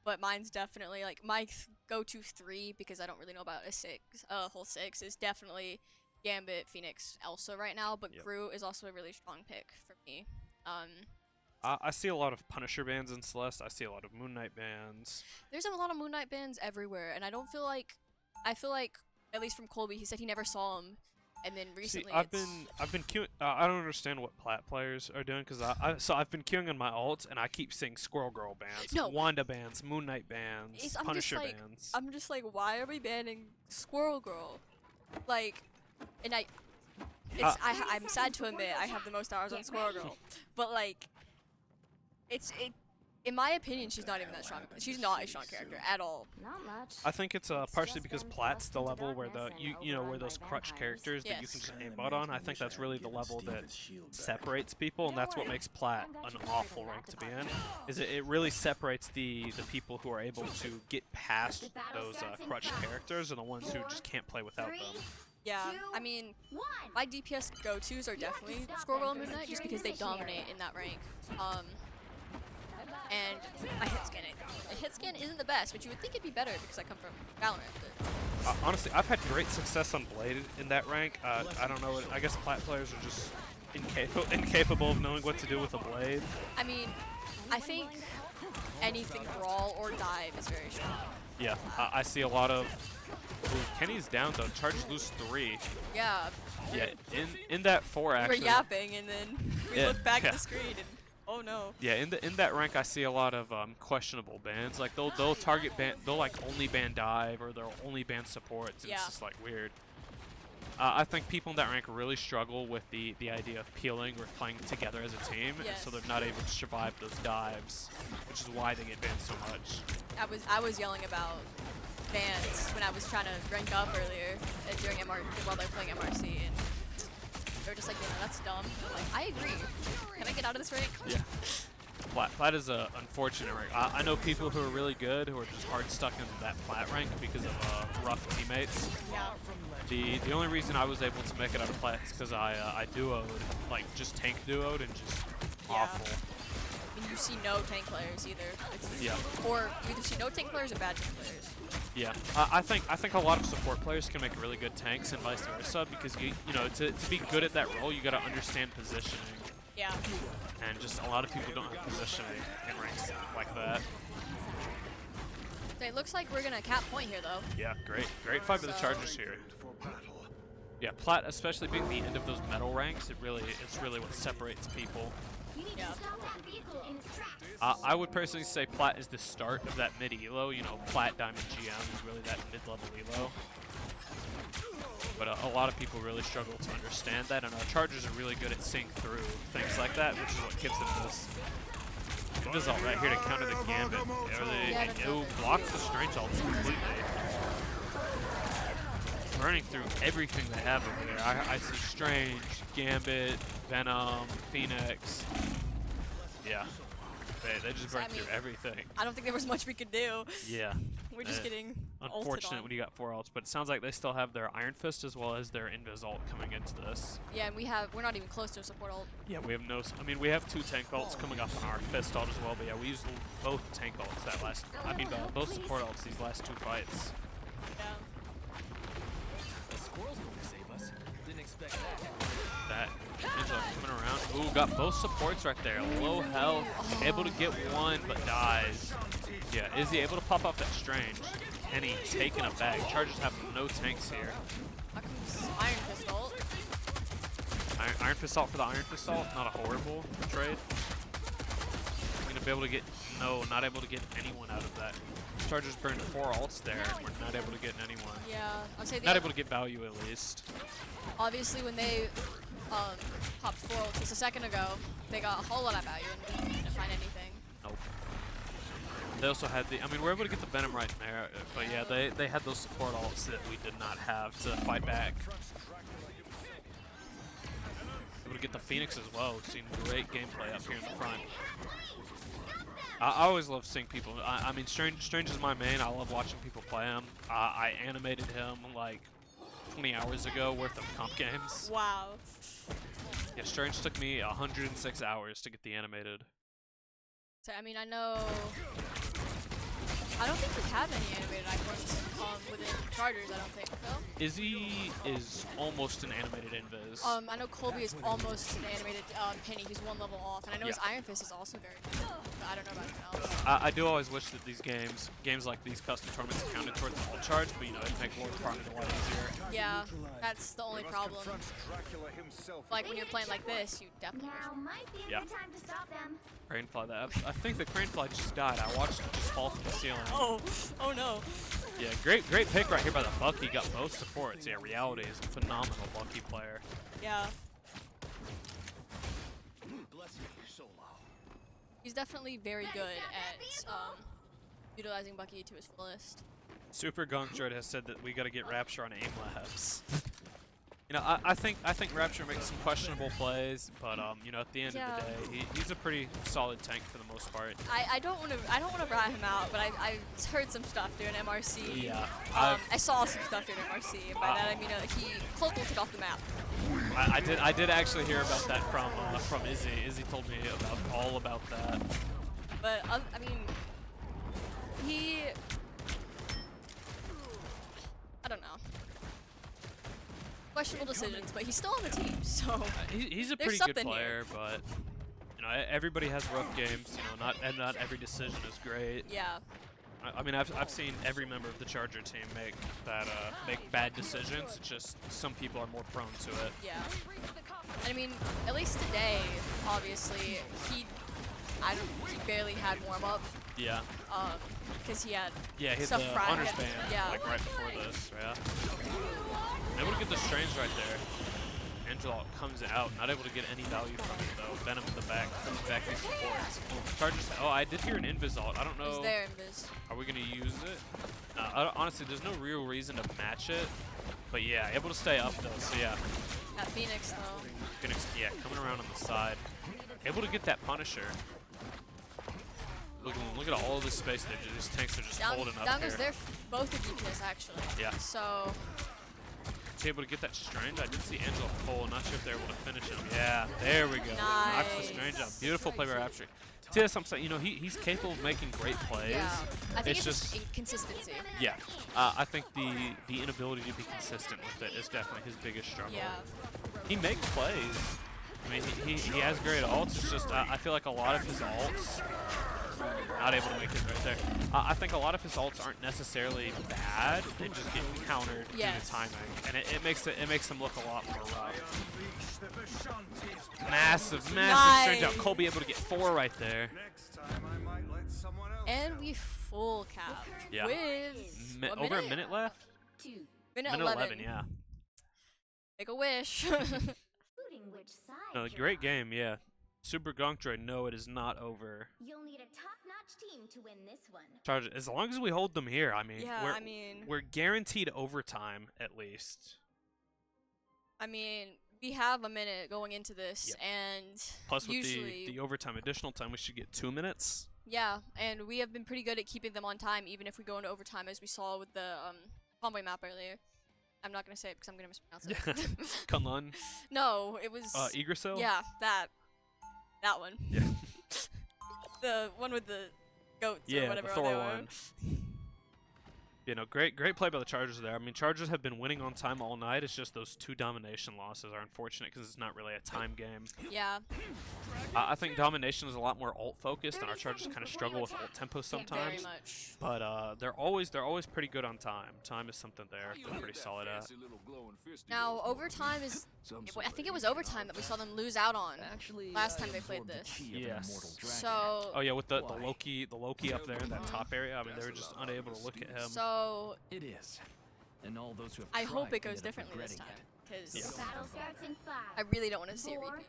But mine's definitely like my go-to 3 because I don't really know about a whole 6 is definitely Gambit, Phoenix, Elsa right now. But Yep. Groot is also a really strong pick for me. I see a lot of Punisher bans in Celeste. I see a lot of Moon Knight bans. There's a lot of Moon Knight bans everywhere, and I feel like at least from Colby, he said he never saw him, and then recently See, I've been queuing. I don't understand what plat players are doing because I've been queuing on my ult and I keep seeing Squirrel Girl bans, No. Wanda bans, Moon Knight bans, I'm just Punisher like- bans. I'm just like, why are we banning Squirrel Girl? Like, and I'm sad to admit I have the most hours on Squirrel Girl, but like, in my opinion, she's not even that strong. She's not a strong character at all. Not much. I think it's partially just because them Plat's the thrust into level where darkness and where overrun those by crutch vampires. characters that you Yes. can just Kinda aimbot on. makes I me think wish I that's could really the give level that Steven's shield back. separates people, and Don't that's what worry, makes Plat I've got an you covered awful in rank that to be in. department. Is it really separates the people who are able to get past The battle those starts in crutch 5, characters and the ones who 4, just can't play without 3, them. Yeah, 2, I mean, 1. my DPS go-tos are You have to definitely stop Squirrel Girl them and from Moon Knight just securing because they the mission dominate area. in that rank. And I hit scan it. The hit scan isn't the best, but you would think it'd be better because I come from Valorant. But Honestly, I've had great success on Blade in that rank. I don't know. I guess Plat players are just incapable of knowing what to do with a Blade. I mean, I think anything brawl or dive is very strong. Yeah, I see a lot of. Ooh, Kenny's down though. Charges lose 3. Yeah, Yeah, in that 4 we were actually. yapping and then we Yeah, look back yeah. at the screen and oh no. Yeah, in that rank I see a lot of questionable bans. Like they'll target ban, they'll like only ban dive or they'll only ban supports. And Yeah. It's just like weird. I think people in that rank really struggle with the idea of peeling or playing together as a team, and so Yes. they're not able to survive those dives, which is why they get banned so much. I was yelling about bans when I was trying to rank up earlier during while they're playing MRC, and they were just like, that's dumb. I'm like, I agree. Can I get out of this rank? Yeah. Plat is a unfortunate rank. I know people who are really good who are just hard stuck in that Plat rank because of rough teammates. Yeah. The only reason I was able to make it out of Plat is because I duoed, like just tank duoed and just Yeah. awful. I mean, you see no tank players either. It's, Yeah. Or you either see no tank players or bad tank players. Yeah, I think a lot of support players can make really good tanks and vice versa because you know to be good at that role you got to understand positioning, Yeah. and just a lot of people don't have positioning in ranks like that. It looks like we're gonna cap point here though. Yeah, great fight by the Chargers here. For battle. Yeah, Plat, especially being the end of those metal ranks, it's really what separates people. You need Yeah. to stop that vehicle in its tracks. I would personally say Plat is the start of that mid elo. You know, Plat, Diamond, GM is really that mid-level elo. But a lot of people really struggle to understand that, and our Chargers are really good at seeing through things like that, which is what gives them this. It is all right here to counter the Gambit. It blocks the Strange ults completely. Burning through everything they have over there. I see Strange, Gambit, Venom, Phoenix. Yeah. They just burn through everything. I don't think there was much we could do. Yeah. We're just getting unfortunate when you got 4 ults, but it sounds like they still have their Iron Fist as well as their Invis ult coming into this. Yeah, and we're not even close to a support ult. Yeah, we have no. I mean, we have 2 tank ults coming up on our Fist ult as well, but yeah, we used both tank ults that last. I mean, both support ults these last 2 fights. Yeah. The squirrel's going to save us. Didn't expect that. That ends up coming around. Ooh, got both supports right there. Low health, able to get one, but dies. Yeah, is he able to pop off that Strange? And he's taking a bag. Chargers have no tanks here. How comes Iron Fist ult? Iron Fist ult for the Iron Fist ult, not a horrible trade. I'm gonna be able to get, no, not able to get anyone out of that. Chargers burned 4 ults there, and we're not able to get anyone. Yeah, I'd say Not able to get value at least. obviously when they popped 4 ults just a second ago, they got a whole lot of value and didn't find anything. Nope. They also had the, I mean, we're able to get the Venom right there, but yeah, they had those support ults that we did not have to fight back. Able to get the Phoenix as well. We've seen great gameplay up here in the front. I always love seeing people. I mean, Strange is my main. I love watching people play him. I animated him like 20 hours ago worth of comp games. Wow. Yeah, Strange took me 106 hours to get the animated. So, I mean, I don't think we have any animated icons within Chargers, I don't think, though. Izzy is almost an animated invis. I know Colby is almost an animated Penny. He's 1 level off, and I know his Iron Fist is also very good, but I don't know about anything else. I do always wish that these games like these custom tournaments counted towards the whole charge, but you know, it'd make Lord Farming a lot easier. Yeah, that's the only problem. Like when you're playing like this, you definitely Now might be a good time to stop them. Cranefly, I think the Cranefly just died. I watched it just fall from the ceiling. Oh no. Yeah, great pick right here by the Bucky. Got both supports. Yeah, Reality is a phenomenal Bucky player. Yeah. Bless me, Solo. He's definitely very good at utilizing Bucky to his fullest. Super Gongshard has said that we got to get Rapture on aim labs. You know, I think Rapture makes some questionable plays, but you know, at the end of the day, he's a pretty solid tank for the most part. I don't want to rat him out, but I heard some stuff during MRC. Yeah. I saw some stuff during MRC, and by that I mean he Cloak ulted off the map. I did actually hear about that from Izzy. Izzy told me all about that. But I mean, I don't know. Questionable decisions, but he's still on the team, so he's a pretty good player, but you know, everybody has rough games. You know, not every decision is great. Yeah. I mean, I've seen every member of the Charger team make bad decisions. It's just some people are more prone to it. Yeah. I mean, at least today, obviously, he barely had warm up. Yeah. Because he had he hit stuff the honors band like right before Yeah. this. Yeah. Able to get the Strange right there. Angela comes out, not able to get any value from it though. Venom in the back these supports. Chargers. Oh, I did hear an Invis ult. I don't know. Is there Invis? Are we gonna use it? Honestly, there's no real reason to match it. But yeah, able to stay up though. So yeah. At Phoenix though. Phoenix, yeah, coming around on the side. Able to get that Punisher. Look at all of this space there. These tanks are just holding up down here. goes their both of weakness actually. Yeah. So. Able to get that Strange. I did see Angela pull. Not sure if they're able to finish him. Yeah, there we go. Nice. Knocks the Strange out. Beautiful play by Rapture. See, that's what I'm saying. You know, he's capable of making great plays. Yeah. I think it's just inconsistency. Yeah. I think the inability to be consistent with it is definitely his biggest struggle. Yeah. He makes plays. I mean, he has great ults. It's just I feel like a lot of his ults, not able to make it right there. I think a lot of his ults aren't necessarily bad. They just get countered due to timing, and it makes them look a lot more rough. Massive strange out. Colby able to get 4 right there. Next time I might let someone else And help. we full cap Yeah. with Over a minute left. minute Minute 11, yeah. Make a wish. Including which side. No, you're great on. game, yeah. Super Gunk Droid, no, it is not over. You'll need a top-notch team to win this one. Charge, as long as we hold them here, I mean, Yeah, I mean, we're guaranteed overtime at least. we have a minute going into this, Yep. and Plus, with usually, the overtime additional time, we should get 2 minutes. yeah, and we have been pretty good at keeping them on time, even if we go into overtime, as we saw with the convoy map earlier. I'm not gonna say it because I'm gonna mispronounce it. Kunlun, No, it was. Yggdrasil? Yeah, that one. Yeah. The one with the goats or Yeah, whatever. the they Thor were. one. You know, great play by the Chargers there. I mean, Chargers have been winning on time all night. It's just those 2 domination losses are unfortunate because it's not really a time game. Yeah. I think domination is a lot more ult focused, and our 30 Chargers seconds kind of before struggle you with ult attack. tempo Very sometimes. much. But they're always pretty good on time. Time is something they're pretty solid at. Now overtime is. I think it was overtime that we saw them lose out on. Actually, Last time I they played absorbed the this. chi of an Yes. immortal dragon. So. Oh yeah, with the Why? Loki up there in that top area. I mean, they were just unable to look at him. So It is. And all those who have I hope tried it goes ended up differently this regretting time, it. because Yeah. Battle starts in 5. I really don't want to see a 4, repeat.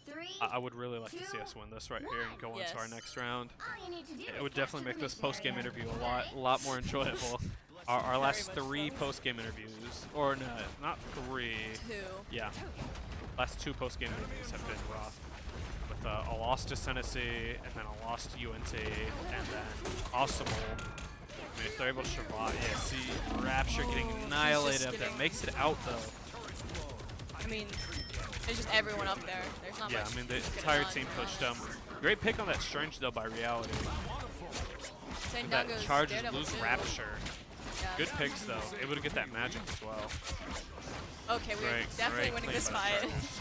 3. I would really like to see us win this right here and go on to our Yes. next round. All you need to do It is would capture definitely the make this mission post-game area. interview a lot more enjoyable. Our last much 3 so. post-game interviews, or no, not 3. 2. Yeah, last 2 post-game interviews have been rough. With a loss to Tennessee, and then a loss to UNT, and then Awesome. I mean, if they're able to survive, yeah, see Rapture getting Oh, he's annihilated just up there. getting- Makes it out though. I mean, there's just everyone up there. There's not Yeah, much. I mean, the you could've entire done. team pushed them. Great pick on that Strange though by Reality. Same That Dungo's Chargers Daredevil lose too. Rapture. Yeah. Good picks though. Able to get that magic as well. Okay, we're Great, definitely great winning play this by the fight. Chargers.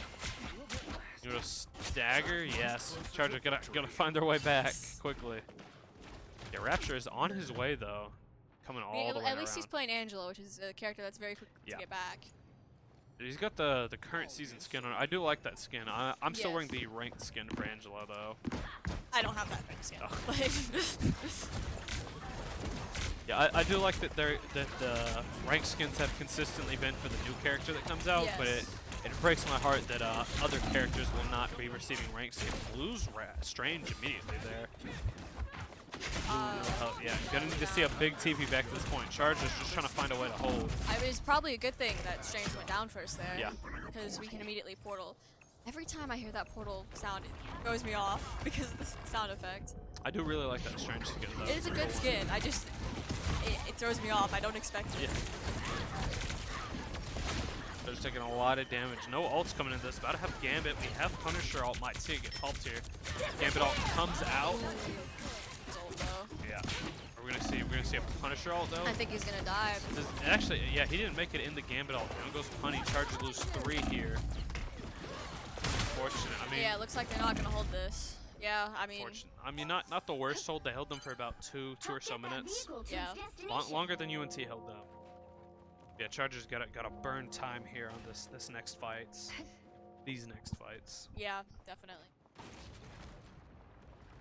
You know, stagger, yes. Chargers gotta find their way back quickly. Yeah, Rapture is on his way though, coming all the way At least he's around. playing Angela, which is a character that's very quick Yeah. to get back. He's got the current season skin on. I do like that skin. I'm still Yes. wearing the ranked skin for Angela though. I don't have that fix yet. Oh. But Yeah, I do like that the ranked skins have consistently been for the new character that comes out, but Yes. it breaks my heart that other characters will not be receiving ranked skins. Lose Strange immediately there. Yeah, gonna need to see a big TP back at this point. Chargers just trying to find a way to hold. I mean, it's probably a good thing that Strange went down first there. Yeah. Because we can immediately portal. Every time I hear that portal sound, it throws me off because of the sound effect. I do really like that Strange skin though. It is a good skin. I just, it throws me off. I don't expect it. Yeah. They're just taking a lot of damage. No ults coming into this. About to have Gambit. We have Punisher ult. Might see it get pulped here. Gambit ult comes out. His ult, though. Yeah. We're gonna see a Punisher ult though. I think he's gonna die. Actually, yeah, he didn't make it in the Gambit ult. Down goes Punny. Chargers lose 3 here. Unfortunate. I mean, Yeah, it looks like they're not gonna hold this. Yeah, I mean, unfortunate. I mean, not the worst hold. They held them for about two or so minutes. Yeah. Longer than UNT held them. Yeah, Chargers gotta burn time here on this next fights. These next fights. yeah, definitely.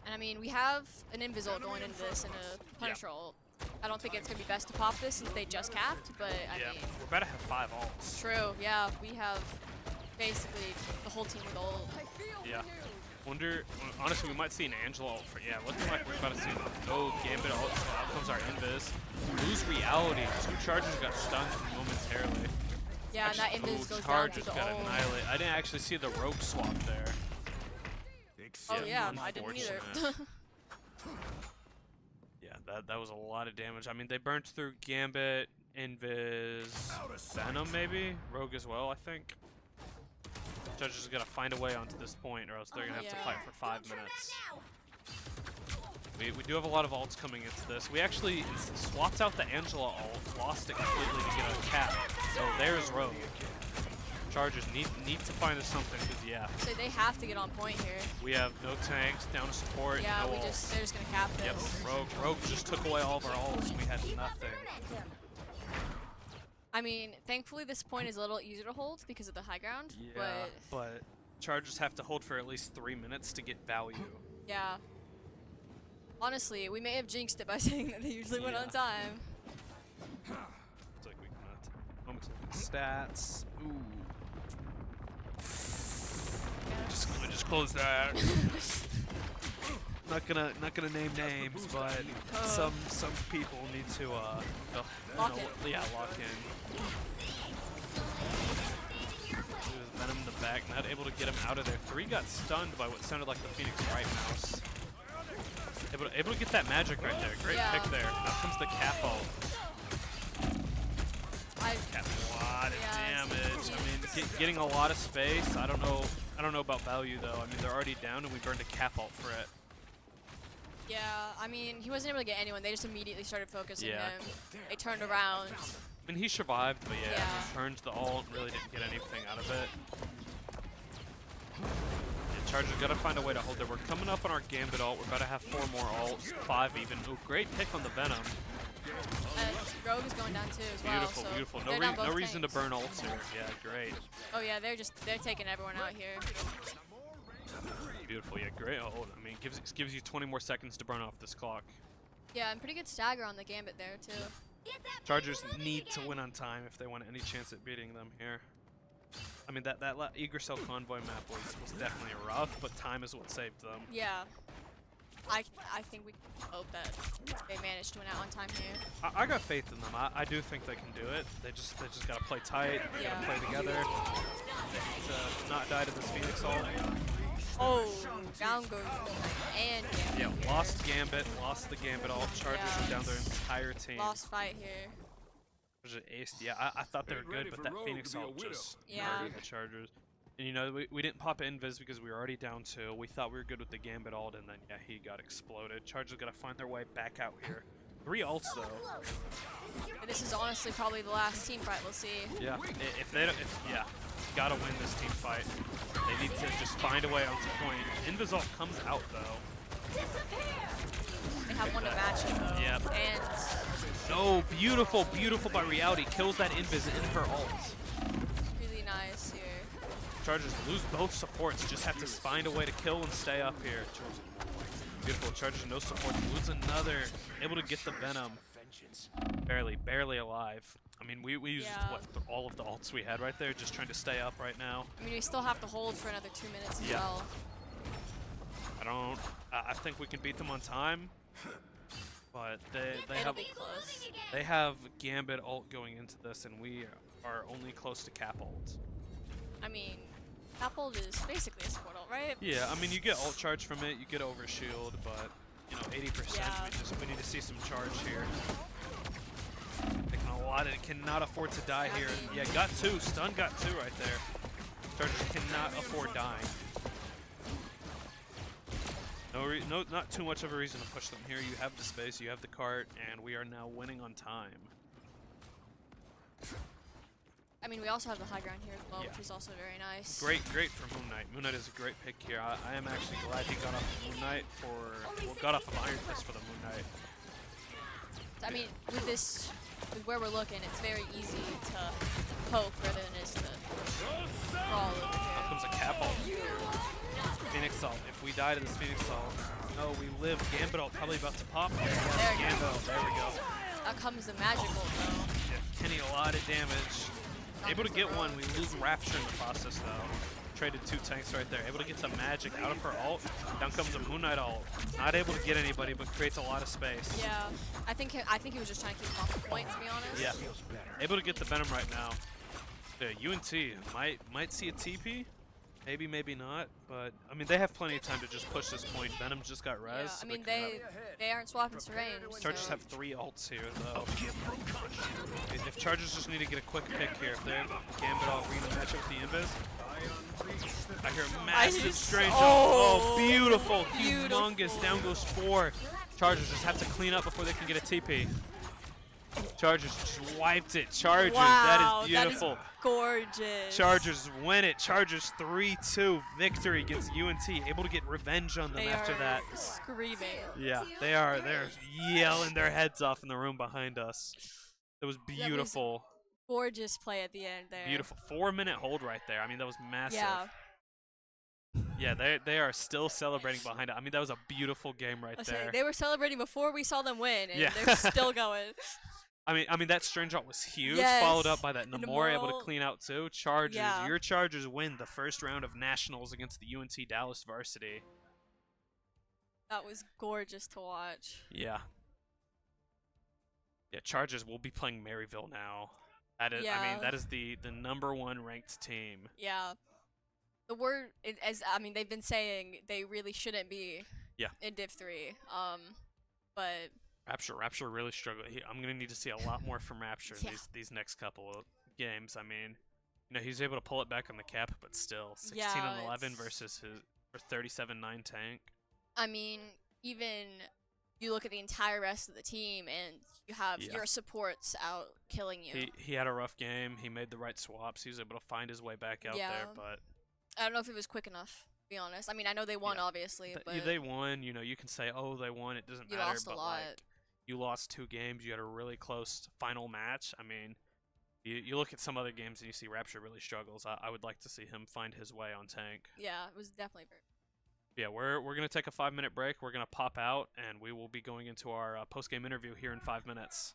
And I mean, we have an Invis going into this and a Punisher ult. I don't think it's gonna be best to pop this since they just capped, but I Yeah, mean, we're about to have 5 ults. true. Yeah, we have basically the whole team with ult. Yeah. Wonder, honestly, we might see an Angela ult for, yeah, looking like we're about to see no Gambit ult, so out comes our Invis. Lose Reality. 2 Chargers got stunned momentarily. Yeah, and that Actually, Invis goes down Chargers to the got ult. annihilated. I didn't actually see the rogue swap there. Oh yeah, I didn't either. Unfortunate. Yeah, that was a lot of damage. I mean, they burnt through Gambit, Invis, Venom maybe? Rogue as well, I think. Judges gotta find a way onto this point or else they're gonna have to Yeah. fight for 5 minutes. We do have a lot of ults coming into this. We actually swapped out the Angela ult, lost it completely to get a cap. So there's Rogue. Chargers need to find us something, because yeah, So they have to get on point here. we have no tanks, down to support, Yeah, no they're ults. just gonna cap Yep, this. Rogue just took away all of our ults. We had nothing. I mean, thankfully this point is a little easier to hold because of the high ground. Yeah, but Chargers have to hold for at least 3 minutes to get value. Yeah. Honestly, we may have jinxed it by saying that they usually went on Yeah. time. It's like we cannot. Moments of stats. Ooh. Just close that. not gonna name names, but some people need to Lock in. Yeah, lock in. Venom in the back, not able to get him out of there. 3 got stunned by what sounded like the Phoenix right mouse. Able to get that magic right there. Great Yeah. pick there. Now comes the cap ult. Cap a lot of Yeah, damage. I mean, getting a lot of space. I don't know about value though. I mean, they're already down, and we burned a cap ult for it. Yeah, I mean, he wasn't able to get anyone. They just immediately started focusing Yeah. him. They turned around. I mean, he survived, but yeah, Yeah. he turned the ult, really didn't get anything out of it. And Chargers gotta find a way to hold it. We're coming up on our Gambit ult. We're about to have 4 more ults, 5 even. Ooh, great pick on the Venom. Rogue is going down too as well. Beautiful, so beautiful. they're down No both reason to tanks. burn ults here. Yeah, great. Oh yeah, they're taking everyone out here. Beautiful, yeah, great hold. I mean, gives you 20 more seconds to burn off this clock. Yeah, and pretty good stagger on the Gambit there too. Chargers need to win on time if they want any chance at beating them here. I mean, that Yggdrasil convoy map was definitely rough, but time is what saved them. Yeah. I think we can hope that they manage to win out on time here. I got faith in them. I do think they can do it. They just gotta play tight. They gotta play together. To not die to this Phoenix ult. Oh, down goes and Gambit. Yeah, lost Gambit, lost the Gambit ult. Chargers Yeah. are down their entire team. Lost fight here. Chargers are aced. Yeah, I thought they were Get ready good, but for that Rogue Phoenix to be a ult widow. just Yeah. murdered the Chargers. And you know, we didn't pop Invis because we were already down 2. We thought we were good with the Gambit ult, and then yeah, he got exploded. Chargers gotta find their way back out here. 3 ults though. This is honestly probably the last team fight we'll see. Yeah, if they don't, yeah, gotta win this team fight. They need to just find a way onto point. Invis ult comes out though. They have one to match it though. Yep. And No, beautiful, beautiful by Reality. Kills that Invis in her ult. really nice here. Chargers lose both supports, just have to find a way to kill and stay up here. Beautiful, Chargers no support, lose another, able to get the Venom. Barely alive. I mean, we used Yeah. what, all of the ults we had right there, just trying to stay up right now. I mean, we still have to hold for another 2 minutes as Yeah. well. I think we can beat them on time, but It'll be close. they have Gambit ult going into this, and we are only close to cap ult. I mean, Apple is basically a support ult, right? Yeah, I mean, you get ult charge from it, you get overshield, but you know, 80%. Yeah. We need to see some charge here. Taking a lot, and cannot afford to die here. Yeah, got 2. Stun got 2 right there. Chargers cannot afford dying. Not too much of a reason to push them here. You have the space, you have the cart, and we are now winning on time. I mean, we also have the high ground here as well, Yeah. which is also very nice. Great for Moon Knight. Moon Knight is a great pick here. I am actually glad he got off of Moon Knight got off of Iron Fist for the Moon Knight. I mean, with where we're looking, it's very easy to poke rather than just to crawl over Now here. comes a cap ult. Phoenix ult. If we die to this Phoenix ult, no, we live. Gambit ult probably about to pop. There we Gambit go. ult. There we go. Out comes the magical though. Yeah, Kenny a lot of damage. Able to get one. We lose Rapture in the process though. Traded 2 tanks right there. Able to get some magic out of her ult. Down comes a Moon Knight ult. Not able to get anybody, but creates a lot of space. Yeah, I think he was just trying to keep him off the point, to be honest. Yeah. Able to get the Venom right now. The UNT might see a TP. Maybe, maybe not. But I mean, they have plenty of time to just push this point. Venom just got res. Yeah, so I mean cannot- they aren't swapping terrain. Chargers So have 3 ults here, though. If Chargers just need to get a quick pick here, if they're Gambit ult, we're gonna match up with the Invis. I hear a massive strange ult. Oh, beautiful, humongous. Down goes 4. Chargers just have to clean up before they can get a TP. Chargers just wiped it. Chargers, Wow, that is beautiful. Gorgeous. Chargers win it. Chargers 3-2 victory against UNT. Able to get revenge on them They after are that. screaming. Yeah, they're yelling their heads off in the room behind us. It was beautiful. Gorgeous play at the end there. Beautiful. 4-minute hold right there. I mean, that was massive. Yeah. Yeah, they are still celebrating behind it. I mean, that was a beautiful game right there. They were celebrating before we saw them win, and Yeah. they're still going. I mean that string shot was huge, Yes. followed up by that Namor able to Namor. clean out too. Chargers, Yeah. your Chargers win the first round of Nationals against the UNT Dallas Varsity. That was gorgeous to watch. Yeah. Yeah, Chargers will be playing Maryville now. That is, I Yeah. mean, that is the #1 ranked team. Yeah. The word, they've been saying they really shouldn't be in Div 3. But Rapture really struggled. I'm gonna need to see a lot more from Rapture Yeah. these next couple of games. I mean, he's able to pull it back on the cap, but still, 16 Yeah, and 11 it's- versus his 37-9 tank. I mean, even you look at the entire rest of the team, and you have Yeah. your supports out killing you. He had a rough game. He made the right swaps. He was able to find his way back out there, Yeah. but I don't know if it was quick enough, to be honest. I mean, I know they won, Yeah. obviously, but they won. You can say, oh, they won. It doesn't you matter. lost a But lot. like, you lost 2 games. You had a really close final match. I mean, you look at some other games and you see Rapture really struggles. I would like to see him find his way on tank. Yeah, it was definitely very. Yeah, we're gonna take a 5-minute break. We're gonna pop out, and we will be going into our post-game interview here in 5 minutes.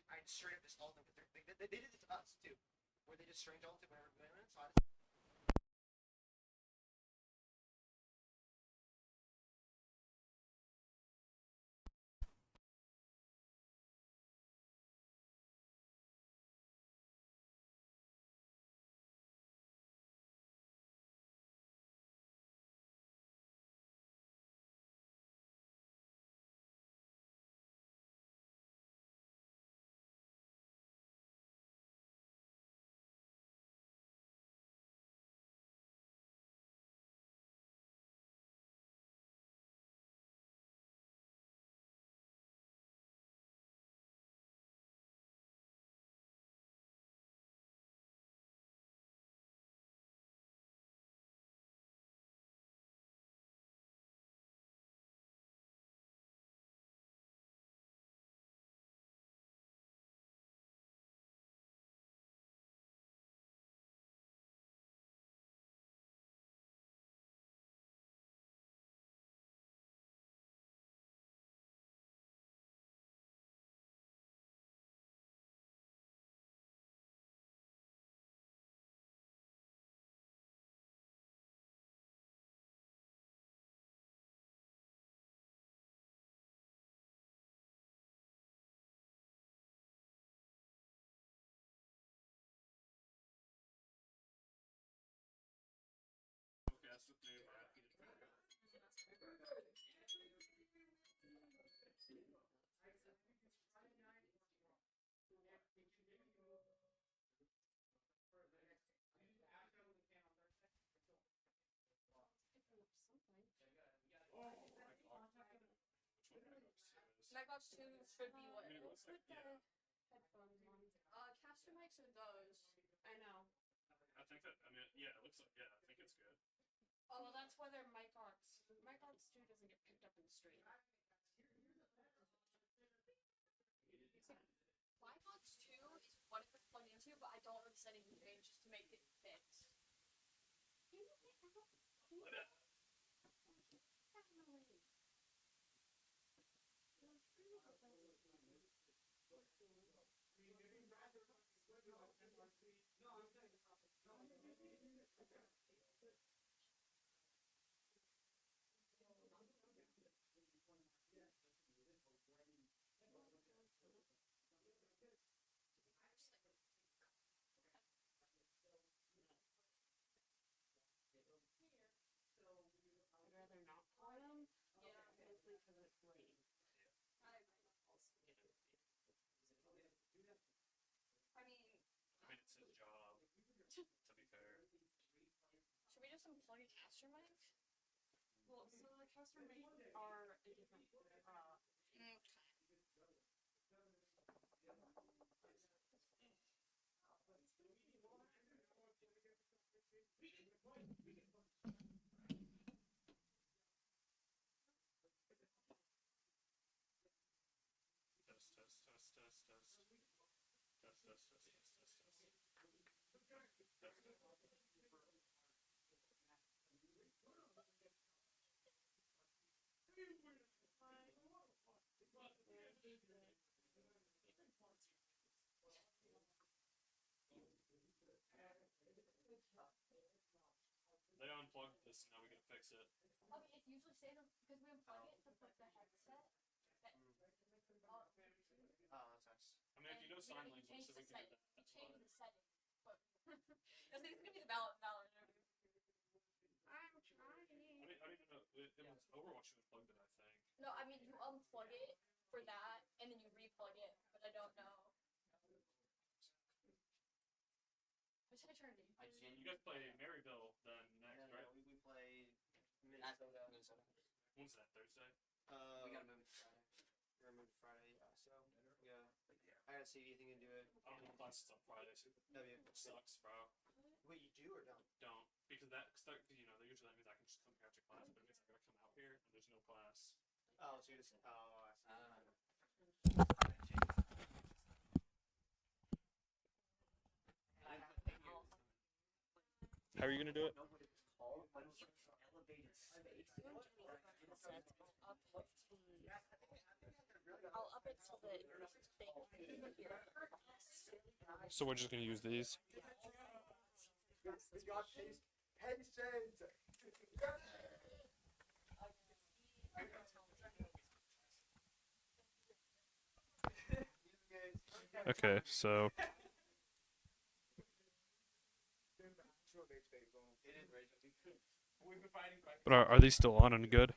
I just straight up just ulted with their thing. They did it to us too, where they just strange ulted whenever we went. So I just Megbox 2 should be what? What's with the headphones ones? Caster mics are those. I know. I think that, I mean, yeah, it looks like, yeah, I think it's good. Oh, well, that's why they're Micox. Micox 2 doesn't get picked up in the stream. Micox 2 is what it was plugged into, but I don't know the setting change just to make it fit. I'd rather not play them. Yeah. Mostly because it's lame. I mean, it's his job, to be fair. should we just unplug a caster mic? Well, so the caster mics are a different. Okay. They unplugged this, and now we gotta fix it. Okay, it's usually stayed because we unplug it to put the headset. oh, that's nice. I mean, if you know sign language, so we can do that. We changed the setting, but I think it's gonna be the Valorant interview. I'm trying. I don't even know. It was Overwatch who unplugged it, I think. No, I mean you unplug it for that, and then you replug it, but I don't know. What's Eternity? You guys play Maryville then next, Yeah, right? we play Minnesota. When's that, Thursday? We gotta move to Friday. We're gonna move to Friday, yeah. So yeah, I gotta see anything to do it. I don't know, classes on Fridays. Which sucks, bro. Wait, you do or don't? Don't. Because usually that means I can just come here after class, but it means I gotta come out here, and there's no class. Oh, so you're just I see. How are you gonna do it? Know what it's called, but it's like elevated space. I'll up it So we're just gonna use these. Okay, so but are these still on and good?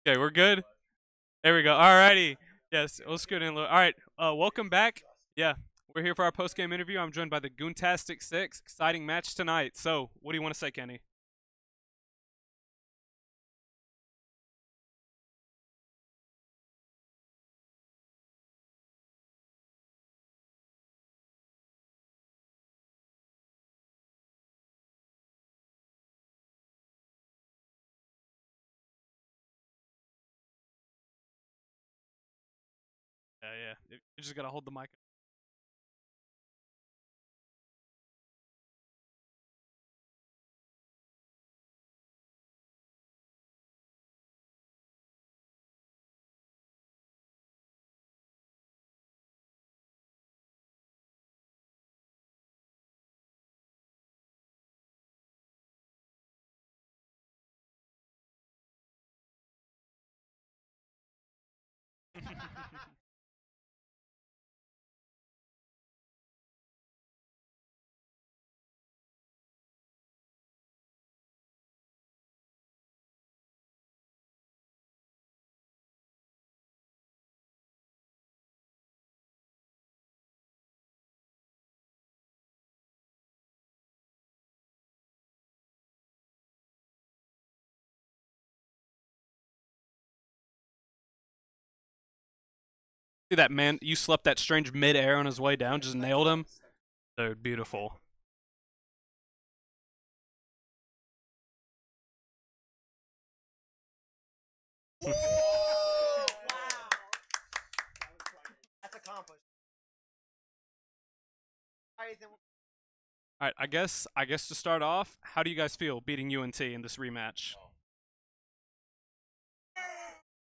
Okay, we're good. There we go. Alrighty. Yes, we'll scoot in a little. All right. Welcome back. Yeah, we're here for our post game interview. I'm joined by the Goontastic Six. Exciting match tonight. So, what do you want to say, Kenny? Yeah, yeah. You just gotta hold the mic. See that man? You slept that strange mid-air on his way down. Just nailed him. Dude, beautiful. That's accomplished. All right, Ethan. All right. I guess to start off, how do you guys feel beating UNT in this rematch? All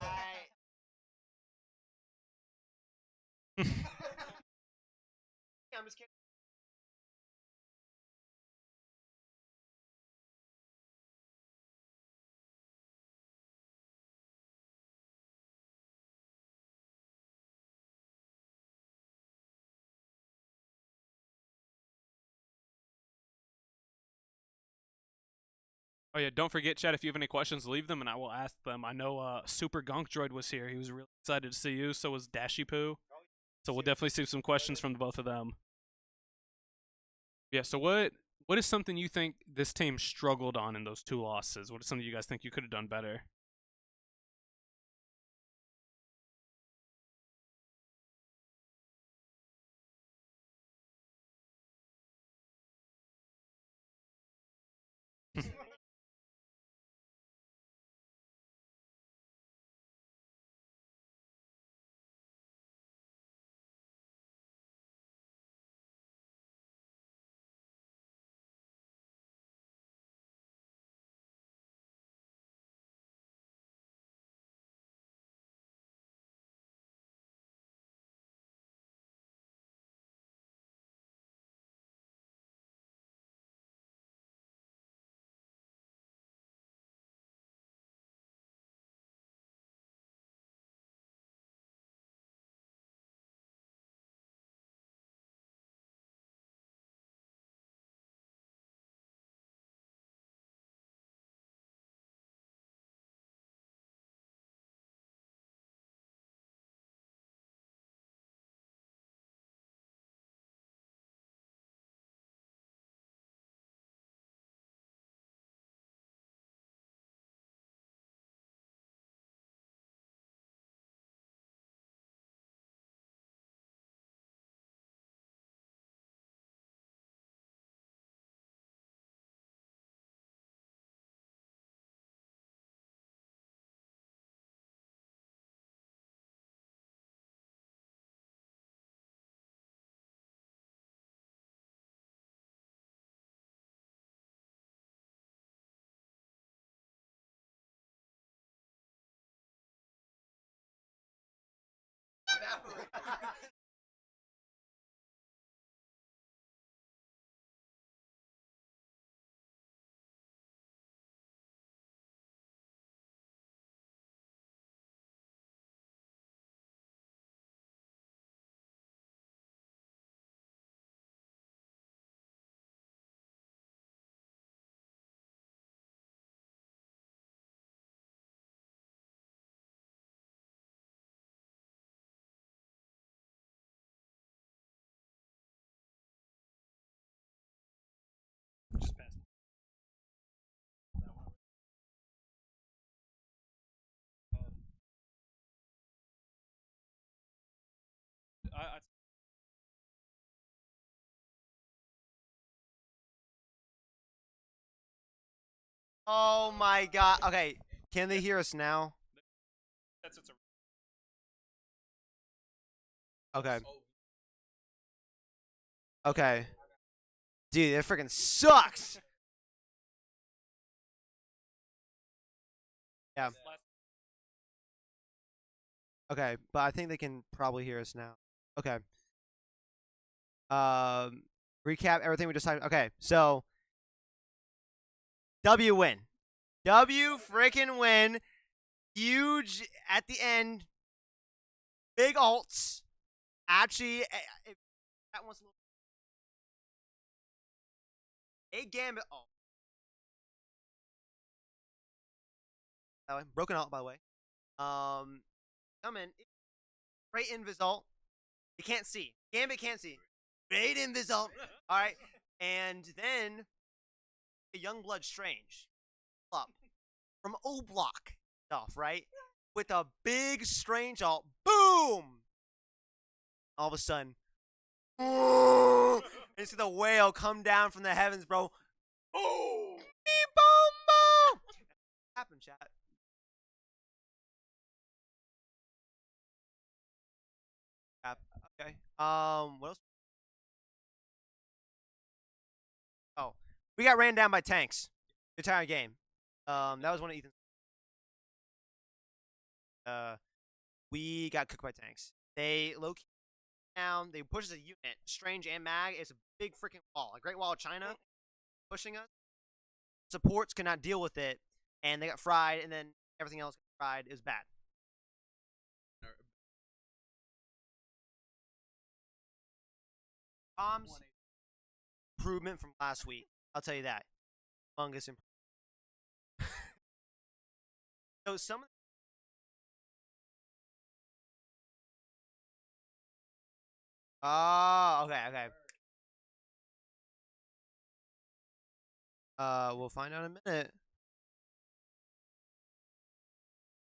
right. I'm just kidding. Oh yeah, don't forget, Chad. If you have any questions, leave them and I will ask them. I know Super Gunk Droid was here. He was really excited to see you. So was Dashy Poo. So we'll definitely see some questions from the both of them. Yeah. So what is something you think this team struggled on in those two losses? What is something you guys think you could have done better? Oh my god. Okay, can they hear us now? That's what's Okay. Okay. Dude, that freaking sucks. Yeah. Okay, but I think they can probably hear us now. Okay. Recap everything we just talked. Okay, so W win. W freaking win. Huge at the end. Big alts. Actually, that one's a little. A gambit. Oh. By the way, broken alt, by the way. Come in. Great invisalt. You can't see. Gambit can't see. Great invisalt. All right. And then a Youngblood Strange up from O Block stuff, right? With a big Strange alt. Boom! All of a sudden, and you see the whale come down from the heavens, bro. Boom! Boom! Happened, chat. Okay. What else? Oh, we got ran down by tanks the entire game. That was one of Ethan's. We got cooked by tanks. They low key down. They push us a unit. Strange and Mag. It's a big freaking wall, a Great Wall of China, pushing us. Supports could not deal with it, and they got fried. And then everything else got fried. It was bad. Bombs improvement from last week. I'll tell you that. Fungus improvement. So some of okay, okay. We'll find out in a minute.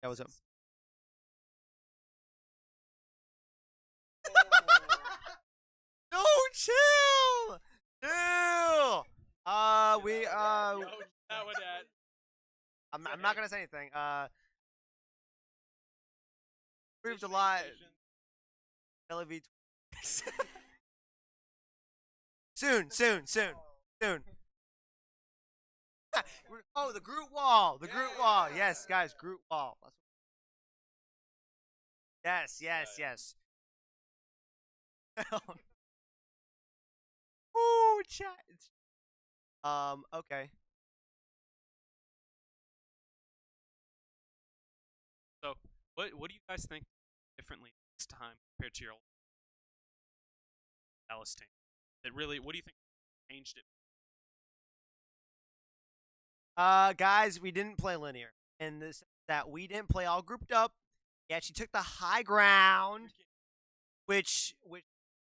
Yeah, what's up? No, chill, chill. I'm not gonna say anything. Proved a lot. LV. Soon. Oh, the Groot wall. The Groot wall. Yes, guys, Groot wall. Yes. Ooh, chat. Okay. So, what do you guys think differently this time compared to your old Dallas team? It really, what do you think changed it? Guys, we didn't play linear in this that we didn't play all grouped up. He actually took the high ground, which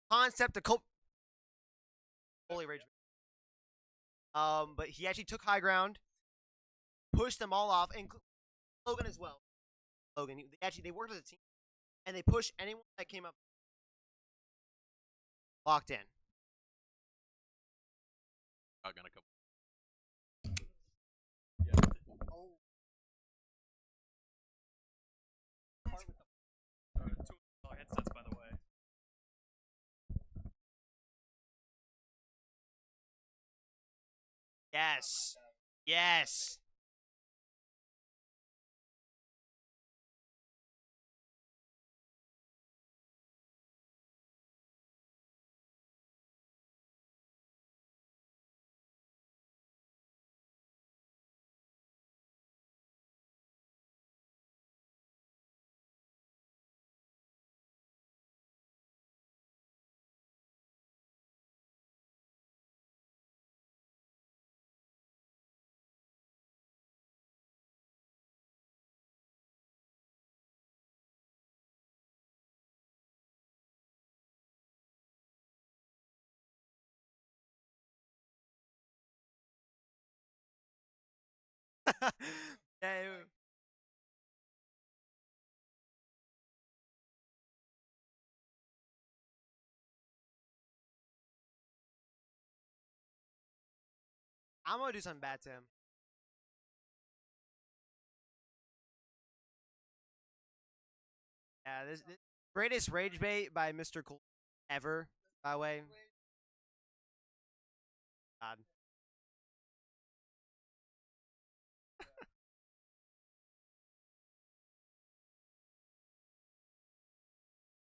concept of holy rage. But he actually took high ground, pushed them all off, and Logan as well. Logan, they worked as a team, and they pushed anyone that came up locked in. Not gonna come. Two headsets, by the way. Yes. Yeah, I'm gonna do something bad to him. Yeah, this greatest rage bait by Mr. Cool ever. By the way, God.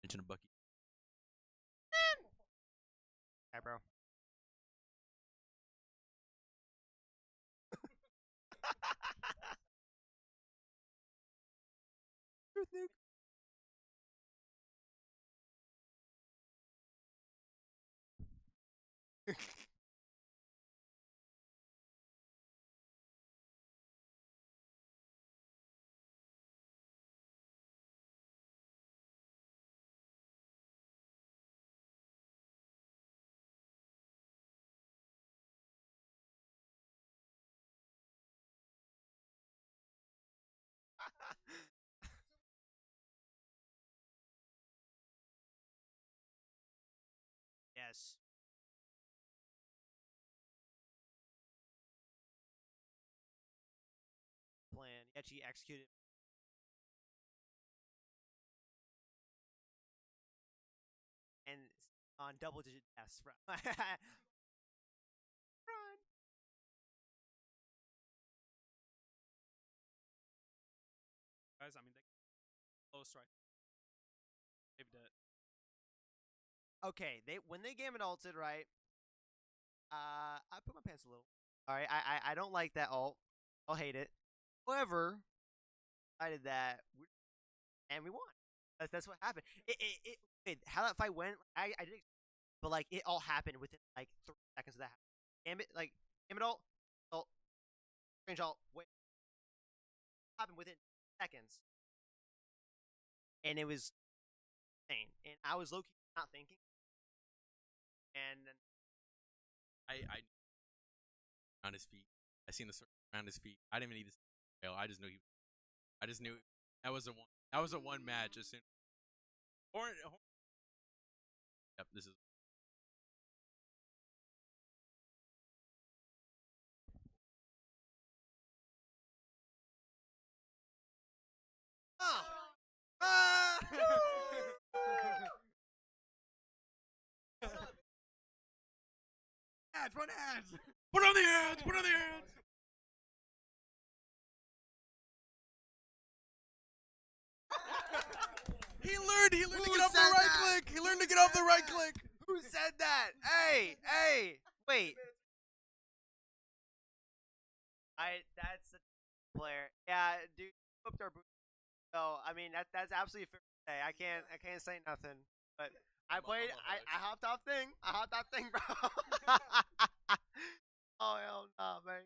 Mention a Bucky. Yeah, bro. Truth nuke. Yes. Plan. He actually executed. And on double digit deaths. Run. Guys, I mean, they close right. Saved it. Okay, when they game it ulted, right? I put my pants a little. All right, I don't like that ult. I'll hate it. However, I did that, and we won. That's what happened. How that fight went, I did, but like it all happened within like 3 seconds of that. Gambit, like Gambit ult, range ult, wait, happened within seconds, and it was insane. And I was low key not thinking, and then I on his feet. I seen the circle around his feet. I didn't even need to fail. I just knew he. I just knew that was a one. That was a one match. As soon. Yep. This is. Ah! Ads, run ads. Put on the ads. Put on the ads. He learned to Who get off the said right that? click. He learned to get off the right click. Who said that? Hey, wait. That's the player. Yeah, dude, whooped our boots. So I mean that's absolutely fair to say. I can't say nothing. But I played. I hopped off thing. I hopped off thing, bro. Oh hell no, man.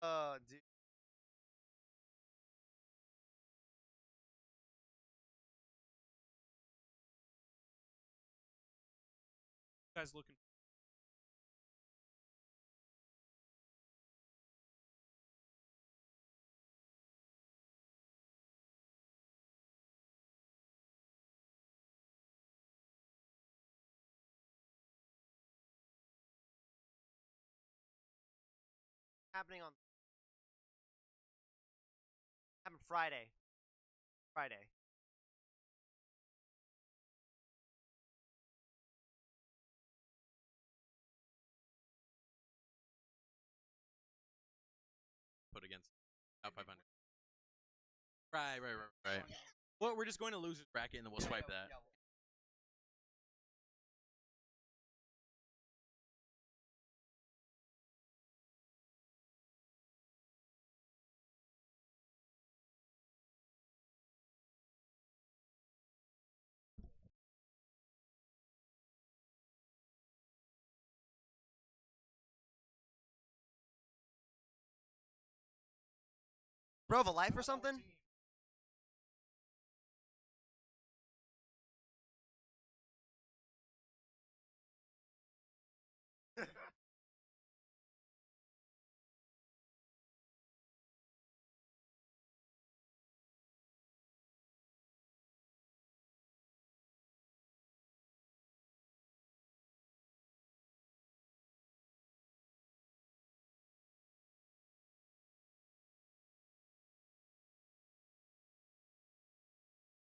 Oh, dude. You guys looking? Happening on happened Friday. Friday. Put against top 500. Right. Well, we're just going to losers bracket and then we'll swipe that. Bro, of a life or something?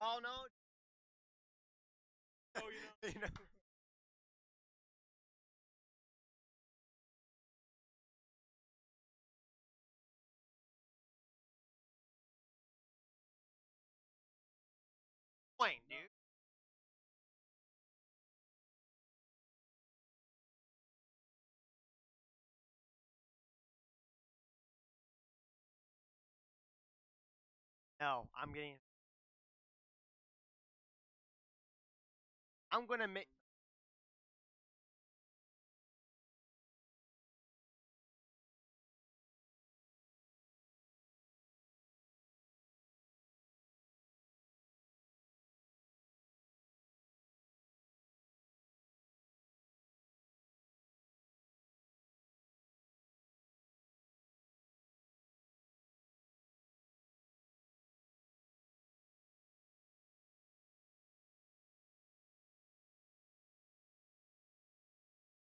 Oh no. Oh, you know. You know. Point, dude. No, I'm getting. I'm gonna make.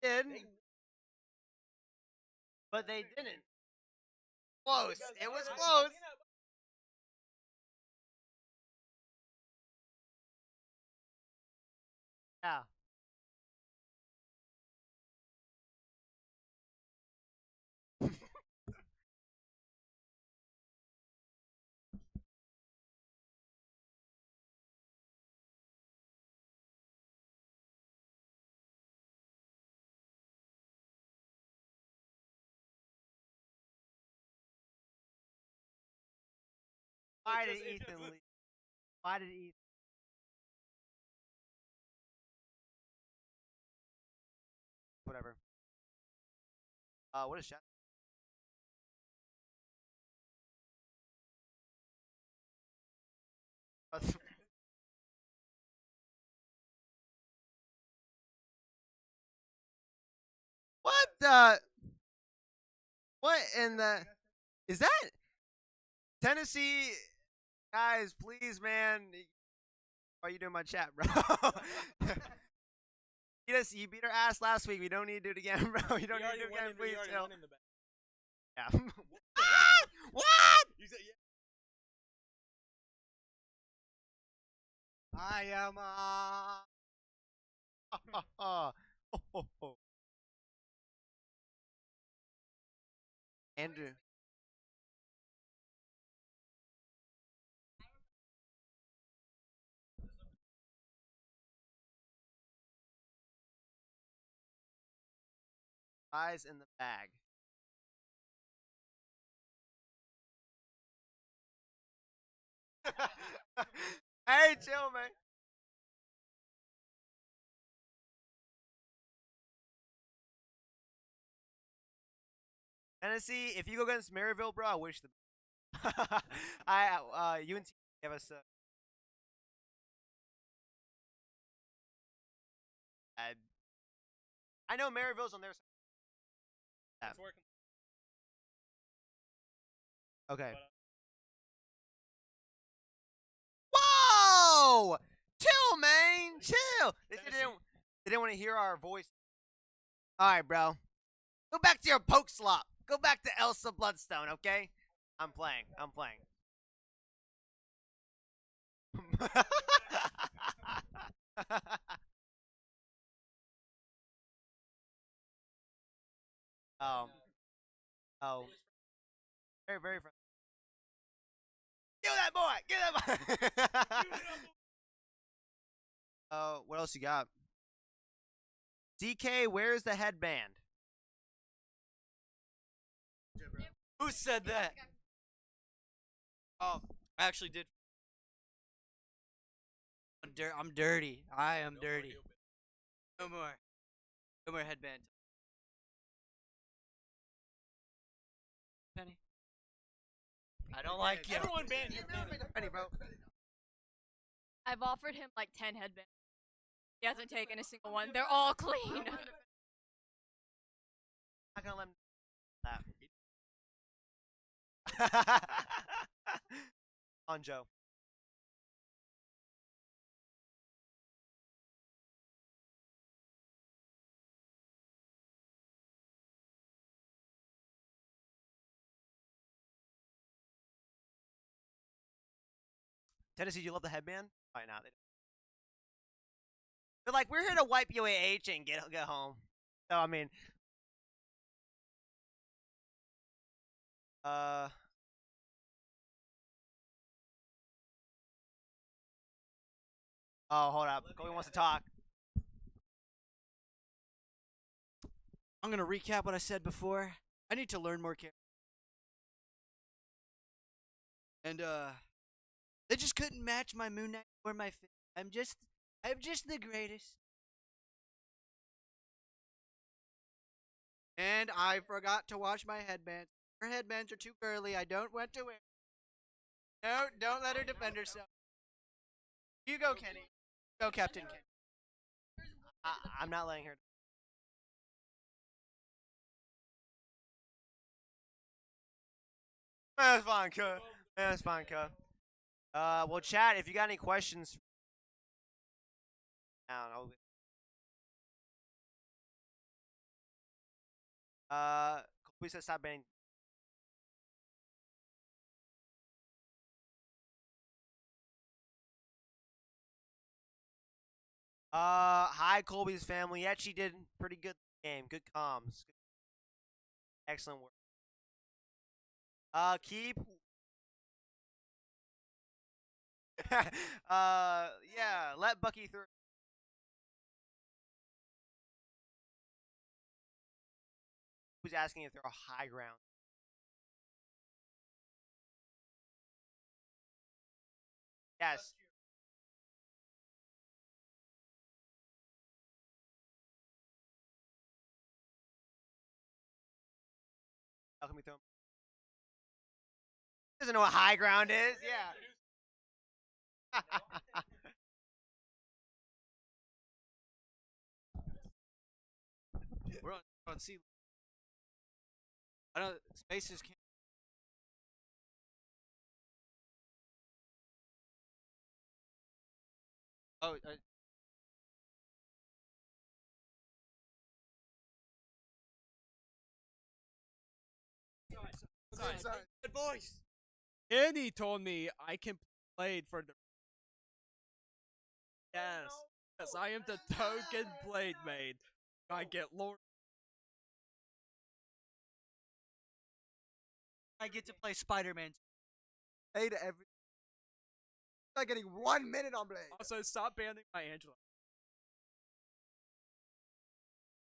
Did, but they didn't. Close. It was close. Yeah. Why did Ethan leave? Why did Ethan? Whatever. What is chat? What the? What in the? Is that Tennessee? Guys, please, man. Why are you doing my chat, bro? You beat our ass last week. We don't need to do it again, bro. You don't need to do it again, please. Chill. Yeah. Ah! What? You said, yeah. I am. Andrew. Eyes in the bag. Hey, chill, man. Tennessee, if you go against Maryville, bro, I wish the. UNTD gave us. I know Maryville's on their side. It's working. Okay. But, Whoa! Chill, man. Chill. Tennessee. They didn't want to hear our voice. All right, bro. Go back to your poke slop. Go back to Elsa Bloodstone, okay? I'm playing. I'm playing. um. Oh. Very, very friendly. Give that boy! Give that boy! What else you got? DK, where's the headband? Who said that? Oh, I actually did. I'm dirty. I am dirty. No more. No more headband. Penny. I don't like you. Everyone banned you. Penny, bro. I've offered him like 10 headbands. He hasn't taken a single one. They're all clean. I'm not gonna let him that. On Joe. Tennessee, do you love the headband? Probably not. They're like, we're here to wipe UAH and get home. So I mean, oh, hold up. Kobe wants to talk. I'm gonna recap what I said before. I need to learn more characters. And they just couldn't match my Moon Knight or my Finn. I'm just the greatest. And I forgot to wash my headbands. Her headbands are too girly. I don't want to wear. No, don't let her defend herself. You go, Kenny. Go, Captain Kenny. I'm not letting her. That's fine, cuz. That's fine, cuz. Well, chat, if you got any questions, I don't know. Kobe said stop banning. Hi, Colby's family. He actually did pretty good game. Good comms. Excellent work. Keep. Yeah, let Bucky through. Who's asking if they're a high ground? Yes. How can we throw him? Doesn't know what high ground is. Yeah. We're on sea. I know spaces can't. Oh, Sorry. Good voice. Kenny told me I can play for the. Yes, because I am the token blade maid. I get Lord. I get to play Spider-Man. Hey to every. Not getting 1 minute on Blade. Also, stop banning my Angela.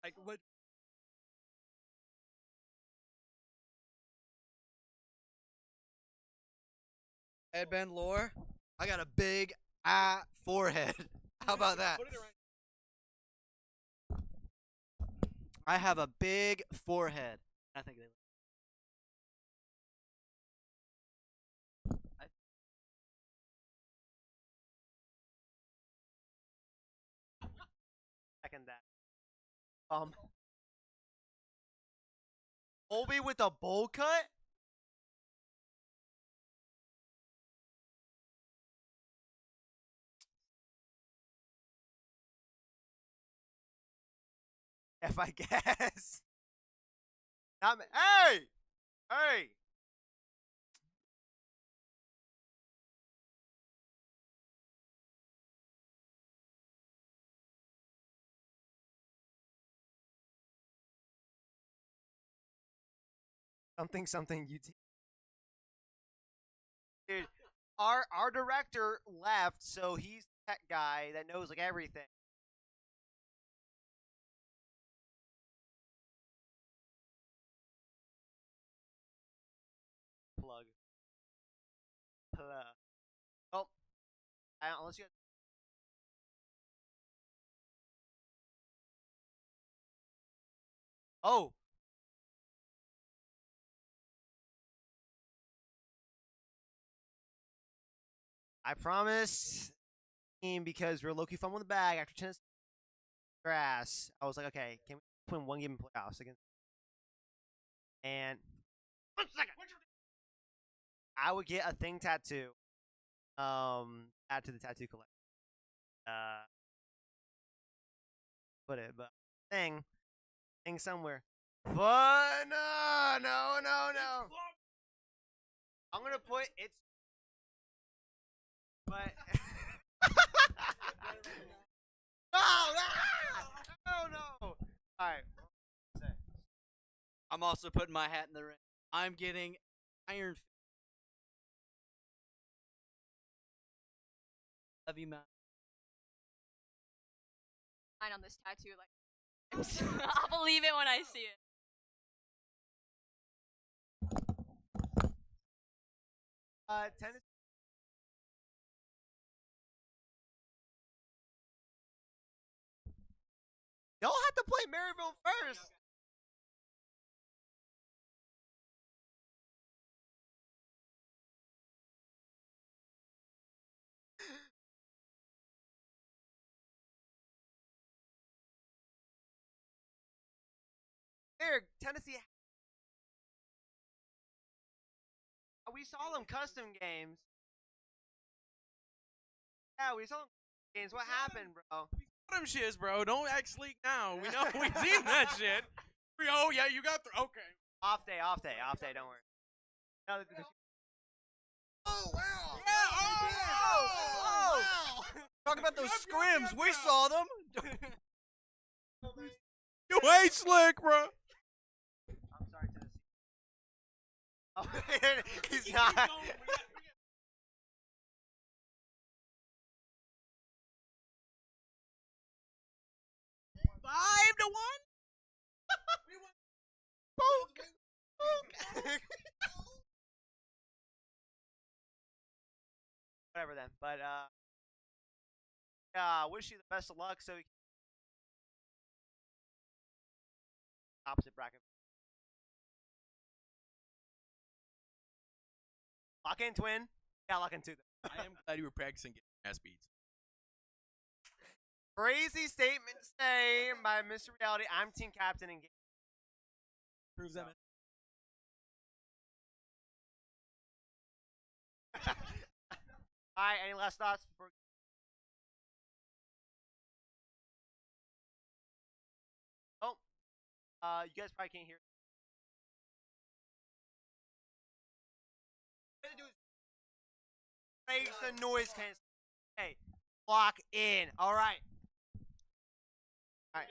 Like, what? Headband lore. I got a big forehead. How about that? I have a big forehead. I think they. Second that. Colby with a bowl cut? If I guess. Not me. Hey! Hey! Something UT. Dude, our director left, so he's the tech guy that knows like everything. Plug. Oh, unless you. Oh. I promise, because we're low-key fumble in the bag after tennis grass. I was like, okay, can we win one game in playoffs against? And 1 second. I would get a thing tattoo. Add to the tattoo collection. Put it, but thing somewhere. But no. I'm gonna put it's. But Oh no! All right. I'm also putting my hat in the ring. I'm getting Iron Fist. Love you, man. Mine on this tattoo, like I'll believe it when I see it. Tennessee. Y'all have to play Maryville first. There, Tennessee. We saw them custom games. Yeah, we saw them games. What happened, bro? Them shits, bro. Don't act sleek now. We know we seen that shit. Oh yeah, you got okay. Off day. Don't worry. No, Oh wow. Yeah. Oh. Talk about those scrims. We saw them. You ain't slick, bro. I'm sorry, Tennessee. Oh, he's not. 5-1. Poke. Whatever then. But yeah, wish you the best of luck. So opposite bracket. Lock in, twin. Yeah, lock in two. I am glad you were practicing getting ass beats. Crazy statement to say by Mr. Reality. I'm team captain in game. Proves that. All right. Any last thoughts before? Oh, you guys probably can't hear. What I'm gonna do is raise the noise cancellation. Hey, lock in. All right. All right.